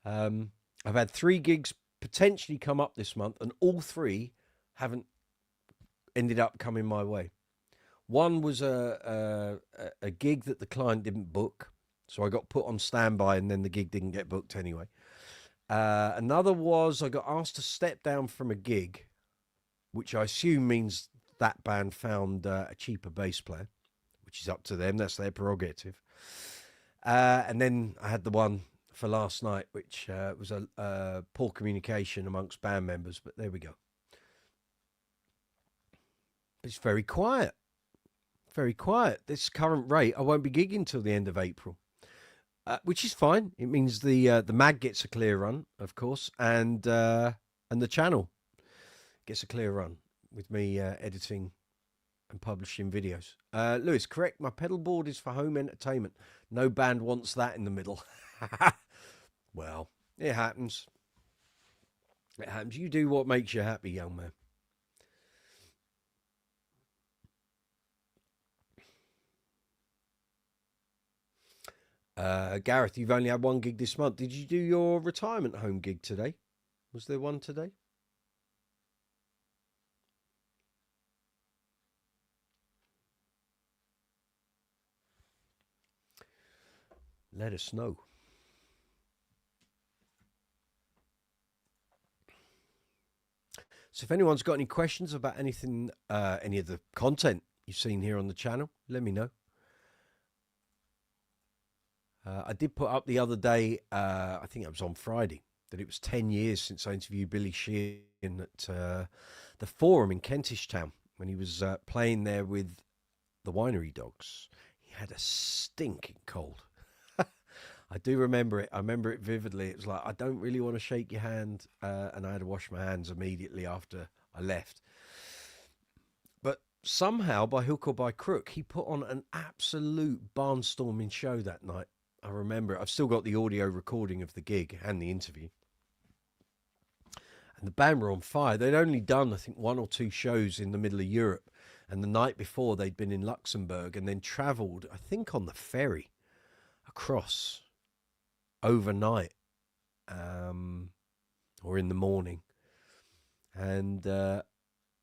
I've had 3 gigs potentially come up this month, and all 3 haven't ended up coming my way. One was a gig that the client didn't book, so I got put on standby, and then the gig didn't get booked anyway. Another was I got asked to step down from a gig, which I assume means that band found a cheaper bass player, which is up to them. That's their prerogative. And then I had the one for last night, which was a poor communication amongst band members, but there we go. It's very quiet. Very quiet. This current rate, I won't be gigging till the end of April. Which is fine. It means the mag gets a clear run, of course, and the channel gets a clear run with me editing and publishing videos. Lewis, correct. My pedal board is for home entertainment. No band wants that in the middle. Well, it happens. It happens. You do what makes you happy, young man. Gareth, you've only had 1 gig this month. Did you do your retirement home gig today? Was there one today? Let us know. So if anyone's got any questions about anything, any of the content you've seen here on the channel, let me know. I did put up the other day, I think it was on Friday, that it was 10 years since I interviewed Billy Sheehan at the Forum in Kentish Town when he was playing there with the Winery Dogs. He had a stinking cold. I do remember it. I remember it vividly. It was like, I don't really want to shake your hand, and I had to wash my hands immediately after I left. But somehow, by hook or by crook, he put on an absolute barnstorming show that night. I remember it. I've still got the audio recording of the gig and the interview. And the band were on fire. They'd only done, I think, 1 or 2 shows in the middle of Europe. And the night before, they'd been in Luxembourg and then travelled, I think, on the ferry across overnight or in the morning. And it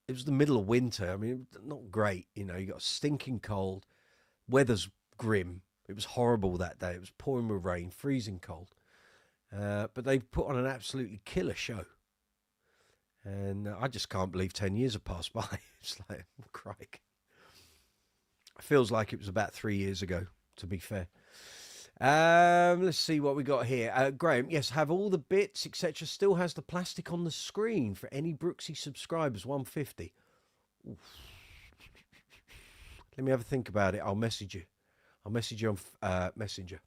was the middle of winter. I mean, not great. You know, you got a stinking cold. Weather's grim. It was horrible that day. It was pouring with rain, freezing cold. But they put on an absolutely killer show. And I just can't believe 10 years have passed by. It's like, oh, crike. It feels like it was about 3 years ago, to be fair. Let's see what we got here. Graham, yes, have all the bits, etc. Still has the plastic on the screen for any Brooksy subscribers, 150. Oof. Let me have a think about it. I'll message you. I'll message you on Messenger.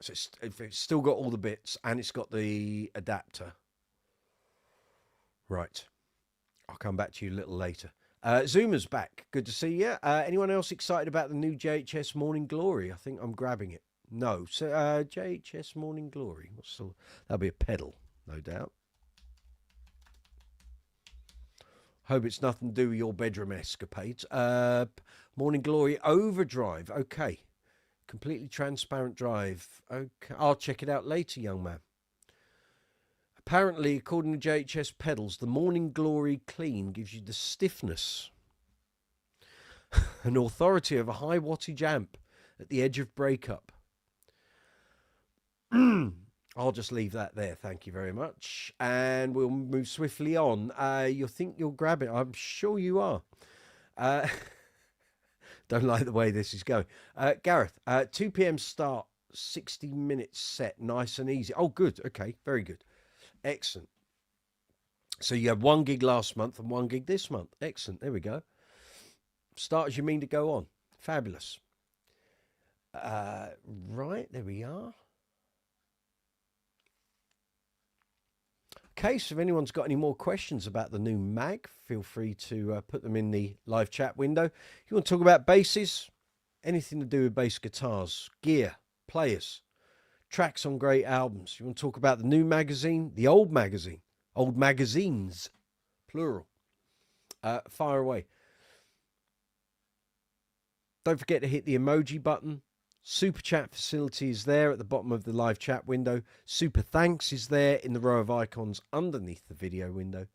So it's still got all the bits and it's got the adapter. Right. I'll come back to you a little later. Zumaz back. Good to see you. Anyone else excited about the new JHS Morning Glory? I think I'm grabbing it. No. So JHS Morning Glory. That'll be a pedal, no doubt. Hope it's nothing to do with your bedroom escapades. Morning Glory Overdrive. Okay. Completely transparent drive. Okay. I'll check it out later, young man. Apparently, according to JHS Pedals, the Morning Glory Clean gives you the stiffness and authority of a high wattage amp at the edge of breakup. I'll just leave that there. Thank you very much. And we'll move swiftly on. You'll think you'll grab it. I'm sure you are. Don't like the way this is going. Gareth, 2 p.m. start, 60 minutes set, nice and easy. Oh, good. Okay, very good. Excellent. So you had 1 gig last month and 1 gig this month. Excellent. There we go. Start as you mean to go on. Fabulous. Right, there we are. Okay, so if anyone's got any more questions about the new mag, feel free to put them in the live chat window. If you want to talk about basses, anything to do with bass guitars, gear, players, tracks on great albums. You want to talk about the new magazine, the old magazines, plural. Fire away. Don't forget to hit the emoji button. Super chat facility is there at the bottom of the live chat window. Super thanks is there in the row of icons underneath the video window.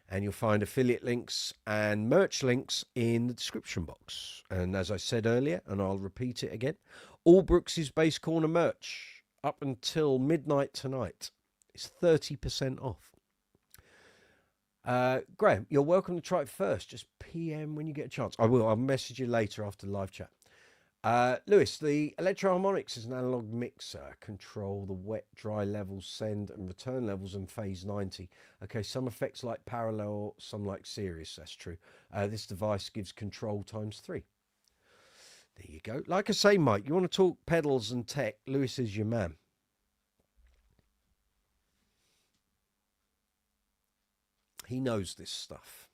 And you'll find affiliate links and merch links in the description box. And as I said earlier, and I'll repeat it again, all Brooks's Bass Corner merch up until midnight tonight is 30% off. Graham, you're welcome to try it first. Just PM when you get a chance. I will. I'll message you later after the live chat. Lewis, the Electro-Harmonics is an analog mixer. Control the wet, dry levels, send and return levels and phase 90. Okay, some effects like parallel, some like series. That's true. This device gives control times 3. There you go. Like I say, Mike, you want to talk pedals and tech, Lewis is your man. He knows this stuff.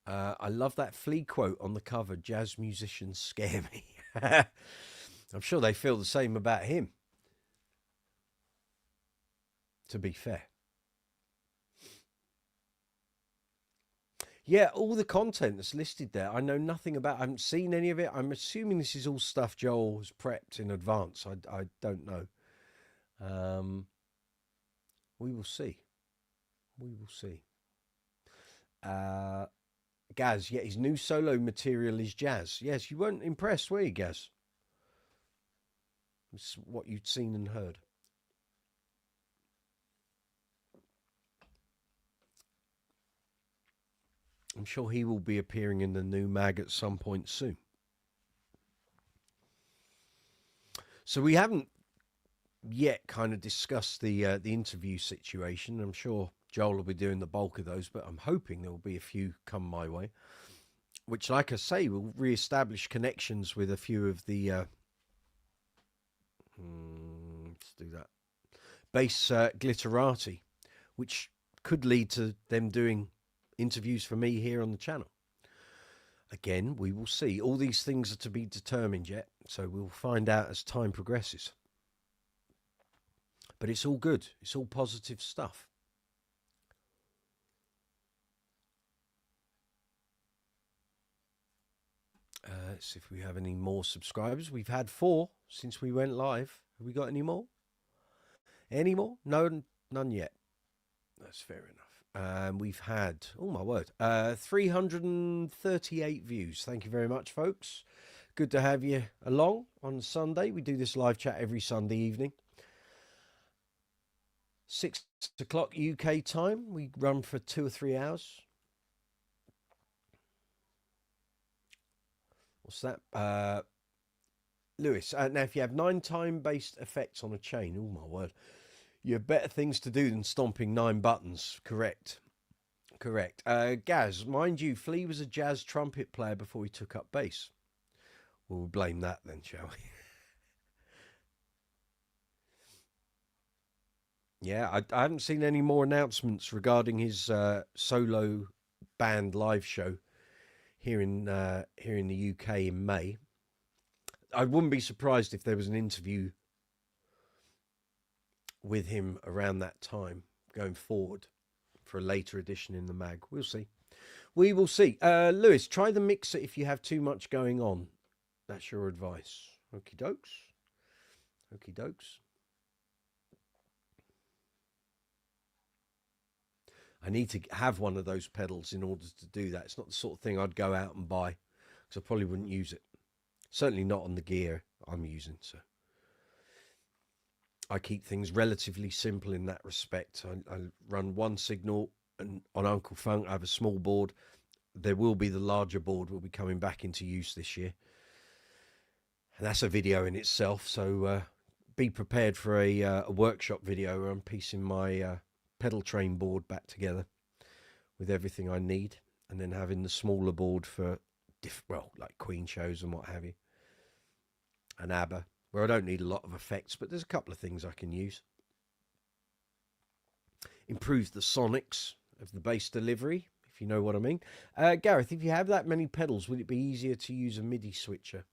I love that Flea quote on the cover, jazz musicians scare me. I'm sure they feel the same about him, to be fair. Yeah, all the content that's listed there, I know nothing about. I haven't seen any of it. I'm assuming this is all stuff Joel has prepped in advance. I don't know. We will see. We will see. Gaz, yeah, his new solo material is jazz. Yes, you weren't impressed, were you, Gaz? It's what you'd seen and heard. I'm sure he will be appearing in the new mag at some point soon. So we haven't yet kind of discussed the interview situation. I'm sure Joel will be doing the bulk of those, but I'm hoping there will be a few come my way, which, like I say, will re-establish connections with a few of the let's do that bass glitterati, which could lead to them doing interviews for me here on the channel. Again, we will see. All these things are to be determined yet, so we'll find out as time progresses. But it's all good. It's all positive stuff. Let's see if we have any more subscribers. We've had 4 since we went live. Have we got any more? Any more? No, none yet. That's fair enough. We've had, oh my word, 338 views. Thank you very much, folks. Good to have you along on Sunday. We do this live chat every Sunday evening. 6 o'clock UK time. We run for 2 or 3 hours. What's that? Lewis, now if you have 9 time-based effects on a chain, oh my word, you have better things to do than stomping 9 buttons. Correct. Correct. Gaz, mind you, Flea was a jazz trumpet player before he took up bass. We'll blame that then, shall we? Yeah, I haven't seen any more announcements regarding his solo band live show here in the UK in May. I wouldn't be surprised if there was an interview with him around that time going forward for a later edition in the mag. We'll see. We will see. Lewis, try the mixer if you have too much going on. That's your advice. Okie dokes. Okie dokes. I need to have one of those pedals in order to do that. It's not the sort of thing I'd go out and buy because I probably wouldn't use it. Certainly not on the gear I'm using. So I keep things relatively simple in that respect. I run one signal, and on Uncle Funk I have a small board. There will be the larger board will be coming back into use this year. And that's a video in itself. So be prepared for a workshop video where I'm piecing my pedal train board back together with everything I need, and then having the smaller board for like Queen shows and what have you, and ABBA, where I don't need a lot of effects, but there's a couple of things I can use. Improves the sonics of the bass delivery, if you know what I mean. Gareth, if you have that many pedals, would it be easier to use a MIDI switcher?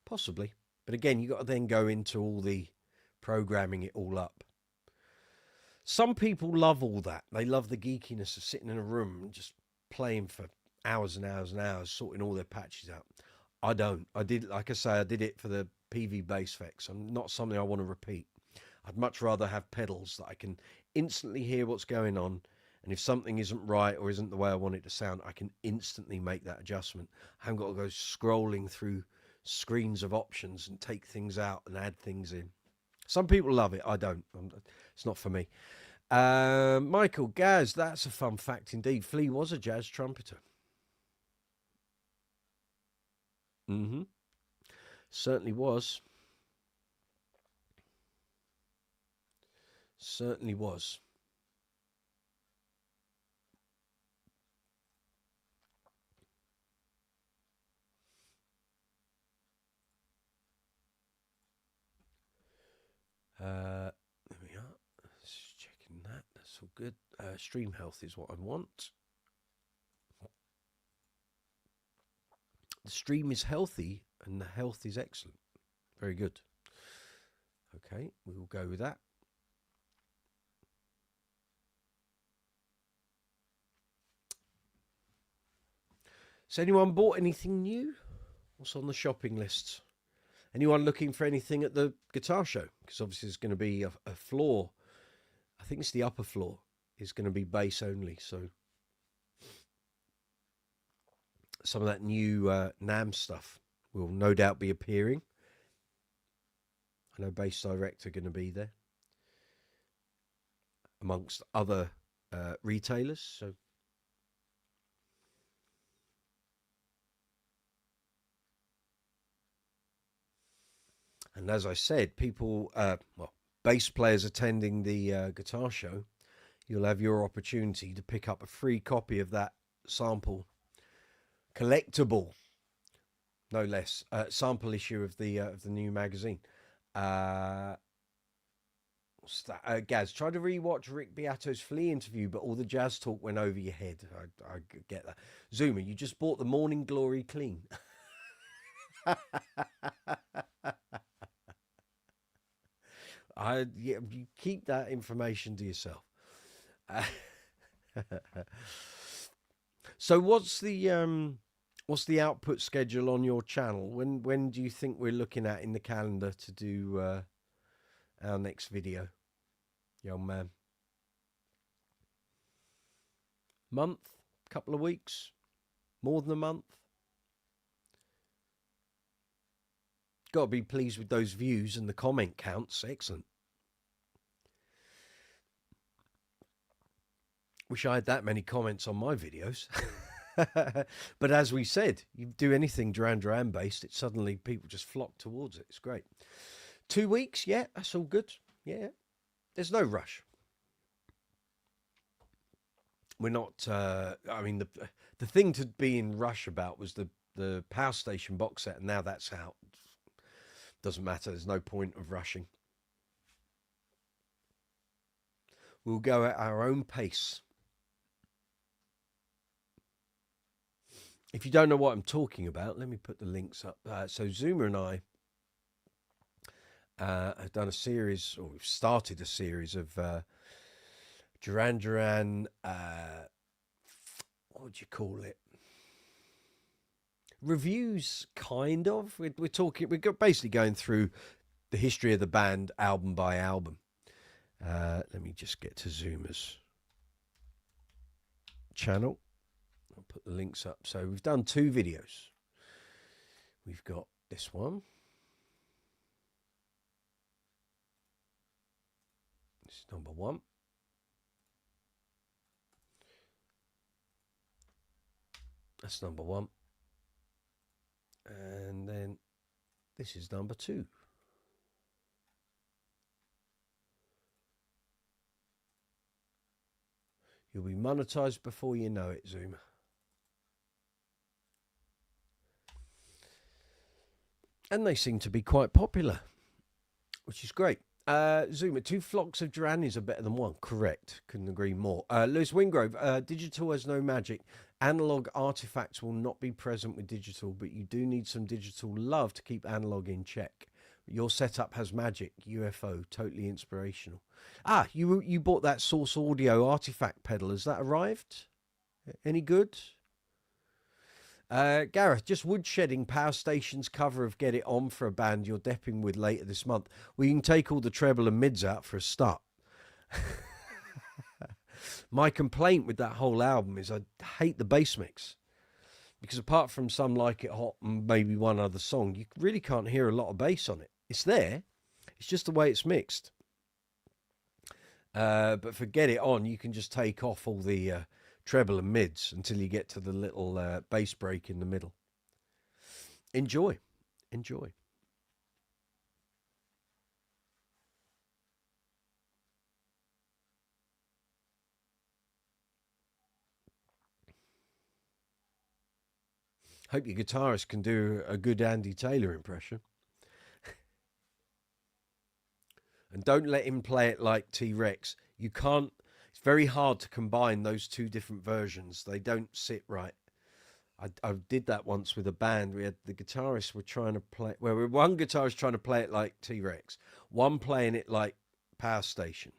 Possibly, but again, you got to then go into all the programming it all up. Some people love all that. They love the geekiness of sitting in a room and just playing for hours and hours and hours, sorting all their patches out. I don't. I did, like I say, I did it for the PV bass effects. I'm not something I want to repeat. I'd much rather have pedals that I can instantly hear what's going on. And if something isn't right or isn't the way I want it to sound, I can instantly make that adjustment. I haven't got to go scrolling through screens of options and take things out and add things in. Some people love it. I don't. It's not for me. Michael, Gaz, that's a fun fact indeed. Flea was a jazz trumpeter. Certainly was. Certainly was. There we are. Just checking that. That's all good. Stream health is what I want. The stream is healthy and the health is excellent. Very good. Okay, we will go with that. Has anyone bought anything new? What's on the shopping list? Anyone looking for anything at the guitar show? Because obviously there's going to be a floor. I think it's the upper floor is going to be bass only. So some of that new NAMM stuff will no doubt be appearing. I know Bass Direct are going to be there amongst other retailers. So and as I said, people, bass players attending the guitar show, you'll have your opportunity to pick up a free copy of that sample collectible, no less, sample issue of the new magazine. Gaz, try to rewatch Rick Beato's Flea interview, but all the jazz talk went over your head. I get that. Zuma, you just bought the Morning Glory clean. You keep that information to yourself. So what's the output schedule on your channel? When do you think we're looking at in the calendar to do our next video, young man? Month? Couple of weeks? More than a month? Got to be pleased with those views and the comment counts. Excellent. Wish I had that many comments on my videos. But as we said, you do anything Duran based, it suddenly people just flock towards it. It's great. 2 weeks, yeah, that's all good. Yeah, there's no rush. We're not. I mean, the thing to be in rush about was the Power Station box set, and now that's out. Doesn't matter. There's no point of rushing. We'll go at our own pace. If you don't know what I'm talking about, let me put the links up. So Zuma and I I've done a series, or we've started a series of Duran, what would you call it? Reviews, kind of. We're talking, we're basically going through the history of the band album by album. Let me just get to Zumaz channel. I'll put the links up. So we've done 2 videos. We've got this one. This is number 1. That's number 1. And then this is number 2. You'll be monetized before you know it, Zuma. And they seem to be quite popular, which is great. Zuma, 2 flocks of Duranis are better than 1. Correct. Couldn't agree more. Lewis Wingrove, digital has no magic. Analog artifacts will not be present with digital, but you do need some digital love to keep analog in check. Your setup has magic. UFO, totally inspirational. Ah, you bought that Source Audio artifact pedal. Has that arrived? Any good? Gareth, just woodshedding Power Station's cover of Get It On for a band you're depping with later this month. Well, you can take all the treble and mids out for a start. My complaint with that whole album is I hate the bass mix. Because apart from some Like It Hot and maybe one other song, you really can't hear a lot of bass on it. It's there. It's just the way it's mixed. But for Get It On, you can just take off all the treble and mids until you get to the little bass break in the middle. Enjoy. Enjoy. Hope your guitarist can do a good Andy Taylor impression. And don't let him play it like T-Rex. You can't, it's very hard to combine those 2 different versions. They don't sit right. I did that once with a band. We had the guitarists were trying to play, well, one guitarist trying to play it like T-Rex, one playing it like Power Station.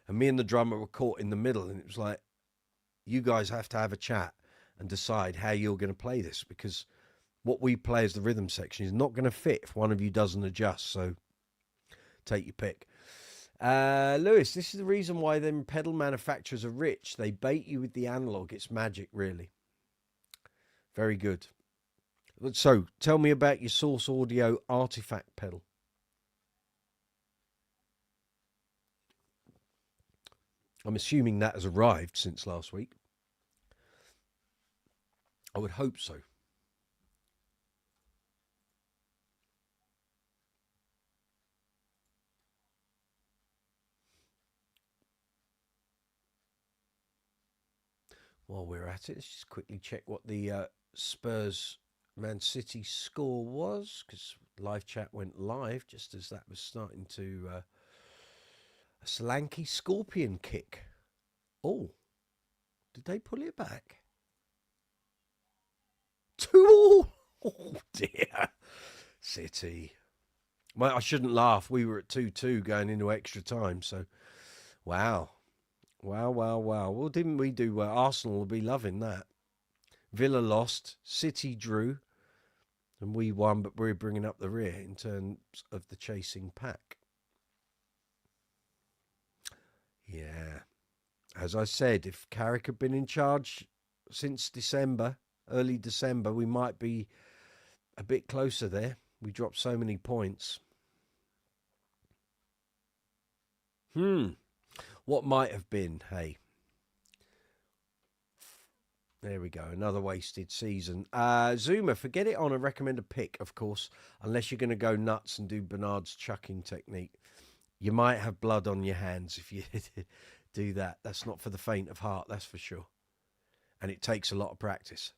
And me and the drummer were caught in the middle, and it was like, you guys have to have a chat and decide how you're going to play this, because what we play as the rhythm section is not going to fit if one of you doesn't adjust. So take your pick. Lewis, this is the reason why them pedal manufacturers are rich. They bait you with the analog. It's magic, really. Very good. So tell me about your Source Audio artifact pedal. I'm assuming that has arrived since last week. I would hope so. While we're at it, let's just quickly check what the Spurs Man City score was, because live chat went live just as that was starting to a Solanke Scorpion kick. Oh, did they pull it back? 2-2. Oh dear, City. Well, I shouldn't laugh. We were at 2-2 going into extra time. So, wow. Well, didn't we do well? Arsenal will be loving that. Villa lost. City drew. And we won, but we're bringing up the rear in terms of the chasing pack. Yeah. As I said, if Carrick had been in charge since December, early December, we might be a bit closer there. We dropped so many points. What might have been, hey. There we go, another wasted season. Zuma, forget it on a recommended pick, of course, unless you're going to go nuts and do Bernard's chucking technique. You might have blood on your hands if you do that. That's not for the faint of heart, that's for sure. And it takes a lot of practice.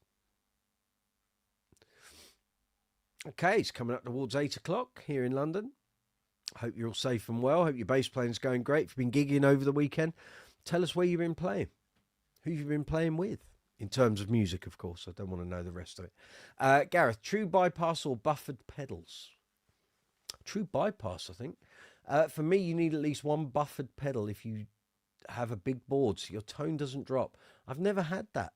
Okay, it's coming up towards 8 o'clock here in London. Hope you're all safe and well. Hope your bass playing's going great. If you've been gigging over the weekend, tell us where you've been playing. Who you've been playing with. In terms of music, of course. I don't want to know the rest of it. Gareth, true bypass or buffered pedals? true bypass, I think. For me, you need at least one buffered pedal if you have a big board so your tone doesn't drop. I've never had that.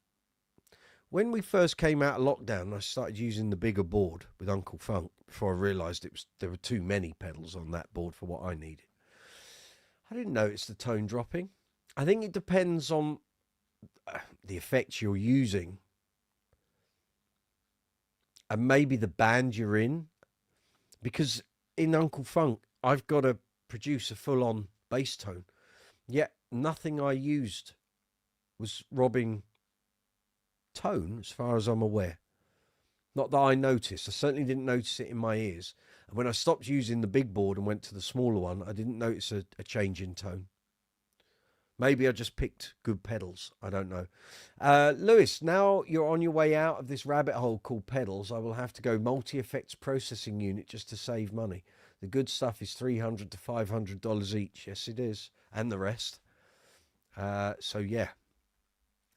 When we first came out of lockdown, I started using the bigger board with Uncle Funk before I realised there were too many pedals on that board for what I needed. I didn't notice the tone dropping. I think it depends on the effects you're using and maybe the band you're in. Because in Uncle Funk, I've got to produce a full-on bass tone. Yet nothing I used was robbing tone as far as I'm aware. Not that I noticed. I certainly didn't notice it in my ears. And when I stopped using the big board and went to the smaller one, I didn't notice a change in tone. Maybe I just picked good pedals. I don't know. Lewis, now you're on your way out of this rabbit hole called pedals. I will have to go multi-effects processing unit just to save money. The good stuff is $300 to $500 each. Yes, it is. And the rest. So, yeah.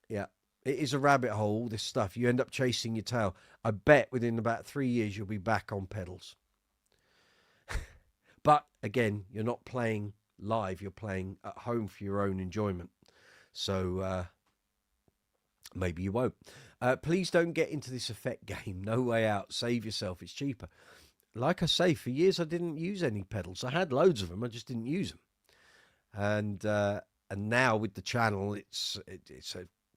Yeah. It is a rabbit hole, this stuff. You end up chasing your tail. I bet within about 3 years you'll be back on pedals. But, again, you're not playing live. You're playing at home for your own enjoyment. So, maybe you won't. Please don't get into this effect game. No way out. Save yourself. It's cheaper. Like I say, for years I didn't use any pedals. I had loads of them. I just didn't use them. And now with the channel,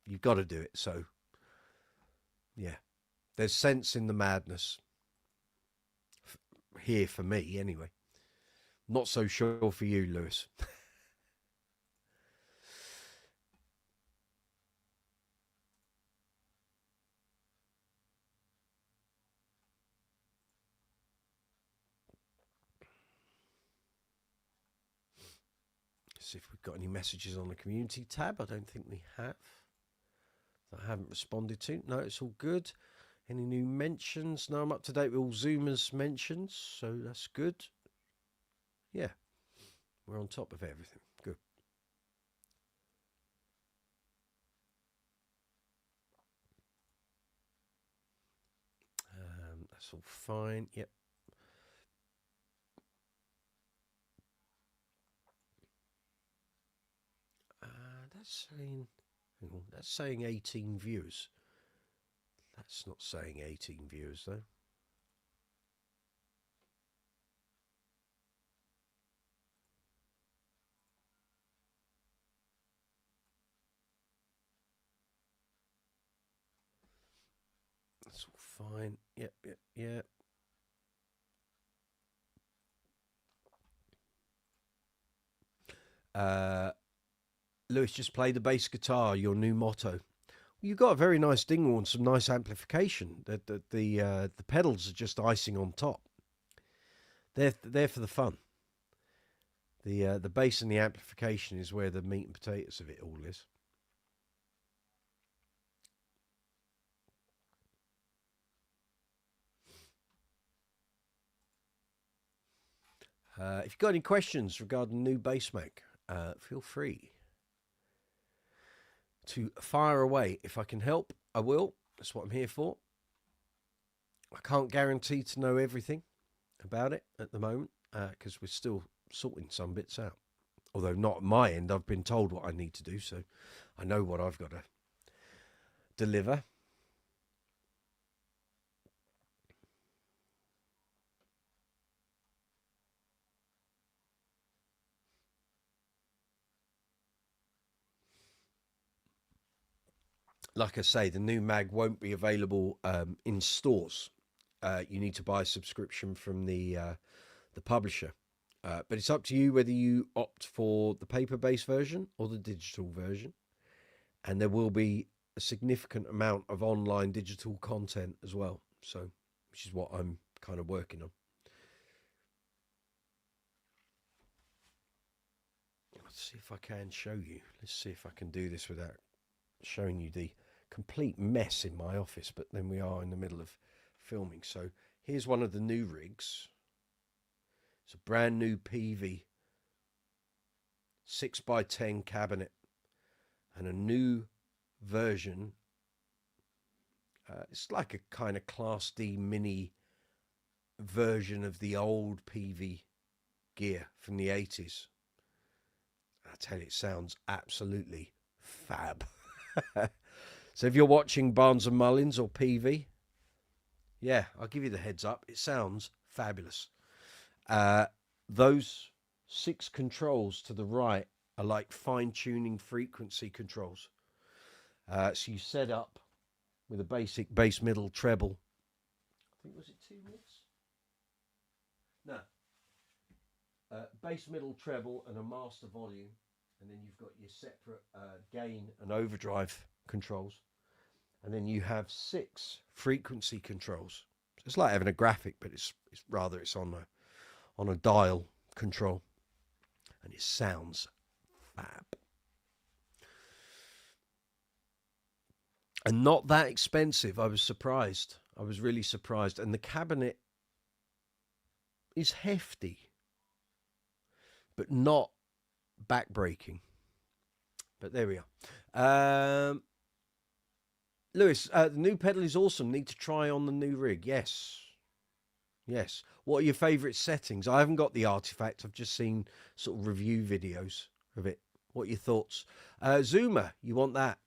you've got to do it. So, yeah, there's sense in the madness here for me, anyway. Not so sure for you, Lewis. See if we've got any messages on the community tab. I don't think we have. I haven't responded to. No, it's all good. Any new mentions? No, I'm up to date with all Zumaz mentions, so that's good. Yeah, we're on top of everything. Good. That's all fine. Yep. That's saying 18 viewers. That's not saying 18 viewers though. That's all fine. Yep. Lewis, just play the bass guitar, your new motto. You've got a very nice dingle and some nice amplification. The pedals are just icing on top. They're for the fun. The bass and the amplification is where the meat and potatoes of it all is. If you've got any questions regarding the new bass Mac, feel free to fire away. If I can help, I will. That's what I'm here for. I can't guarantee to know everything about it at the moment because we're still sorting some bits out. Although not at my end, I've been told what I need to do, so I know what I've got to deliver. Like I say, the new mag won't be available in stores. You need to buy a subscription from the publisher. But it's up to you whether you opt for the paper-based version or the digital version. And there will be a significant amount of online digital content as well. So, which is what I'm kind of working on. Let's see if I can show you. Let's see if I can do this without showing you the complete mess in my office, but then we are in the middle of filming. So here's one of the new rigs. It's a brand new PV 6x10 cabinet and a new version. It's like a kind of Class D mini version of the old PV gear from the 80s. I tell you, it sounds absolutely fab. So if you're watching Barnes and Mullins or PV, yeah, I'll give you the heads up. It sounds fabulous. Those 6 controls to the right are like fine-tuning frequency controls. So you set up with a basic bass, middle, treble. I think, was it 2 mids? No. Bass, middle, treble, and a master volume. And then you've got your separate gain and overdrive controls. And then you have 6 frequency controls. So it's like having a graphic, but it's on a dial control. And it sounds fab. And not that expensive. I was surprised. I was really surprised. And the cabinet is hefty, but not backbreaking. But there we are. Lewis, the new pedal is awesome. Need to try on the new rig. Yes. Yes. What are your favourite settings? I haven't got the artifact. I've just seen sort of review videos of it. What are your thoughts? Zuma, you want that?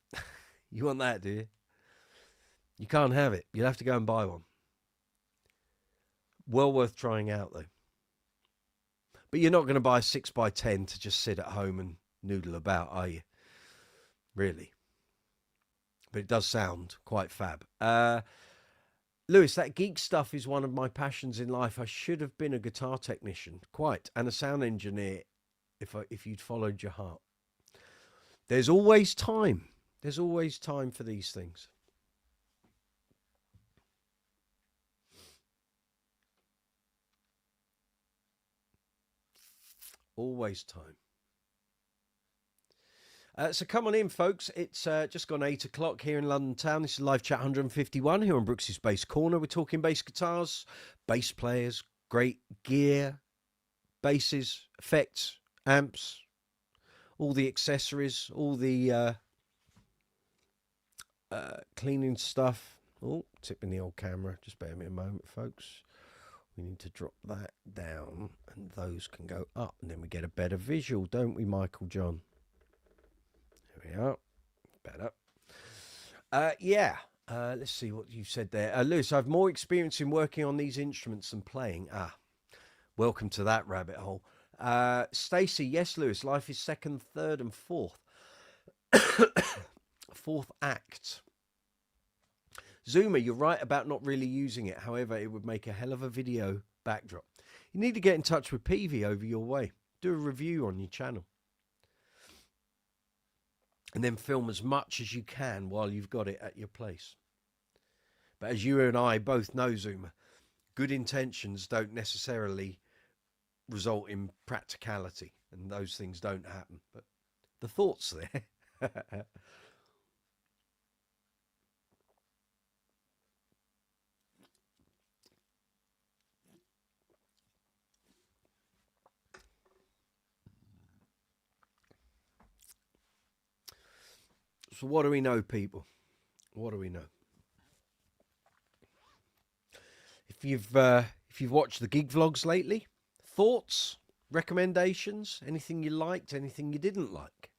You want that, do you? You can't have it. You'll have to go and buy one. Well worth trying out, though. But you're not going to buy a 6x10 to just sit at home and noodle about, are you? Really? But it does sound quite fab. Lewis, that geek stuff is one of my passions in life. I should have been a guitar technician, quite, and a sound engineer if you'd followed your heart. There's always time. There's always time for these things. Always time. So come on in, folks. It's just gone 8 o'clock here in London town. This is Live Chat 151 here on Brooks's Bass Corner. We're talking bass guitars, bass players, great gear, basses, effects, amps, all the accessories, all the cleaning stuff. Oh, tipping the old camera. Just bear me a moment, folks. We need to drop that down and those can go up and then we get a better visual, don't we, Michael John? There we are. Better. Yeah. Let's see what you said there. Lewis, I have more experience in working on these instruments than playing. Welcome to that rabbit hole. Stacey, yes, Lewis, life is second, third and fourth. Fourth act. Zuma, you're right about not really using it. However, it would make a hell of a video backdrop. You need to get in touch with PV over your way. Do a review on your channel. And then film as much as you can while you've got it at your place. But as you and I both know, Zuma, good intentions don't necessarily result in practicality. And those things don't happen. But the thought's there. So what do we know, people? What do we know? If you've watched the gig vlogs lately, thoughts, recommendations, anything you liked, anything you didn't like,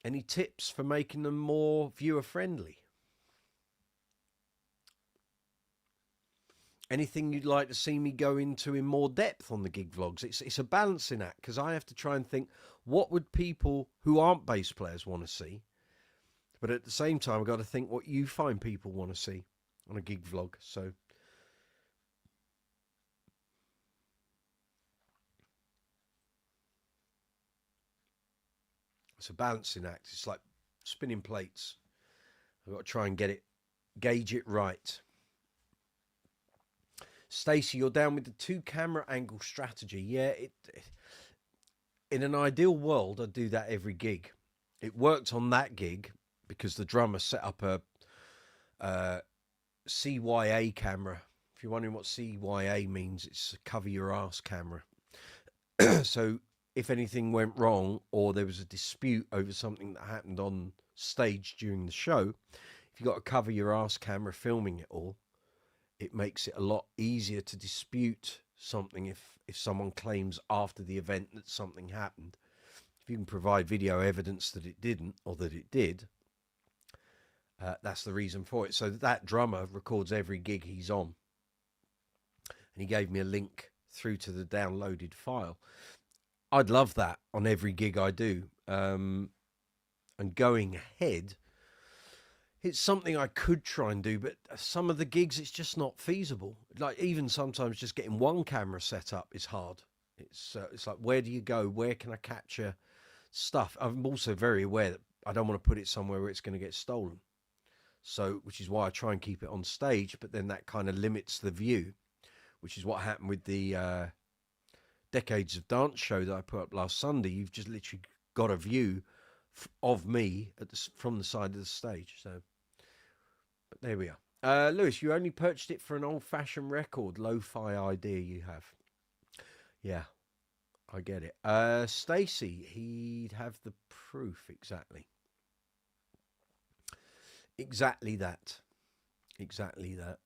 any tips for making them more viewer friendly, anything you'd like to see me go into in more depth on the gig vlogs. It's a balancing act because I have to try and think, what would people who aren't bass players want to see? But at the same time, I've got to think what you find people want to see on a gig vlog. So it's a balancing act. It's like spinning plates. I've got to try and gauge it right. Stacey, you're down with the 2 camera angle strategy. Yeah, in an ideal world, I'd do that every gig. It worked on that gig because the drummer set up a CYA camera. If you're wondering what CYA means, it's a cover your ass camera. So if anything went wrong or there was a dispute over something that happened on stage during the show, if you've got a cover your ass camera filming it all, it makes it a lot easier to dispute something if someone claims after the event that something happened. If you can provide video evidence that it didn't or that it did, that's the reason for it. So that drummer records every gig he's on. And he gave me a link through to the downloaded file. I'd love that on every gig I do. And going ahead, it's something I could try and do, but some of the gigs, it's just not feasible. Like even sometimes just getting one camera set up is hard. It's like, where do you go? Where can I capture stuff? I'm also very aware that I don't want to put it somewhere where it's going to get stolen. So, which is why I try and keep it on stage, but then that kind of limits the view, which is what happened with the Decades of Dance show that I put up last Sunday. You've just literally got a view of me from the side of the stage. So, but there we are. Lewis, you only purchased it for an old-fashioned record. Lo-fi idea you have. Yeah, I get it. Stacy, he'd have the proof. Exactly. Exactly that. Exactly that.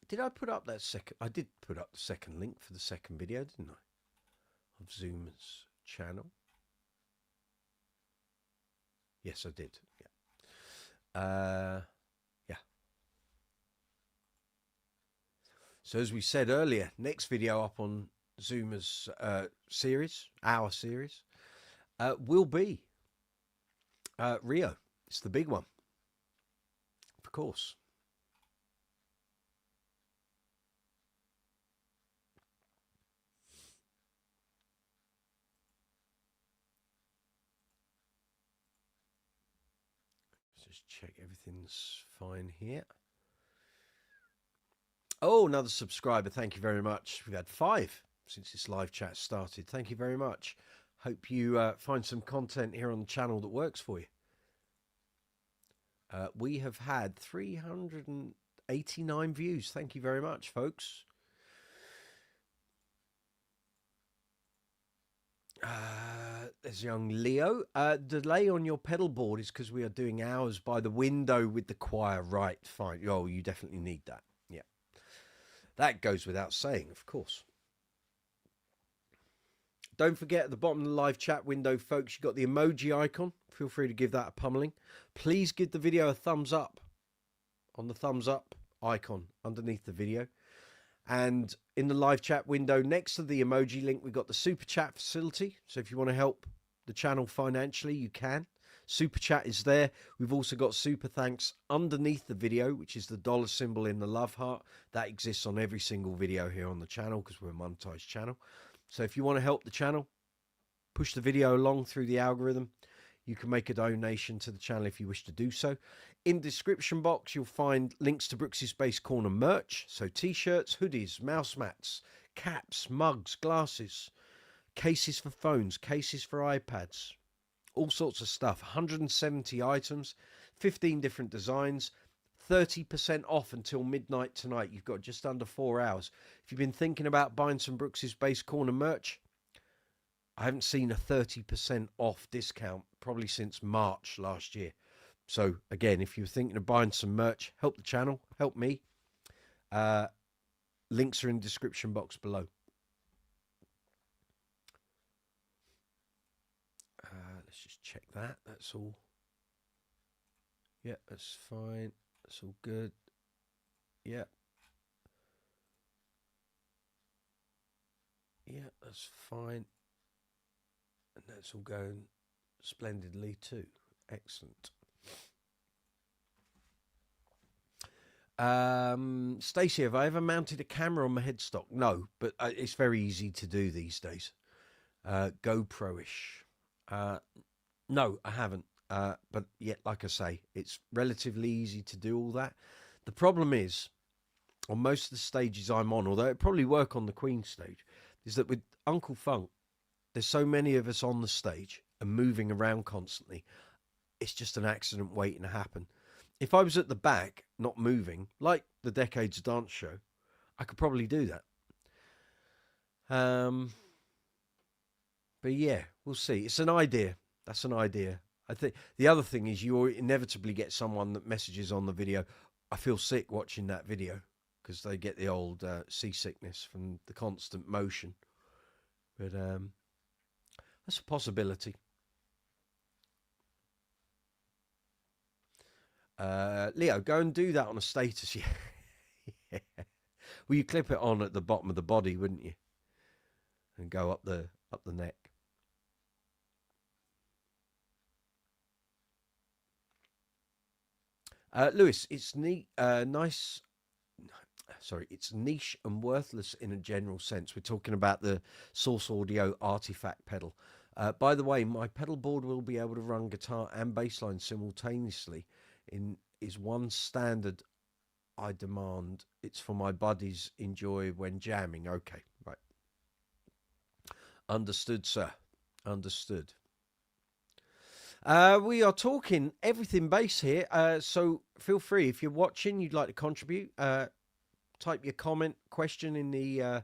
Did I put up that second? I did put up the second link for the second video, didn't I? Of Zumaz channel. Yes, I did. Yeah. Yeah. So as we said earlier, next video up on Zumaz series, our series, will be Rio. It's the big one, of course. Just check everything's fine here. Oh, another subscriber. Thank you very much. We've had 5 since this live chat started. Thank you very much. Hope you find some content here on the channel that works for you. We have had 389 views. Thank you very much, folks. There's young Leo. Delay on your pedal board is because we are doing ours by the window with the choir. Right, fine. Oh, you definitely need that. Yeah. That goes without saying, of course. Don't forget at the bottom of the live chat window, folks, you've got the emoji icon. Feel free to give that a pummeling. Please give the video a thumbs up on the thumbs up icon underneath the video. And in the live chat window next to the emoji link, we've got the super chat facility. So if you want to help the channel financially, you can. Super chat is there. We've also got super thanks underneath the video, which is the dollar symbol in the love heart. That exists on every single video here on the channel because we're a monetized channel. So if you want to help the channel, push the video along through the algorithm, you can make a donation to the channel if you wish to do so. In the description box, you'll find links to Brooks's Bass Corner merch. So t-shirts, hoodies, mouse mats, caps, mugs, glasses, cases for phones, cases for iPads, all sorts of stuff. 170 items, 15 different designs, 30% off until midnight tonight. You've got just under 4 hours. If you've been thinking about buying some Brooks's Bass Corner merch, I haven't seen a 30% off discount probably since March last year. So again, if you're thinking of buying some merch, help the channel, help me. Links are in the description box below. Let's just check that. That's all. Yeah, that's fine. That's all good. Yeah. Yeah, that's fine. And that's all going splendidly too. Excellent. Stacey, have I ever mounted a camera on my headstock? No, but it's very easy to do these days. GoPro-ish. No, I haven't. But yet, like I say, it's relatively easy to do all that. The problem is, on most of the stages I'm on, although it probably work on the Queen stage, is that with Uncle Funk, there's so many of us on the stage and moving around constantly. It's just an accident waiting to happen. If I was at the back, not moving, like the Decades of Dance show, I could probably do that. But yeah, we'll see. It's an idea. That's an idea. I think the other thing is you inevitably get someone that messages on the video, I feel sick watching that video, because they get the old seasickness from the constant motion. But that's a possibility. Leo, go and do that on a status. Yeah. Well, you clip it on at the bottom of the body, wouldn't you? And go up the neck. Lewis, it's neat, nice. Sorry, it's niche and worthless in a general sense. We're talking about the Source Audio Artifact pedal. By the way, my pedal board will be able to run guitar and bass line simultaneously. Is one standard I demand. It's for my buddies enjoy when jamming. Okay, right. Understood, sir. Understood. We are talking everything bass here, so feel free, if you're watching, you'd like to contribute, type your comment, question in the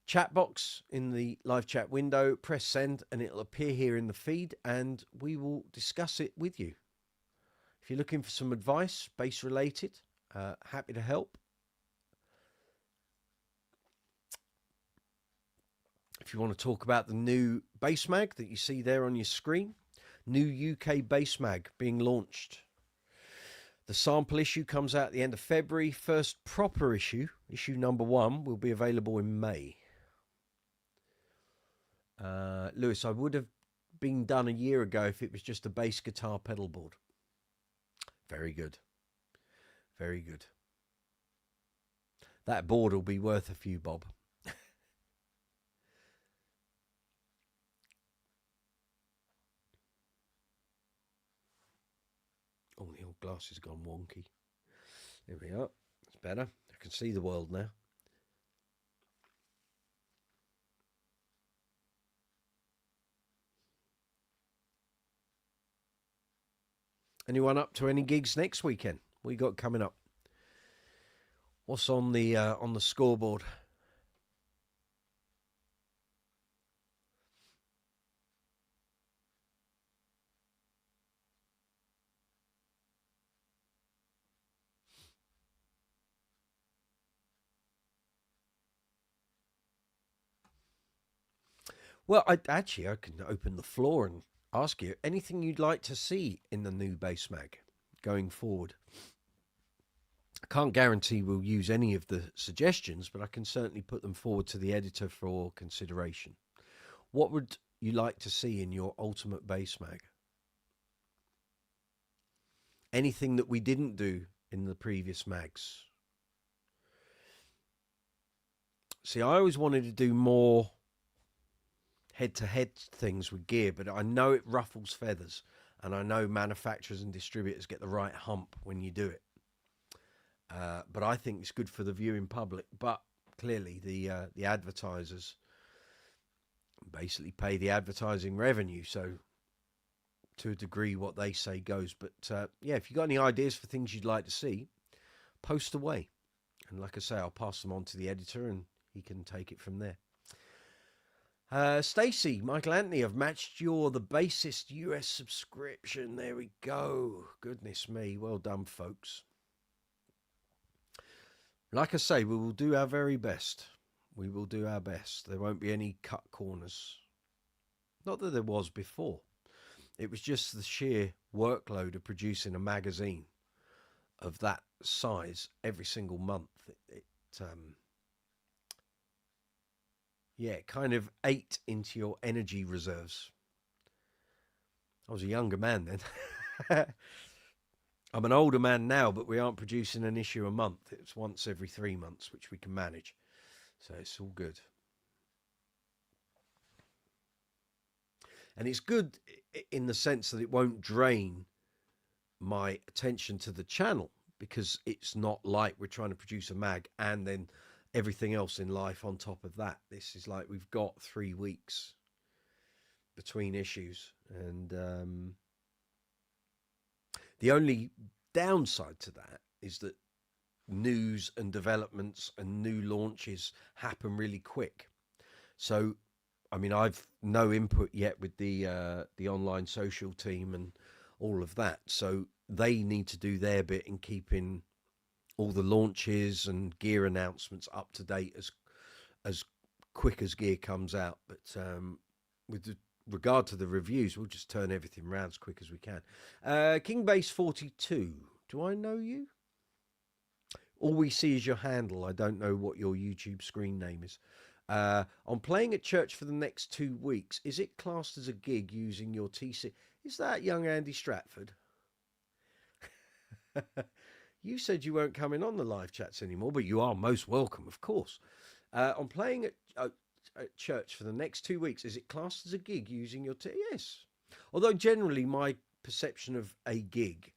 chat box in the live chat window, press send, and it'll appear here in the feed, and we will discuss it with you. If you're looking for some advice, bass related, happy to help. If you want to talk about the new bass mag that you see there on your screen, new UK bass mag being launched. The sample issue comes out at the end of February. First proper issue, issue number 1, will be available in May. Lewis, I would have been done a year ago if it was just a bass guitar pedal board. Very good. Very good. That board will be worth a few bob. Oh, the old glass has gone wonky. There we are. It's better. I can see the world now. Anyone up to any gigs next weekend? What you got coming up? What's on the scoreboard? Well, I can open the floor and ask you anything you'd like to see in the new bass mag going forward. I can't guarantee we'll use any of the suggestions, but I can certainly put them forward to the editor for consideration. What would you like to see in your ultimate bass mag? Anything that we didn't do in the previous mags? See, I always wanted to do more head-to-head things with gear, but I know it ruffles feathers, and I know manufacturers and distributors get the right hump when you do it. But I think it's good for the viewing public. But clearly, the advertisers basically pay the advertising revenue, so to a degree, what they say goes. But yeah, if you've got any ideas for things you'd like to see, post away, and like I say, I'll pass them on to the editor, and he can take it from there. Stacy, Michael Anthony, I've matched the Bassist US subscription. There we go. Goodness me. Well done, folks. Like I say, we will do our very best. We will do our best. There won't be any cut corners. Not that there was before. It was just the sheer workload of producing a magazine of that size every single month. Yeah, it kind of ate into your energy reserves. I was a younger man then. I'm an older man now, but we aren't producing an issue a month. It's once every 3 months, which we can manage. So it's all good. And it's good in the sense that it won't drain my attention to the channel, because it's not like we're trying to produce a mag and then everything else in life on top of that. This is like we've got 3 weeks between issues, and the only downside to that is that news and developments and new launches happen really quick. So I mean, I've no input yet with the online social team and all of that, so they need to do their bit in keeping all the launches and gear announcements up to date as quick as gear comes out. But regard to the reviews, we'll just turn everything around as quick as we can. Kingbase42, do I know you? All we see is your handle. I don't know what your YouTube screen name is. I'm playing at church for the next 2 weeks. Is it classed as a gig using your TC? Is that young Andy Stratford? You said you weren't coming on the live chats anymore, but you are most welcome, of course. I'm playing at church for the next 2 weeks. Is it classed as a gig using your Yes. Although generally my perception of a gig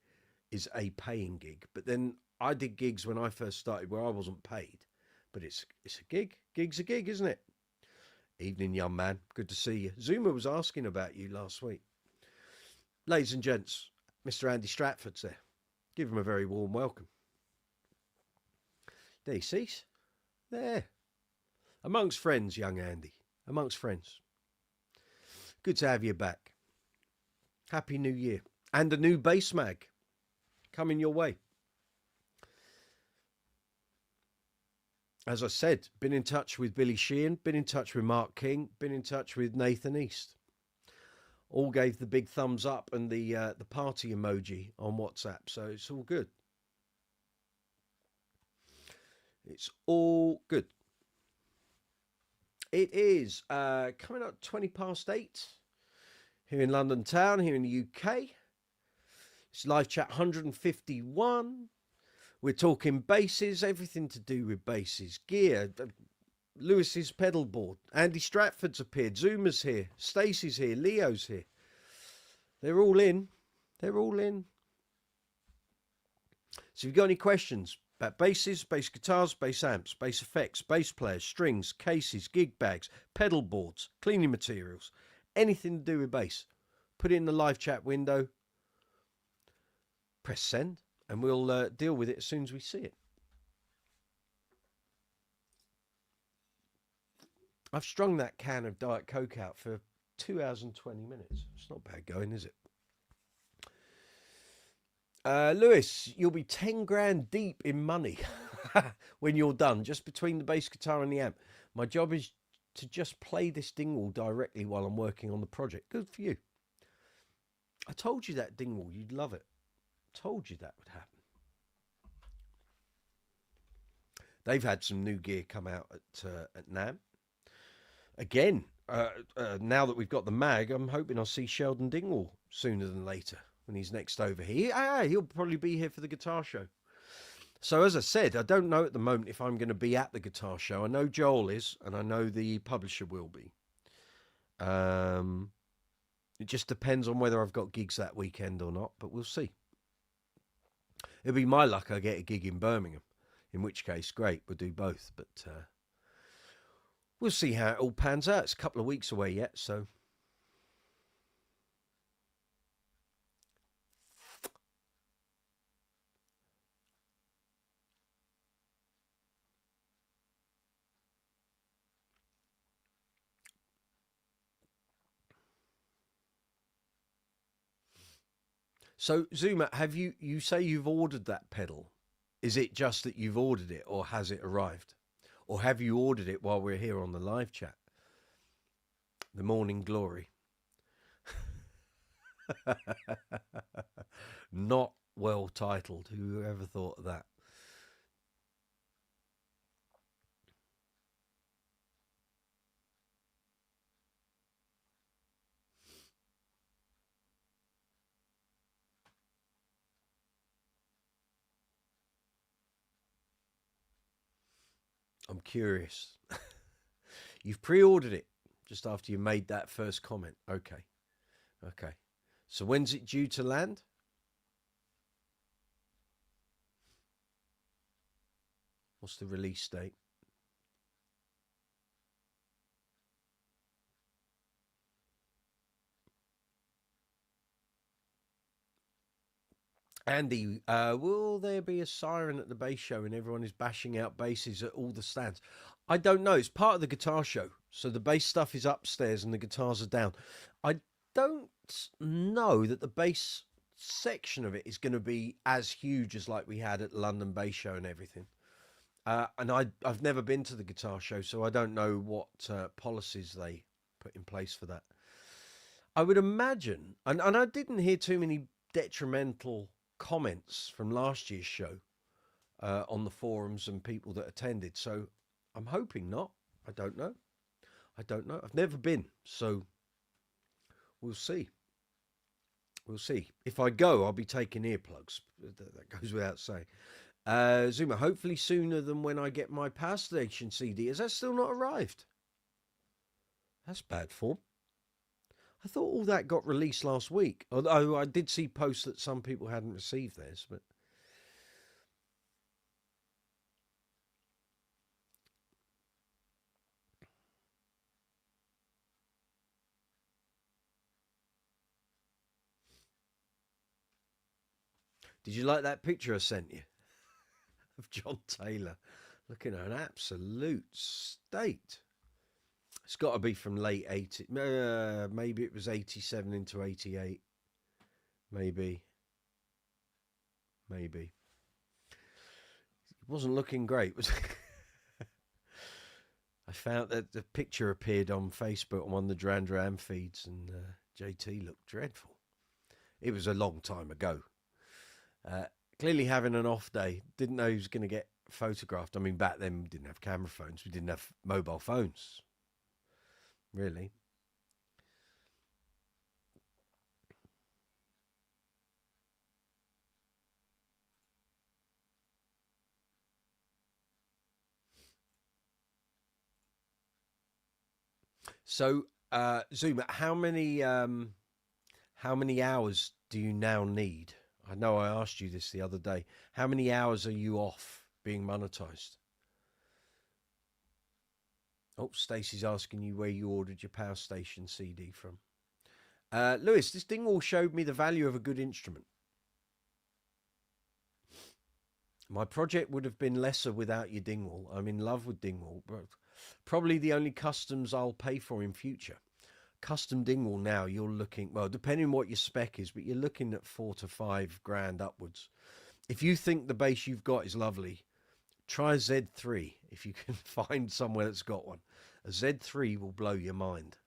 is a paying gig. But then I did gigs when I first started where I wasn't paid. But it's a gig. Gig's a gig, isn't it? Evening, young man. Good to see you. Zuma was asking about you last week. Ladies and gents, Mr. Andy Stratford's there. Give him a very warm welcome. There he sees. There. Amongst friends, young Andy. Amongst friends. Good to have you back. Happy New Year. And a new bass mag coming your way. As I said, been in touch with Billy Sheehan, been in touch with Mark King, been in touch with Nathan East. All gave the big thumbs up and the party emoji on WhatsApp, so it's all good. It's all good. It is coming up 8:20 here in London town, here in the UK. It's live chat 151. We're talking basses, everything to do with basses, gear, Lewis's pedal board. Andy Stratford's appeared. Zuma's here. Stacey's here. Leo's here. They're all in. They're all in. So if you've got any questions about basses, bass guitars, bass amps, bass effects, bass players, strings, cases, gig bags, pedal boards, cleaning materials, anything to do with bass, put it in the live chat window, press send, and we'll deal with it as soon as we see it. I've strung that can of Diet Coke out for 2 hours and 20 minutes. It's not bad going, is it? Lewis, you'll be 10 grand deep in money when you're done, just between the bass guitar and the amp. My job is to just play this dingwall directly while I'm working on the project. Good for you. I told you that dingwall, you'd love it. Told you that would happen. They've had some new gear come out at NAMM. Again, now that we've got the mag, I'm hoping I'll see Sheldon Dingwall sooner than later when he's next over here. He'll probably be here for the guitar show. So as I said, I don't know at the moment if I'm going to be at the guitar show. I know Joel is, and I know the publisher will be. It just depends on whether I've got gigs that weekend or not, but we'll see. It'll be my luck I get a gig in Birmingham, in which case, great, we'll do both. But we'll see how it all pans out. It's a couple of weeks away yet, so. So, Zuma, have you say you've ordered that pedal? Is it just that you've ordered it, or has it arrived? Or have you ordered it while we're here on the live chat? The Morning Glory. Not well titled. Who ever thought of that? I'm curious. You've pre-ordered it just after you made that first comment. Okay. Okay. So when's it due to land? What's the release date? Andy, will there be a siren at the bass show and everyone is bashing out basses at all the stands? I don't know. It's part of the guitar show. So the bass stuff is upstairs and the guitars are down. I don't know that the bass section of it is going to be as huge as like we had at the London Bass Show and everything. And I've never been to the guitar show, so I don't know what policies they put in place for that. I would imagine, and I didn't hear too many detrimental comments from last year's show on the forums and people that attended. So I'm hoping not. I don't know. I don't know. I've never been, so we'll see. We'll see. If I go, I'll be taking earplugs. That goes without saying. Zuma, hopefully sooner than when I get my Power Station CD. Has that still not arrived? That's bad form. I thought all that got released last week. Although I did see posts that some people hadn't received theirs, but did you like that picture I sent you of John Taylor looking at an absolute state? It's got to be from late 80. Maybe it was 87 into 88. Maybe. It wasn't looking great, was it? I found that the picture appeared on Facebook on one of the Duran feeds, and JT looked dreadful. It was a long time ago. Clearly having an off day. Didn't know he was going to get photographed. I mean, back then we didn't have camera phones. We didn't have mobile phones. Really. So, Zuma, how many hours do you now need? I know I asked you this the other day. How many hours are you off being monetized? Oh, Stacey's asking you where you ordered your Power Station CD from. Lewis, this dingwall showed me the value of a good instrument. My project would have been lesser without your dingwall. I'm in love with dingwall, but probably the only customs I'll pay for in future. Custom dingwall now, you're looking, well, depending on what your spec is, but you're looking at $4,000 to $5,000 upwards. If you think the bass you've got is lovely, try a Z3 if you can find somewhere that's got one. A Z3 will blow your mind.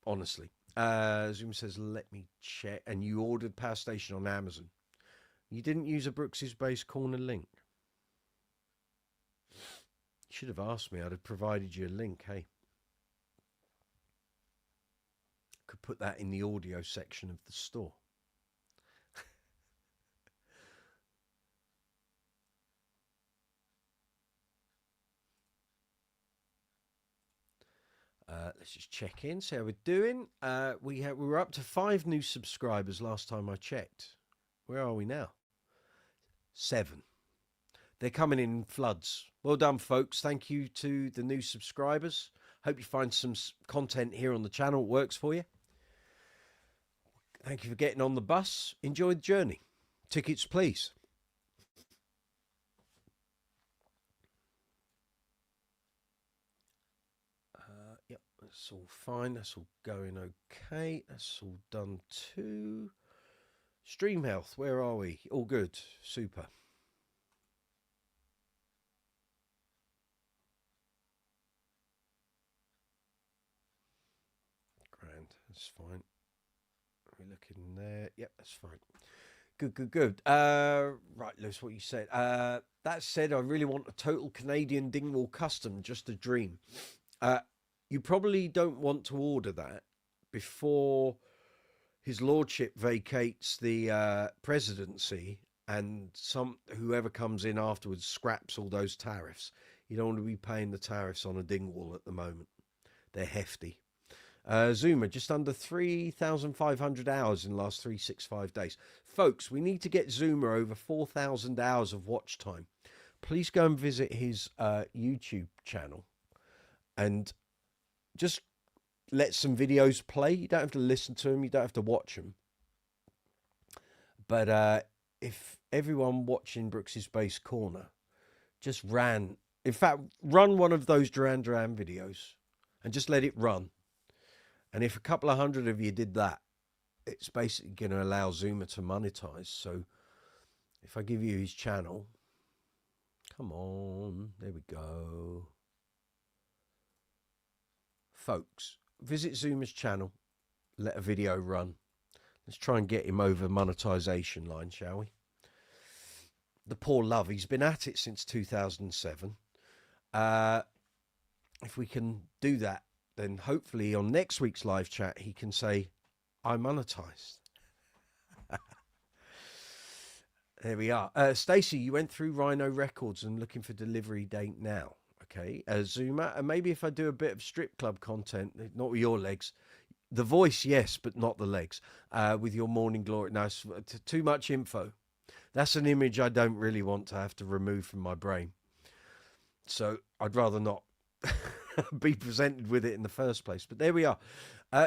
Honestly. Zoom says, let me check. And you ordered Power Station on Amazon. You didn't use a Brooks's Bass Corner link. You should have asked me. I'd have provided you a link, hey. Could put that in the audio section of the store. Let's just check in, see how we're doing. We were up to 5 new subscribers last time I checked. Where are we now? 7. They're coming in floods. Well done, folks. Thank you to the new subscribers. Hope you find some content here on the channel that works for you. Thank you for getting on the bus. Enjoy the journey. Tickets, please. Yep, that's all fine. That's all going okay. That's all done too. Stream health, where are we? All good. Super. Grand. That's fine. We're looking there. Yep, that's fine. Good. Right, Lewis, what you said. That said, I really want a total Canadian dingwall custom, just a dream. You probably don't want to order that before his lordship vacates the presidency and whoever comes in afterwards scraps all those tariffs. You don't want to be paying the tariffs on a dingwall at the moment. They're hefty. Zuma, just under 3,500 hours in the last 365 days. Folks, we need to get Zuma over 4,000 hours of watch time. Please go and visit his YouTube channel and just let some videos play. You don't have to listen to them. You don't have to watch them. But if everyone watching Brooks's Bass Corner just ran In fact, run one of those Duran videos and just let it run. And if a couple of hundred of you did that, it's basically going to allow Zuma to monetize. So if I give you his channel, come on, there we go. Folks, visit Zuma's channel, let a video run. Let's try and get him over monetization line, shall we? The poor love, he's been at it since 2007. If we can do that, then hopefully on next week's live chat, he can say, I monetized. There we are. Stacey, you went through Rhino Records and looking for delivery date now. Okay. Zuma, and maybe if I do a bit of strip club content, not with your legs, the voice, yes, but not the legs, with your Morning Glory. No, too much info. That's an image I don't really want to have to remove from my brain. So I'd rather not be presented with it in the first place. But there we are.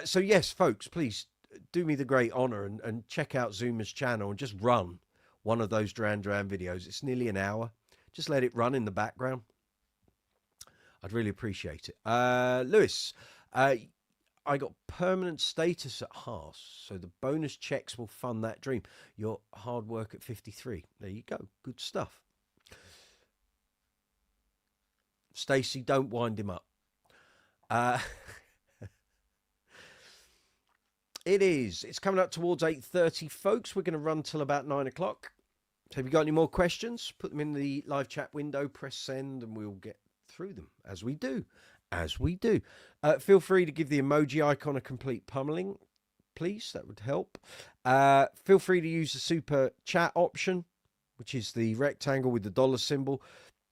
So yes, folks, please do me the great honor and check out Zuma's channel and just run one of those Duran videos. It's nearly an hour. Just let it run in the background. I'd really appreciate it. Lewis, I got permanent status at Haas, so the bonus checks will fund that dream. Your hard work at 53. There you go. Good stuff. Stacey, don't wind him up. It's coming up towards 8:30, folks. We're going to run till about 9 o'clock. So have you got any more questions? Put them in the live chat window, press send, and we'll get through them as we do. Feel free to give the emoji icon a complete pummeling, please. That would help. Feel free to use the super chat option, which is the rectangle with the dollar symbol.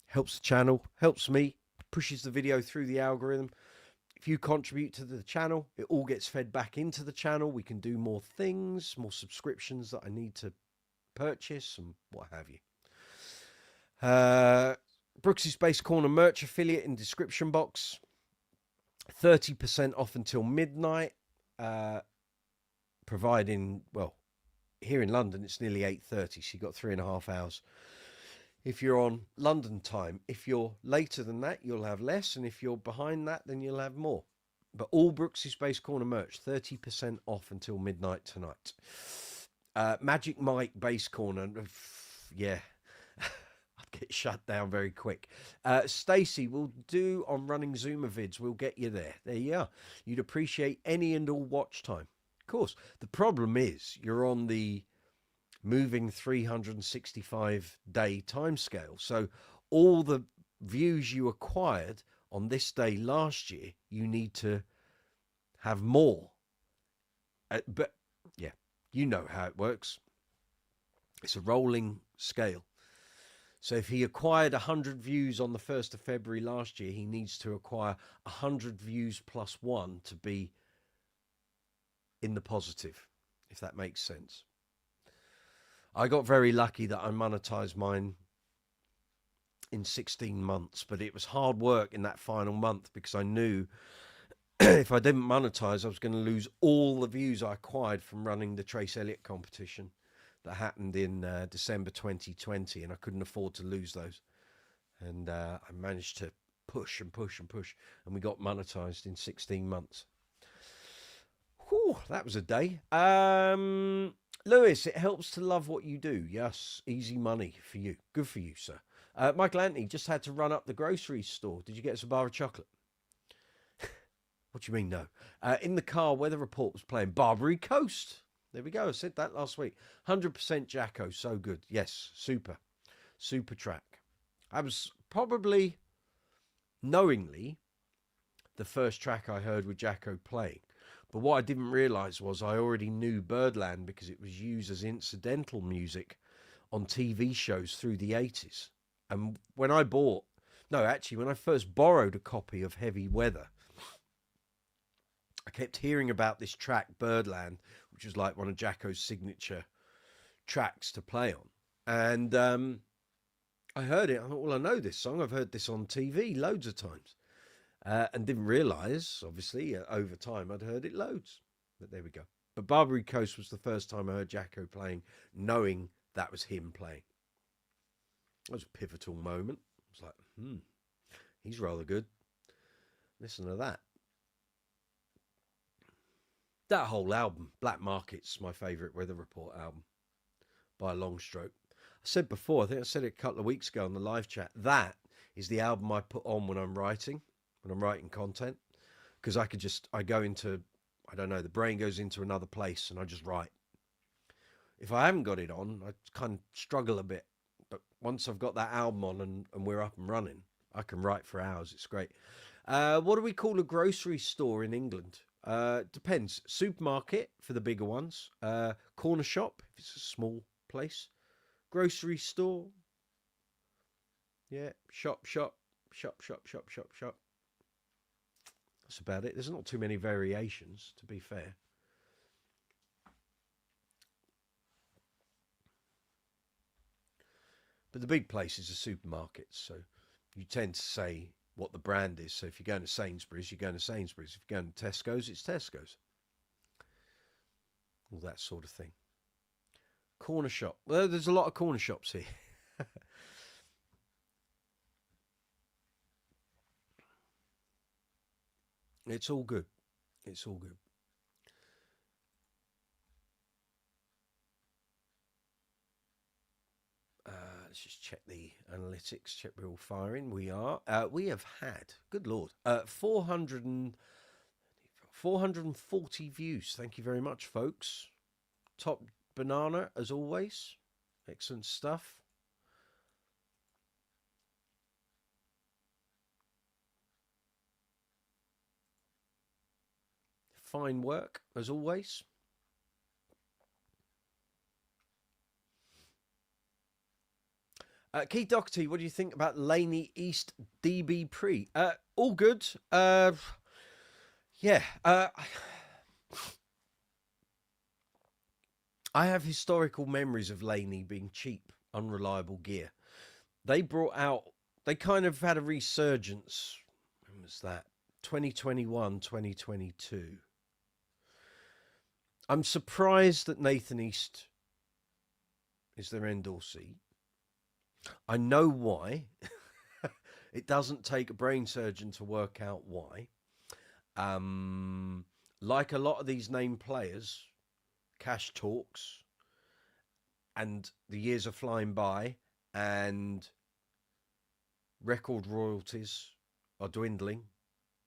Helps the channel, helps me, pushes the video through the algorithm. If you contribute to the channel, it all gets fed back into the channel. We can do more things, more subscriptions that I need to purchase and what have you. Brooksy's Bass Corner merch affiliate in description box. 30% off until midnight. Providing, well, here in London, it's nearly 8:30, so you've got 3.5 hours. If you're on London time, if you're later than that, you'll have less. And if you're behind that, then you'll have more. But all Brooksy's Bass Corner merch, 30% off until midnight tonight. Magic Mike Bass Corner. Yeah, I'd get shut down very quick. Stacey, we'll do on running Zuma vids. We'll get you there. There you are. You'd appreciate any and all watch time. Of course, the problem is you're on the moving 365-day timescale. So all the views you acquired on this day last year, you need to have more. But yeah, you know how it works. It's a rolling scale. So if he acquired 100 views on the 1st of February last year, he needs to acquire 100 views plus one to be in the positive, if that makes sense. I got very lucky that I monetized mine in 16 months, but it was hard work in that final month because I knew if I didn't monetize, I was going to lose all the views I acquired from running the Trace Elliott competition that happened in December 2020, and I couldn't afford to lose those. And I managed to push and push and push, and we got monetized in 16 months. Whew, that was a day. Lewis, it helps to love what you do. Yes, easy money for you. Good for you, sir. Michael Anthony just had to run up the grocery store. Did you get us a bar of chocolate? What do you mean, no? In the car, weather report was playing Barbary Coast. There we go. I said that last week. 100% Jaco. So good. Yes, super. Super track. I was probably, knowingly, the first track I heard with Jaco playing. But what I didn't realise was I already knew Birdland because it was used as incidental music on TV shows through the 80s. And when I when I first borrowed a copy of Heavy Weather, I kept hearing about this track, Birdland, which was like one of Jaco's signature tracks to play on. And I heard it. I thought, well, I know this song. I've heard this on TV loads of times. And didn't realise, obviously, over time I'd heard it loads. But there we go. But Barbary Coast was the first time I heard Jaco playing, knowing that was him playing. It was a pivotal moment. I was like, He's rather good. Listen to that. That whole album, Black Market's my favourite Weather Report album by a long stroke. I said before, I think I said it a couple of weeks ago on the live chat, that is the album I put on when I'm writing content, because I go into, I don't know, the brain goes into another place and I just write. If I haven't got it on, I kind of struggle a bit. But once I've got that album on and we're up and running, I can write for hours. It's great. What do we call a grocery store in England? Depends. Supermarket for the bigger ones. Corner shop if it's a small place. Grocery store. Yeah. Shop. That's about it. There's not too many variations, to be fair. But the big places are supermarkets, so you tend to say what the brand is. So if you're going to Sainsbury's, you're going to Sainsbury's. If you're going to Tesco's, it's Tesco's. All that sort of thing. Corner shop. Well, there's a lot of corner shops here. It's all good. It's all good. Let's just check the analytics, check we're all firing. We are. We have had, good Lord, 440 views. Thank you very much, folks. Top banana, as always. Excellent stuff. Fine work, as always. Keith Doherty, what do you think about Laney East DB Pre? All good. Yeah. I have historical memories of Laney being cheap, unreliable gear. They kind of had a resurgence. When was that? 2021, 2022. I'm surprised that Nathan East is their endorsee. I know why. It doesn't take a brain surgeon to work out why. Like a lot of these named players, cash talks, and the years are flying by, and record royalties are dwindling,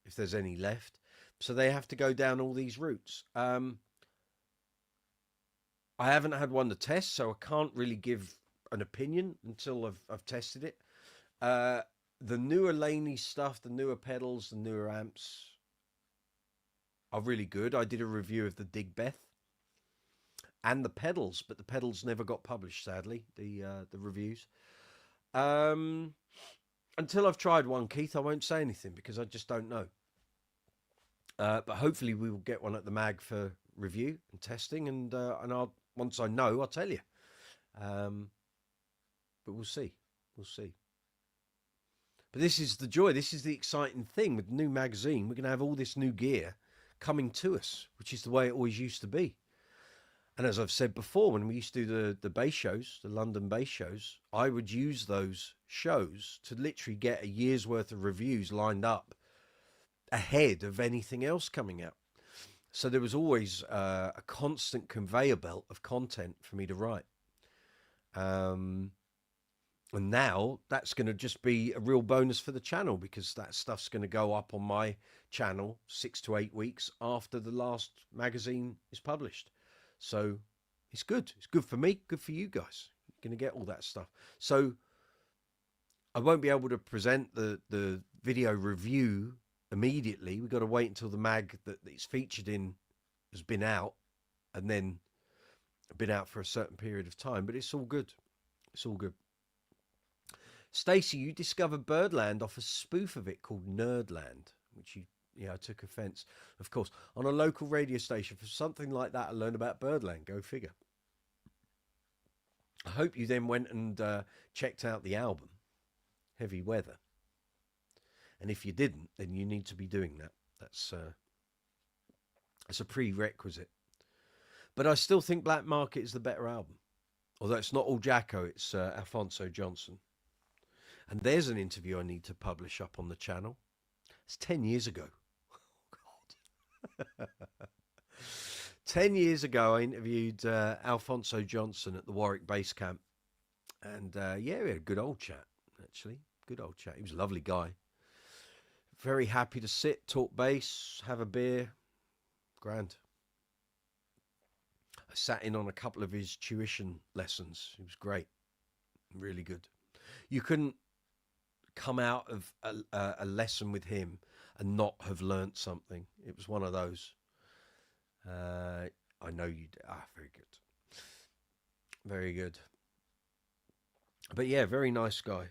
if there's any left. So they have to go down all these routes. I haven't had one to test, so I can't really give an opinion until I've tested it. The newer Laney stuff, the newer pedals, the newer amps are really good. I did a review of the Digbeth and the pedals, but the pedals never got published, sadly, the reviews. Until I've tried one, Keith, I won't say anything because I just don't know. But hopefully we will get one at the mag for review and testing, and I'll, once I know, I'll tell you. But we'll see. We'll see. But this is the joy. This is the exciting thing with the new magazine. We're going to have all this new gear coming to us, which is the way it always used to be. And as I've said before, when we used to do the bass shows, the London bass shows, I would use those shows to literally get a year's worth of reviews lined up ahead of anything else coming out. So there was always a constant conveyor belt of content for me to write. And now that's going to just be a real bonus for the channel, because that stuff's going to go up on my channel 6 to 8 weeks after the last magazine is published. So it's good. It's good for me, good for you guys. You're going to get all that stuff. So I won't be able to present the video review immediately. We've got to wait until the mag that it's featured in has been out, and then been out for a certain period of time. But it's all good. It's all good. Stacey, you discovered Birdland off a spoof of it called Nerdland, which I took offence, of course, on a local radio station. For something like that, I learned about Birdland. Go figure. I hope you then went and checked out the album, Heavy Weather. And if you didn't, then you need to be doing that. That's a prerequisite. But I still think Black Market is the better album. Although it's not all Jaco, it's Alfonso Johnson. And there's an interview I need to publish up on the channel. It's 10 years ago. Oh, God. 10 years ago, I interviewed Alfonso Johnson at the Warwick Base Camp. And yeah, we had a good old chat, actually. Good old chat. He was a lovely guy. Very happy to sit, talk bass, have a beer. Grand. I sat in on a couple of his tuition lessons. It was great. Really good. You couldn't come out of a lesson with him and not have learnt something. It was one of those. I know you did. Very good. Very good. But yeah, very nice guy.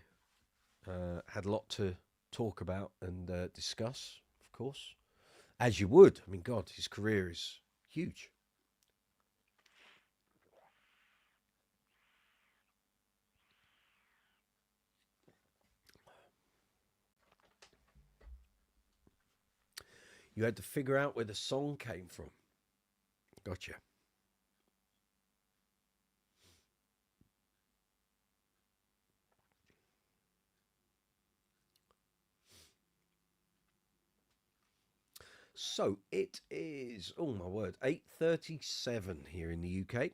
Had a lot to talk about and discuss, of course. As you would. I mean, God, his career is huge. You had to figure out where the song came from. Gotcha. So it is, oh my word, 8:37 here in the UK.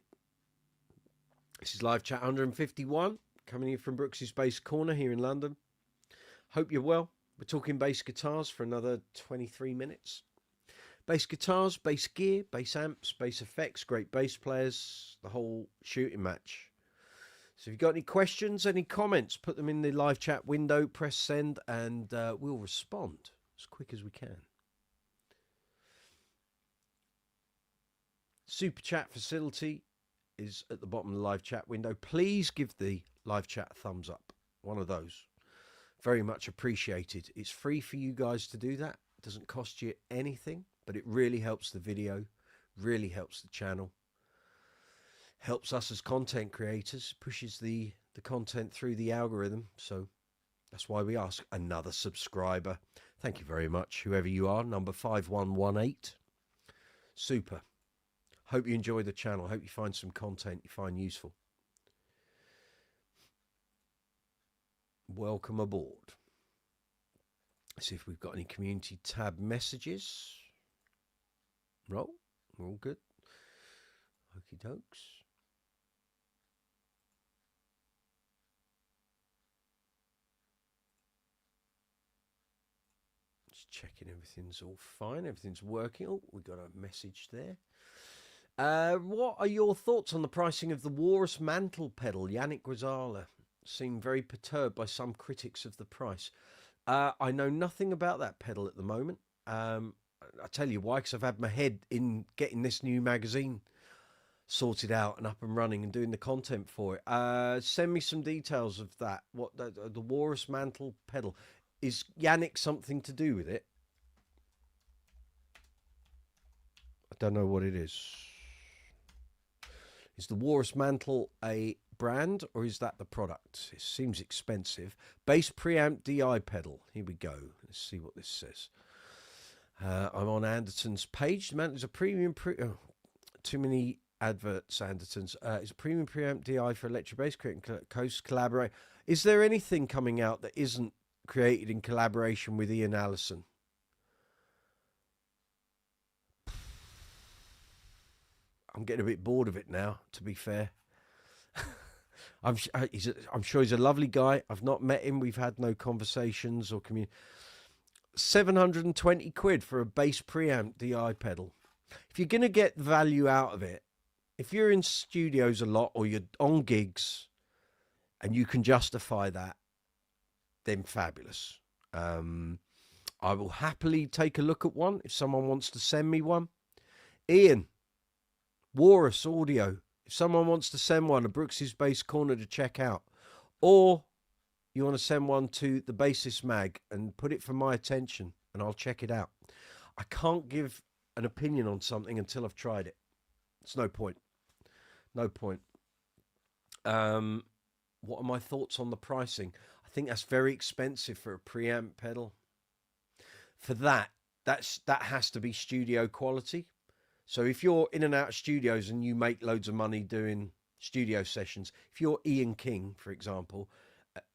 This is live chat 151, coming in from Brooks's Bass Corner here in London. Hope you're well. We're talking bass guitars for another 23 minutes. Bass guitars, bass gear, bass amps, bass effects, great bass players, the whole shooting match. So if you've got any questions, any comments, put them in the live chat window, press send, and we'll respond as quick as we can. Super chat facility is at the bottom of the live chat window. Please give the live chat a thumbs up. One of those. Very much appreciated. It's free for you guys to do that. It doesn't cost you anything, but it really helps the video, really helps the channel, helps us as content creators, pushes the content through the algorithm. So that's why we ask another subscriber. Thank you very much, whoever you are, number 5118. Super. Hope you enjoy the channel. Hope you find some content you find useful. Welcome aboard. Let's see if we've got any community tab messages. Roll. We're all good. Okie dokes. Just checking everything's all fine. Everything's working. Oh, we got a message there. What are your thoughts on the pricing of the Walrus Mantle pedal? Yannick Guazala seemed very perturbed by some critics of the price. I know nothing about that pedal at the moment. I'll tell you why, because I've had my head in getting this new magazine sorted out and up and running and doing the content for it. Send me some details of that. What the Walrus Mantle pedal. Is Yannick something to do with it? I don't know what it is. Is the Walrus Mantle a brand or is that the product? It seems expensive. Bass preamp DI pedal. Here we go. Let's see what this says. I'm on Anderton's page. The Mantle is a premium too many adverts, Anderton's. It's a premium preamp DI for electric bass, creating coast collaborate. Is there anything coming out that isn't created in collaboration with Ian Allison? I'm getting a bit bored of it now, to be fair. I'm sure he's a lovely guy. I've not met him. We've had no conversations or communication. 720 quid for a bass preamp DI pedal. If you're going to get value out of it, if you're in studios a lot or you're on gigs and you can justify that, then fabulous. I will happily take a look at one if someone wants to send me one. Ian, Walrus Audio, if someone wants to send one to Brooks's Bass Corner to check out, or you want to send one to the Bassist Mag and put it for my attention and I'll check it out. I can't give an opinion on something until I've tried it. It's no point. No point. What are my thoughts on the pricing? I think that's very expensive for a preamp pedal. For that has to be studio quality. So if you're in and out of studios and you make loads of money doing studio sessions, if you're Ian King, for example,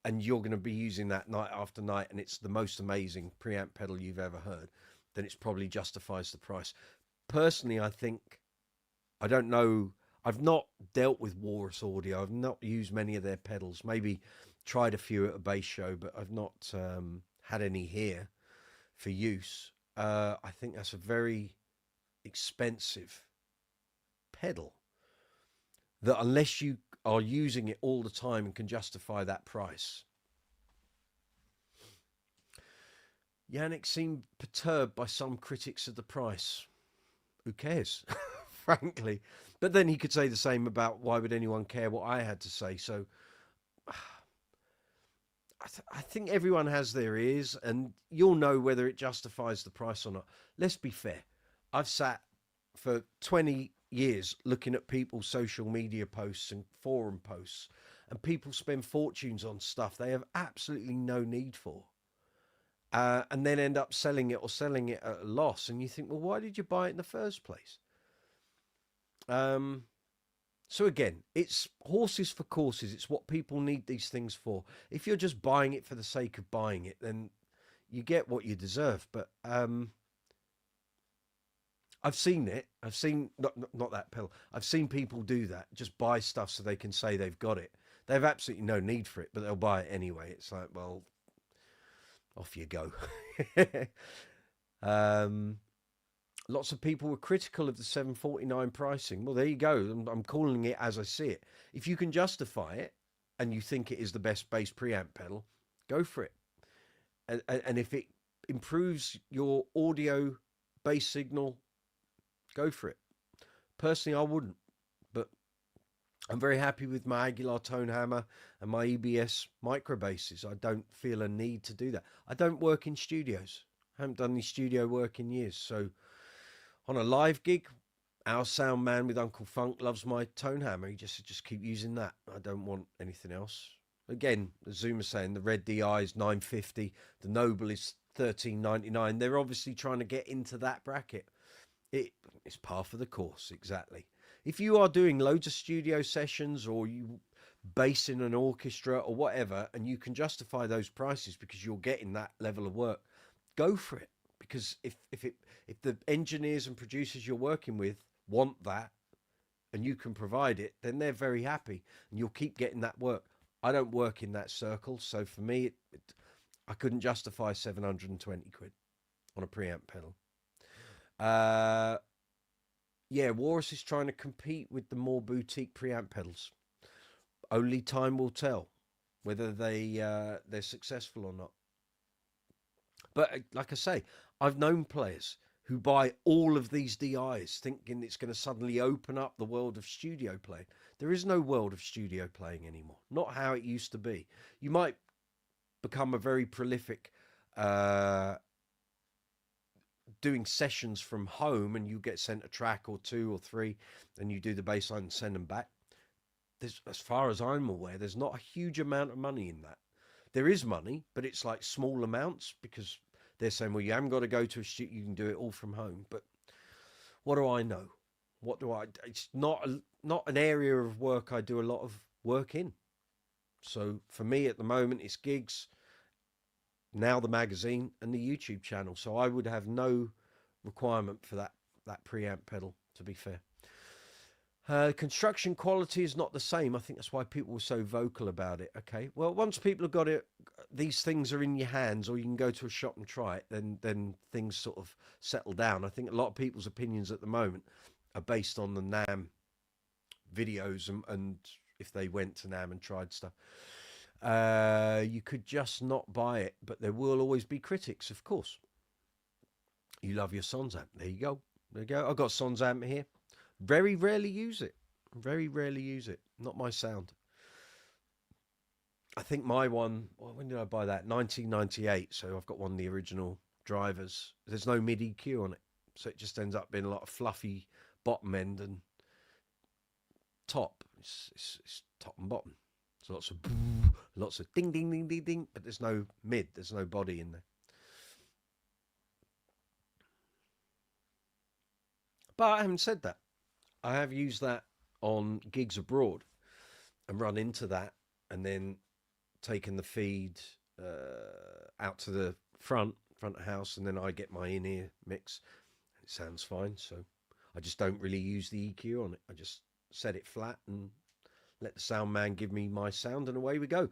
and you're going to be using that night after night, and it's the most amazing preamp pedal you've ever heard, then it's probably justifies the price. Personally, I think, I don't know, I've not dealt with Walrus Audio. I've not used many of their pedals. Maybe tried a few at a bass show, but I've not had any here for use. I think that's a very expensive pedal that, unless you are using it all the time and can justify that price. Yannick seemed perturbed by some critics of the price. Who cares, frankly? But then he could say the same about, why would anyone care what I had to say? So I think everyone has their ears, and you'll know whether it justifies the price or not. Let's be fair. I've sat for 20 years looking at people's social media posts and forum posts, and people spend fortunes on stuff they have absolutely no need for, and then end up selling it, or selling it at a loss. And you think, well, why did you buy it in the first place? So again, it's horses for courses. It's what people need these things for. If you're just buying it for the sake of buying it, then you get what you deserve. But I've seen it. I've seen, not that pedal. I've seen people do that. Just buy stuff so they can say they've got it. They have absolutely no need for it, but they'll buy it anyway. It's like, well, off you go. Lots of people were critical of the 749 pricing. Well, there you go. I'm calling it as I see it. If you can justify it and you think it is the best bass preamp pedal, go for it. And if it improves your audio bass signal, go for it. Personally, I wouldn't, but I'm very happy with my Aguilar tone hammer and my EBS micro basses. I don't feel a need to do that. I don't work in studios. I haven't done any studio work in years. So on a live gig, our sound man with Uncle Funk loves my tone hammer. He just keep using that. I don't want anything else. Again, as Zumaz saying, the Red DI is $950. The Noble is $13.99. They're obviously trying to get into that bracket. It's par for the course, exactly. If you are doing loads of studio sessions, or you bass in an orchestra or whatever, and you can justify those prices because you're getting that level of work, go for it. Because if the engineers and producers you're working with want that, and you can provide it, then they're very happy, and you'll keep getting that work. I don't work in that circle, so for me, I couldn't justify 720 quid on a preamp pedal. Yeah, Walrus is trying to compete with the more boutique preamp pedals. Only time will tell whether they're successful or not. But like I say, I've known players who buy all of these DIs thinking it's going to suddenly open up the world of studio playing. There is no world of studio playing anymore. Not how it used to be. You might become a very prolific doing sessions from home, and you get sent a track or two or three, and you do the bass line and send them back. As far as I'm aware, there's not a huge amount of money in that. There is money, but it's like small amounts, because they're saying, well, you haven't got to go to a studio, you can do it all from home. But what do I know? It's not an area of work I do a lot of work in. So for me at the moment, it's gigs, now the magazine, and the YouTube channel. So I would have no requirement for that preamp pedal, to be fair. Construction quality is not the same. I think that's why people were so vocal about it. Okay, well, once people have got it, these things are in your hands, or you can go to a shop and try it, then things sort of settle down. I think a lot of people's opinions at the moment are based on the NAMM videos, and if they went to NAMM and tried stuff. You could just not buy it, but there will always be critics, of course. You love your Sons amp. There you go. There you go. I've got Sons amp here. Very rarely use it. Very rarely use it. Not my sound. I think my one, well, when did I buy that? 1998. So I've got one of the original drivers. There's no MIDI EQ on it. So it just ends up being a lot of fluffy bottom end and top. It's top and bottom. So lots of ding, ding, ding, ding, ding. But there's no mid. There's no body in there. But having said that, I have used that on gigs abroad and run into that, and then taken the feed out to the front of house, and then I get my in-ear mix. It sounds fine, so I just don't really use the EQ on it. I just set it flat and let the sound man give me my sound, and away we go.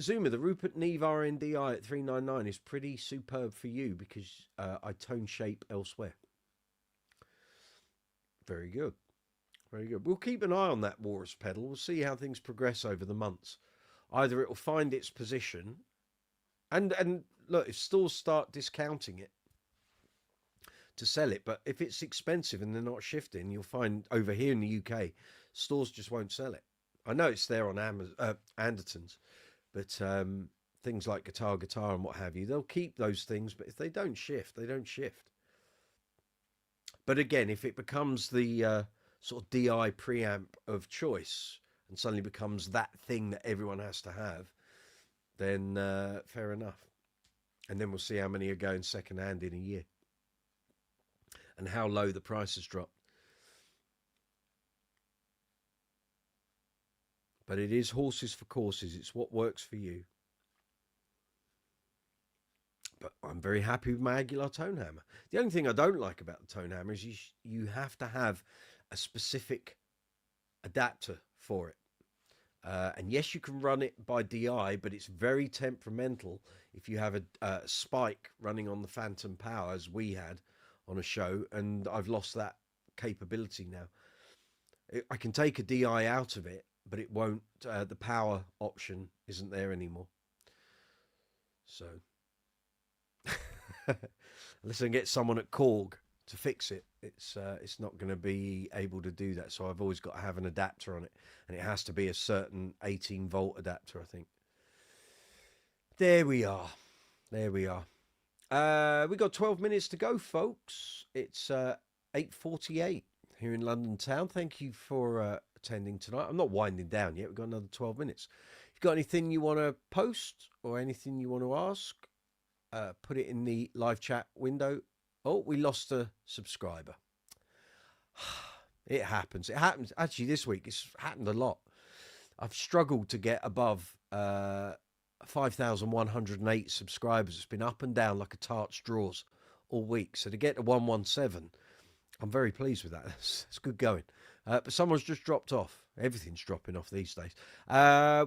Zuma, the Rupert Neve RNDI at 399 is pretty superb for you because I tone shape elsewhere. Very good. Very good. We'll keep an eye on that Walrus pedal. We'll see how things progress over the months. Either it will find its position, and look, if stores start discounting it to sell it, but if it's expensive and they're not shifting, you'll find over here in the UK, stores just won't sell it. I know it's there on Amazon, ANDERTONS, but things like Guitar and what have you, they'll keep those things, but if they don't shift, they don't shift. But again, if it becomes the sort of DI preamp of choice and suddenly becomes that thing that everyone has to have, then fair enough. And then we'll see how many are going second hand in a year and how low the prices drop. But it is horses for courses. It's what works for you. But I'm very happy with my Aguilar tone hammer. The only thing I don't like about the tone hammer is you have to have a specific adapter for it. And yes, you can run it by DI, but it's very temperamental if you have a spike running on the phantom power, as we had on a show, and I've lost that capability now. I can take a DI out of it, but it won't, the power option isn't there anymore. So, unless I can get someone at Korg to fix it, it's not going to be able to do that. So I've always got to have an adapter on it, and it has to be a certain 18-volt adapter, I think. There we are. There we are. We got 12 minutes to go, folks. It's 8:48 here in London town. Thank you for attending tonight. I'm not winding down yet. We've got another 12 minutes. If you've got anything you want to post or anything you want to ask, put it in the live chat window. Oh, we lost a subscriber. It happens. It happens. Actually, this week, it's happened a lot. I've struggled to get above 5,108 subscribers. It's been up and down like a tart's drawers all week. So to get to 117, I'm very pleased with that. It's good going. But someone's just dropped off. Everything's dropping off these days.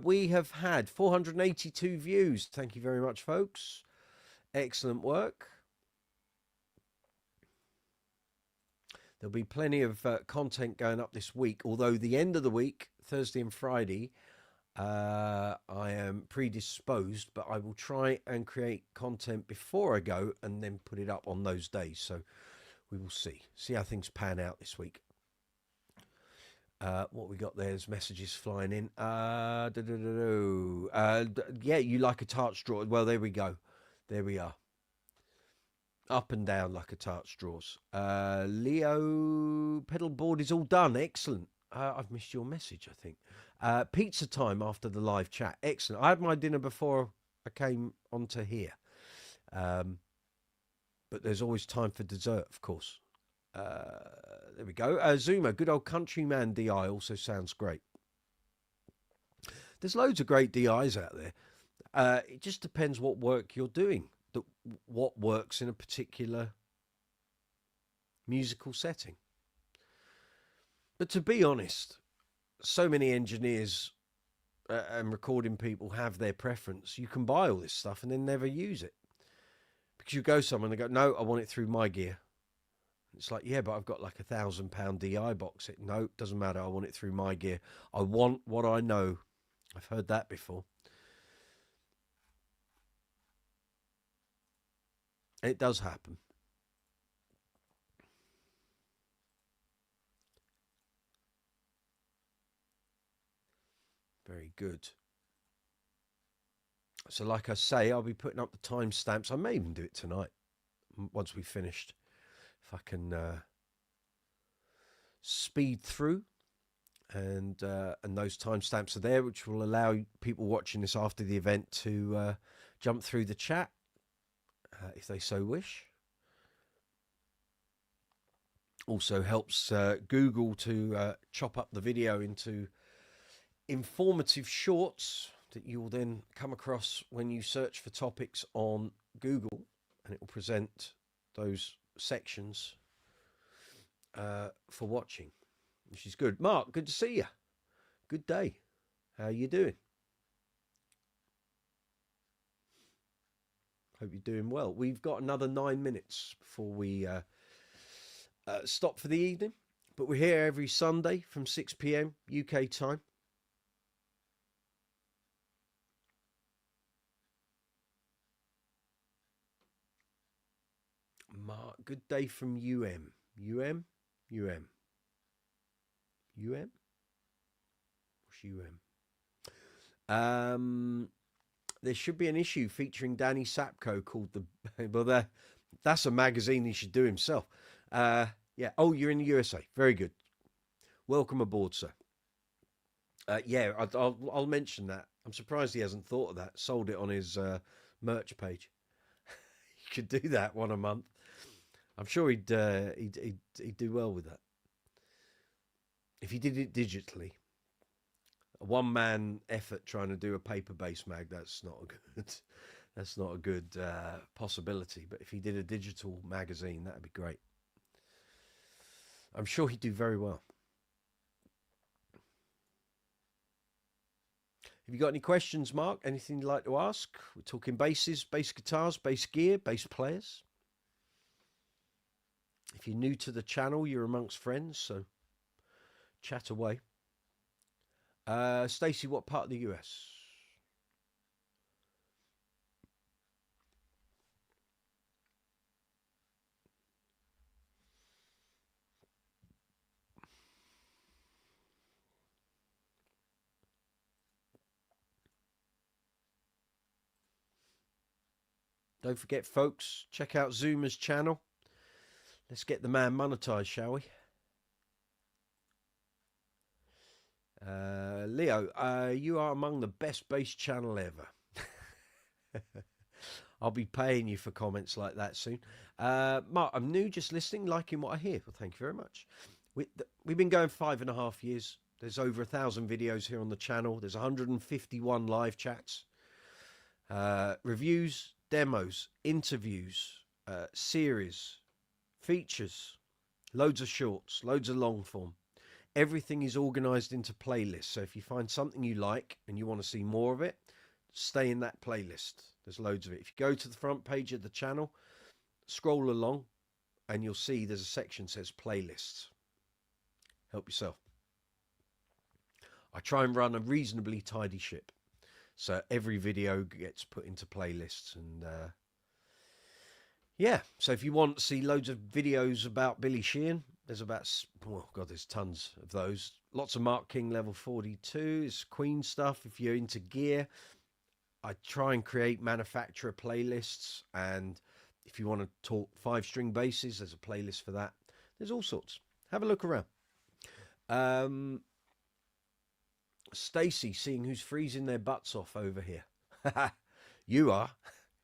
We have had 482 views. Thank you very much, folks. Excellent work. There'll be plenty of content going up this week, although the end of the week, Thursday and Friday, I am predisposed, but I will try and create content before I go and then put it up on those days. So we will see how things pan out this week. What we got there's messages flying in. Yeah, you like a tart straw. Well, there we go. There we are. Up and down like a tart straws. Leo, pedal board is all done. Excellent. I've missed your message, I think. Pizza time after the live chat. Excellent. I had my dinner before I came onto here. But there's always time for dessert, of course. There we go. Zuma, good old Countryman DI also sounds great. There's loads of great DIs out there. It just depends what work you're doing. What works in a particular musical setting. But to be honest, so many engineers and recording people have their preference. You can buy all this stuff and then never use it. Because you go somewhere and they go, no, I want it through my gear. It's like, yeah, but I've got like £1,000 DI box. No, it doesn't matter. I want it through my gear. I want what I know. I've heard that before. It does happen. Very good. So like I say, I'll be putting up the timestamps. I may even do it tonight once we've finished. If I can speed through. And those timestamps are there, which will allow people watching this after the event to jump through the chat. If they so wish. Also helps Google to chop up the video into informative shorts that you will then come across when you search for topics on Google, and it will present those sections for watching, which is good. Mark, good to see you. Good day. How are you doing? Hope you're doing well. We've got another 9 minutes before we stop for the evening, but we're here every Sunday from 6 p.m. UK time. Mark, good day from UM. UM? UM. UM? What's UM? There should be an issue featuring Danny Sapko called the... Well, that's a magazine he should do himself. Yeah. Oh, you're in the USA. Very good. Welcome aboard, sir. Yeah, I'll mention that. I'm surprised he hasn't thought of that. Sold it on his merch page. He could do that one a month. I'm sure he'd do well with that. If he did it digitally, a one-man effort trying to do a paper-based mag, that's not a good possibility. But if he did a digital magazine, that'd be great. I'm sure he'd do very well. Have you got any questions, Mark? Anything you'd like to ask? We're talking basses, bass guitars, bass gear, bass players. If you're new to the channel, you're amongst friends, so chat away. Stacey, what part of the US? Don't forget, folks, check out Zumaz channel. Let's get the man monetized, shall we? Leo, you are among the best bass channel ever. I'll be paying you for comments like that soon. Mark, I'm new, just listening, liking what I hear. Well, thank you very much. We've been going 5.5 years. There's over 1,000 videos here on the channel. There's 151 live chats, reviews, demos, interviews, series, features, loads of shorts, loads of long form. Everything is organized into playlists. So if you find something you like and you want to see more of it, stay in that playlist. There's loads of it. If you go to the front page of the channel, scroll along, and you'll see there's a section that says playlists. Help yourself. I try and run a reasonably tidy ship, so every video gets put into playlists. And yeah, so if you want to see loads of videos about Billy Sheehan, there's about, oh God, there's tons of those. Lots of Mark King level 42. It's Queen stuff. If you're into gear, I try and create manufacturer playlists. And if you want to talk 5-string basses, there's a playlist for that. There's all sorts. Have a look around. Stacey, seeing who's freezing their butts off over here. You are.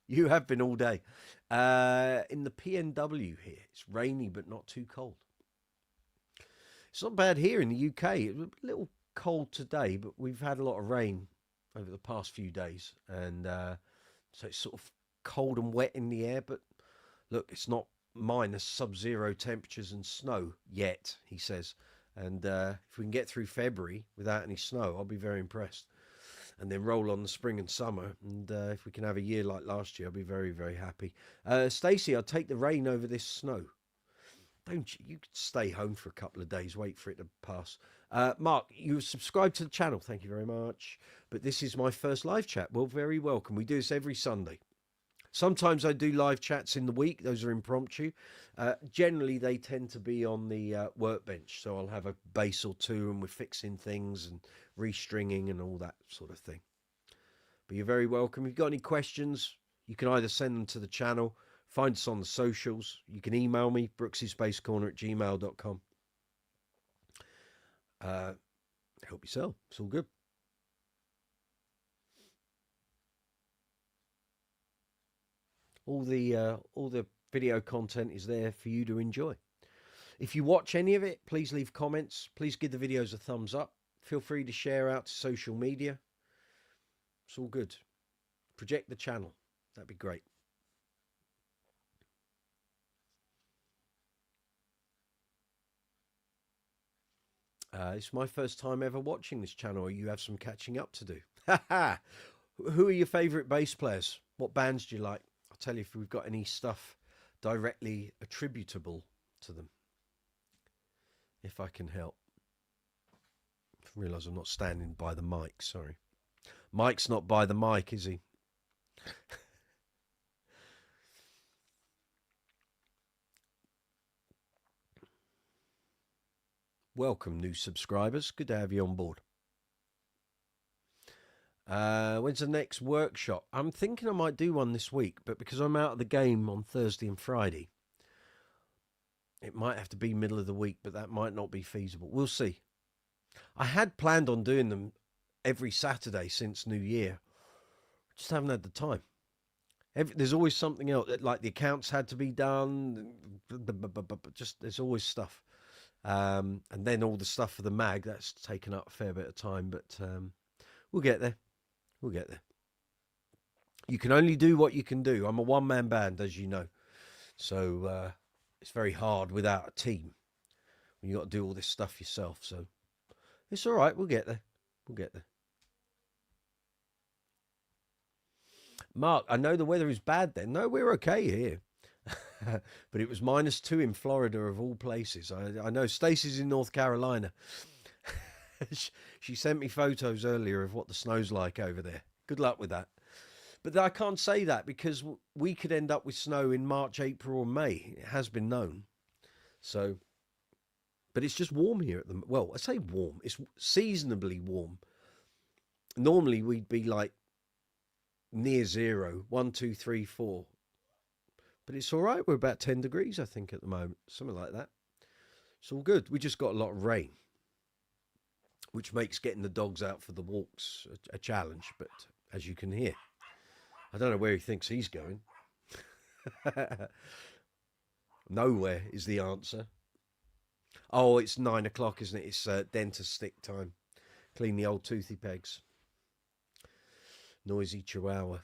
You have been all day. In the PNW here, it's rainy but not too cold. It's not bad here in the UK. It was a little cold today, but we've had a lot of rain over the past few days. And so it's sort of cold and wet in the air. But look, it's not minus sub-zero temperatures and snow yet, he says. And if we can get through February without any snow, I'll be very impressed. And then roll on the spring and summer. And if we can have a year like last year, I'll be very, very happy. Stacey, I'll take the rain over this snow. Don't you? You could stay home for a couple of days, wait for it to pass. Mark, you subscribe to the channel. Thank you very much. But this is my first live chat. Well, very welcome. We do this every Sunday. Sometimes I do live chats in the week. Those are impromptu. Generally, they tend to be on the workbench. So I'll have a bass or two and we're fixing things and restringing and all that sort of thing. But you're very welcome. If you've got any questions, you can either send them to the channel, find us on the socials. You can email me, brooksyspacecorner@gmail.com. Help yourself. It's all good. All the video content is there for you to enjoy. If you watch any of it, please leave comments. Please give the videos a thumbs up. Feel free to share out to social media. It's all good. Project the channel. That'd be great. It's my first time ever watching this channel. You have some catching up to do. Who are your favourite bass players? What bands do you like? I'll tell you if we've got any stuff directly attributable to them. If I can help. I realise I'm not standing by the mic, sorry. Mike's not by the mic, is he? Welcome, new subscribers. Good to have you on board. When's the next workshop? I'm thinking I might do one this week, but because I'm out of the game on Thursday and Friday, it might have to be middle of the week, but that might not be feasible. We'll see. I had planned on doing them every Saturday since New Year. Just haven't had the time. There's always something else, like the accounts had to be done. Just there's always stuff. And then all the stuff for the mag, that's taken up a fair bit of time, but we'll get there. We'll get there. You can only do what you can do. I'm a one-man band, as you know. So it's very hard without a team. When you've got to do all this stuff yourself. So it's all right. We'll get there. We'll get there. Mark, I know the weather is bad then. No, we're okay here. But it was -2 in Florida, of all places. I know Stacey's in North Carolina. She sent me photos earlier of what the snow's like over there. Good luck with that. But I can't say that because we could end up with snow in March, April, or May. It has been known. So, but it's just warm here at the. Well, I say warm. It's seasonably warm. Normally we'd be like near 0, 1, 2, 3, 4. But it's all right. We're about 10 degrees, I think, at the moment. Something like that. It's all good. We just got a lot of rain, which makes getting the dogs out for the walks a challenge. But as you can hear, I don't know where he thinks he's going. Nowhere is the answer. Oh, it's 9 o'clock, isn't it? It's dentist stick time. Clean the old toothy pegs. Noisy chihuahua.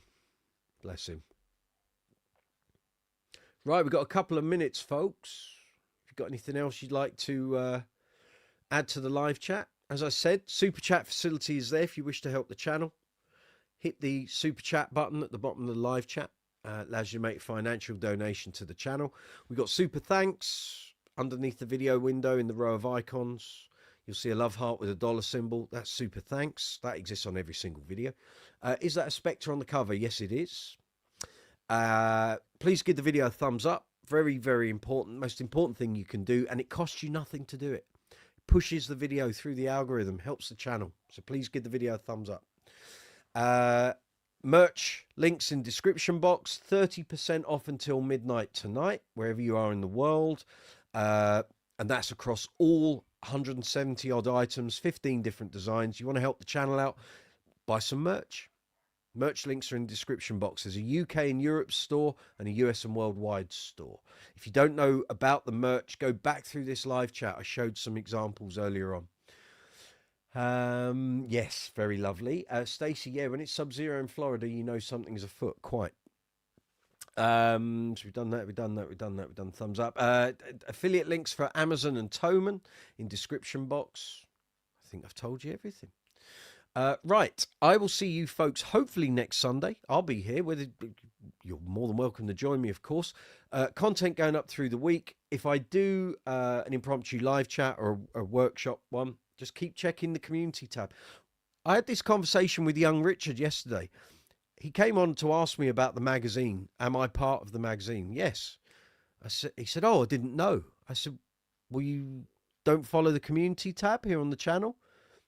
Bless him. Right, we've got a couple of minutes, folks. If you've got anything else you'd like to add to the live chat. As I said, super chat facility is there if you wish to help the channel. Hit the super chat button at the bottom of the live chat. Allows you to make a financial donation to the channel. We've got super thanks underneath the video window in the row of icons. You'll see a love heart with a dollar symbol. That's super thanks. That exists on every single video. Is that a Spectre on the cover? Yes, it is. Please give the video a thumbs up. Very, very important. Most important thing you can do. And it costs you nothing to do it. It pushes the video through the algorithm. Helps the channel. So please give the video a thumbs up. Merch links in description box. 30% off until midnight tonight, wherever you are in the world. And that's across all 170 odd items, 15 different designs. You want to help the channel out, buy some merch. Merch links are in the description box. There's a UK and Europe store and a US and worldwide store. If you don't know about the merch, go back through this live chat. I showed some examples earlier on. Yes, very lovely. Stacey, yeah, when it's sub-zero in Florida, you know something's afoot. Quite. So we've done that, we've done thumbs up. Affiliate links for Amazon and THOMANN in description box. I think I've told you everything. Right, I will see you folks hopefully next Sunday. I'll be here. You're more than welcome to join me, of course. Content going up through the week. If I do an impromptu live chat or a workshop one, just keep checking the community tab. I had this conversation with young Richard yesterday. He came on to ask me about the magazine. Am I part of the magazine? Yes. He said, oh, I didn't know. I said, well, you don't follow the community tab here on the channel?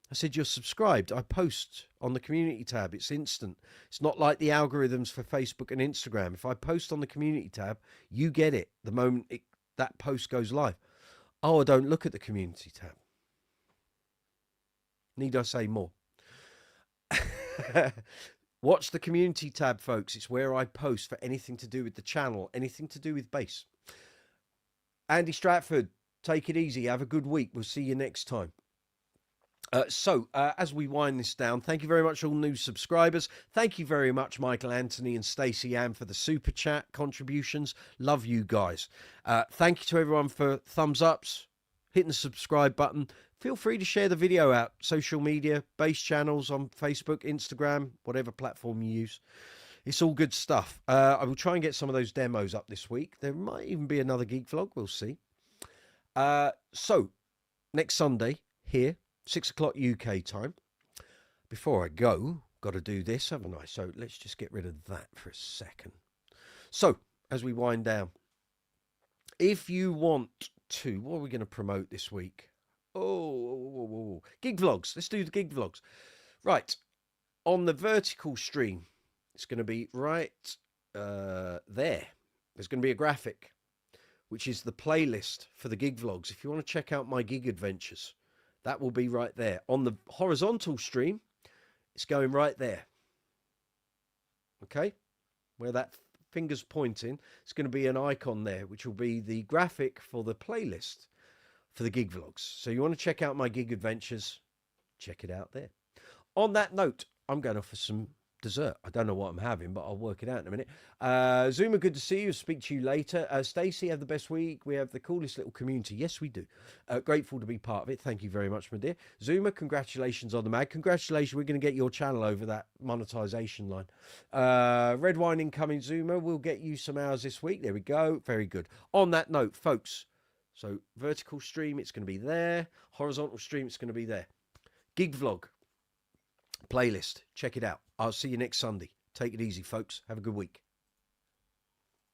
I said, you're subscribed. I post on the community tab. It's instant. It's not like the algorithms for Facebook and Instagram. If I post on the community tab, you get it the moment that post goes live. Oh, I don't look at the community tab. Need I say more? Watch the community tab, folks. It's where I post for anything to do with the channel, anything to do with bass. Andy Stratford, take it easy. Have a good week. We'll see you next time. As we wind this down, thank you very much, all new subscribers. Thank you very much, Michael Anthony and Stacey Ann, for the super chat contributions. Love you guys. Thank you to everyone for thumbs ups, hitting the subscribe button. Feel free to share the video out, social media, bass channels on Facebook, Instagram, whatever platform you use. It's all good stuff. I will try and get some of those demos up this week. There might even be another geek vlog. We'll see. So, next Sunday here, 6 o'clock UK time. Before I go, got to do this, haven't I? So let's just get rid of that for a second. So, as we wind down, if you want to, what are we going to promote this week? Gig vlogs. Let's do the gig vlogs. Right. On the vertical stream, it's going to be right there. There's going to be a graphic, which is the playlist for the gig vlogs. If you want to check out my gig adventures, that will be right there. On the horizontal stream, it's going right there. Okay? Where that finger's pointing, it's going to be an icon there, which will be the graphic for the playlist for the gig vlogs. So you want to check out my gig adventures, check it out there. On that note, I'm going off for some dessert. I don't know what I'm having, but I'll work it out in a minute. Zuma, good to see you. Speak to you later. Stacey, have the best week. We have the coolest little community. Yes, we do. Grateful to be part of it. Thank you very much, my dear. Zuma, congratulations on the mag. Congratulations. We're going to get your channel over that monetization line. Red wine incoming, Zuma. We'll get you some hours this week. There we go. Very good. On that note, folks, so vertical stream, it's going to be there. Horizontal stream, it's going to be there. Gig vlog playlist. Check it out. I'll see you next Sunday. Take it easy, folks. Have a good week.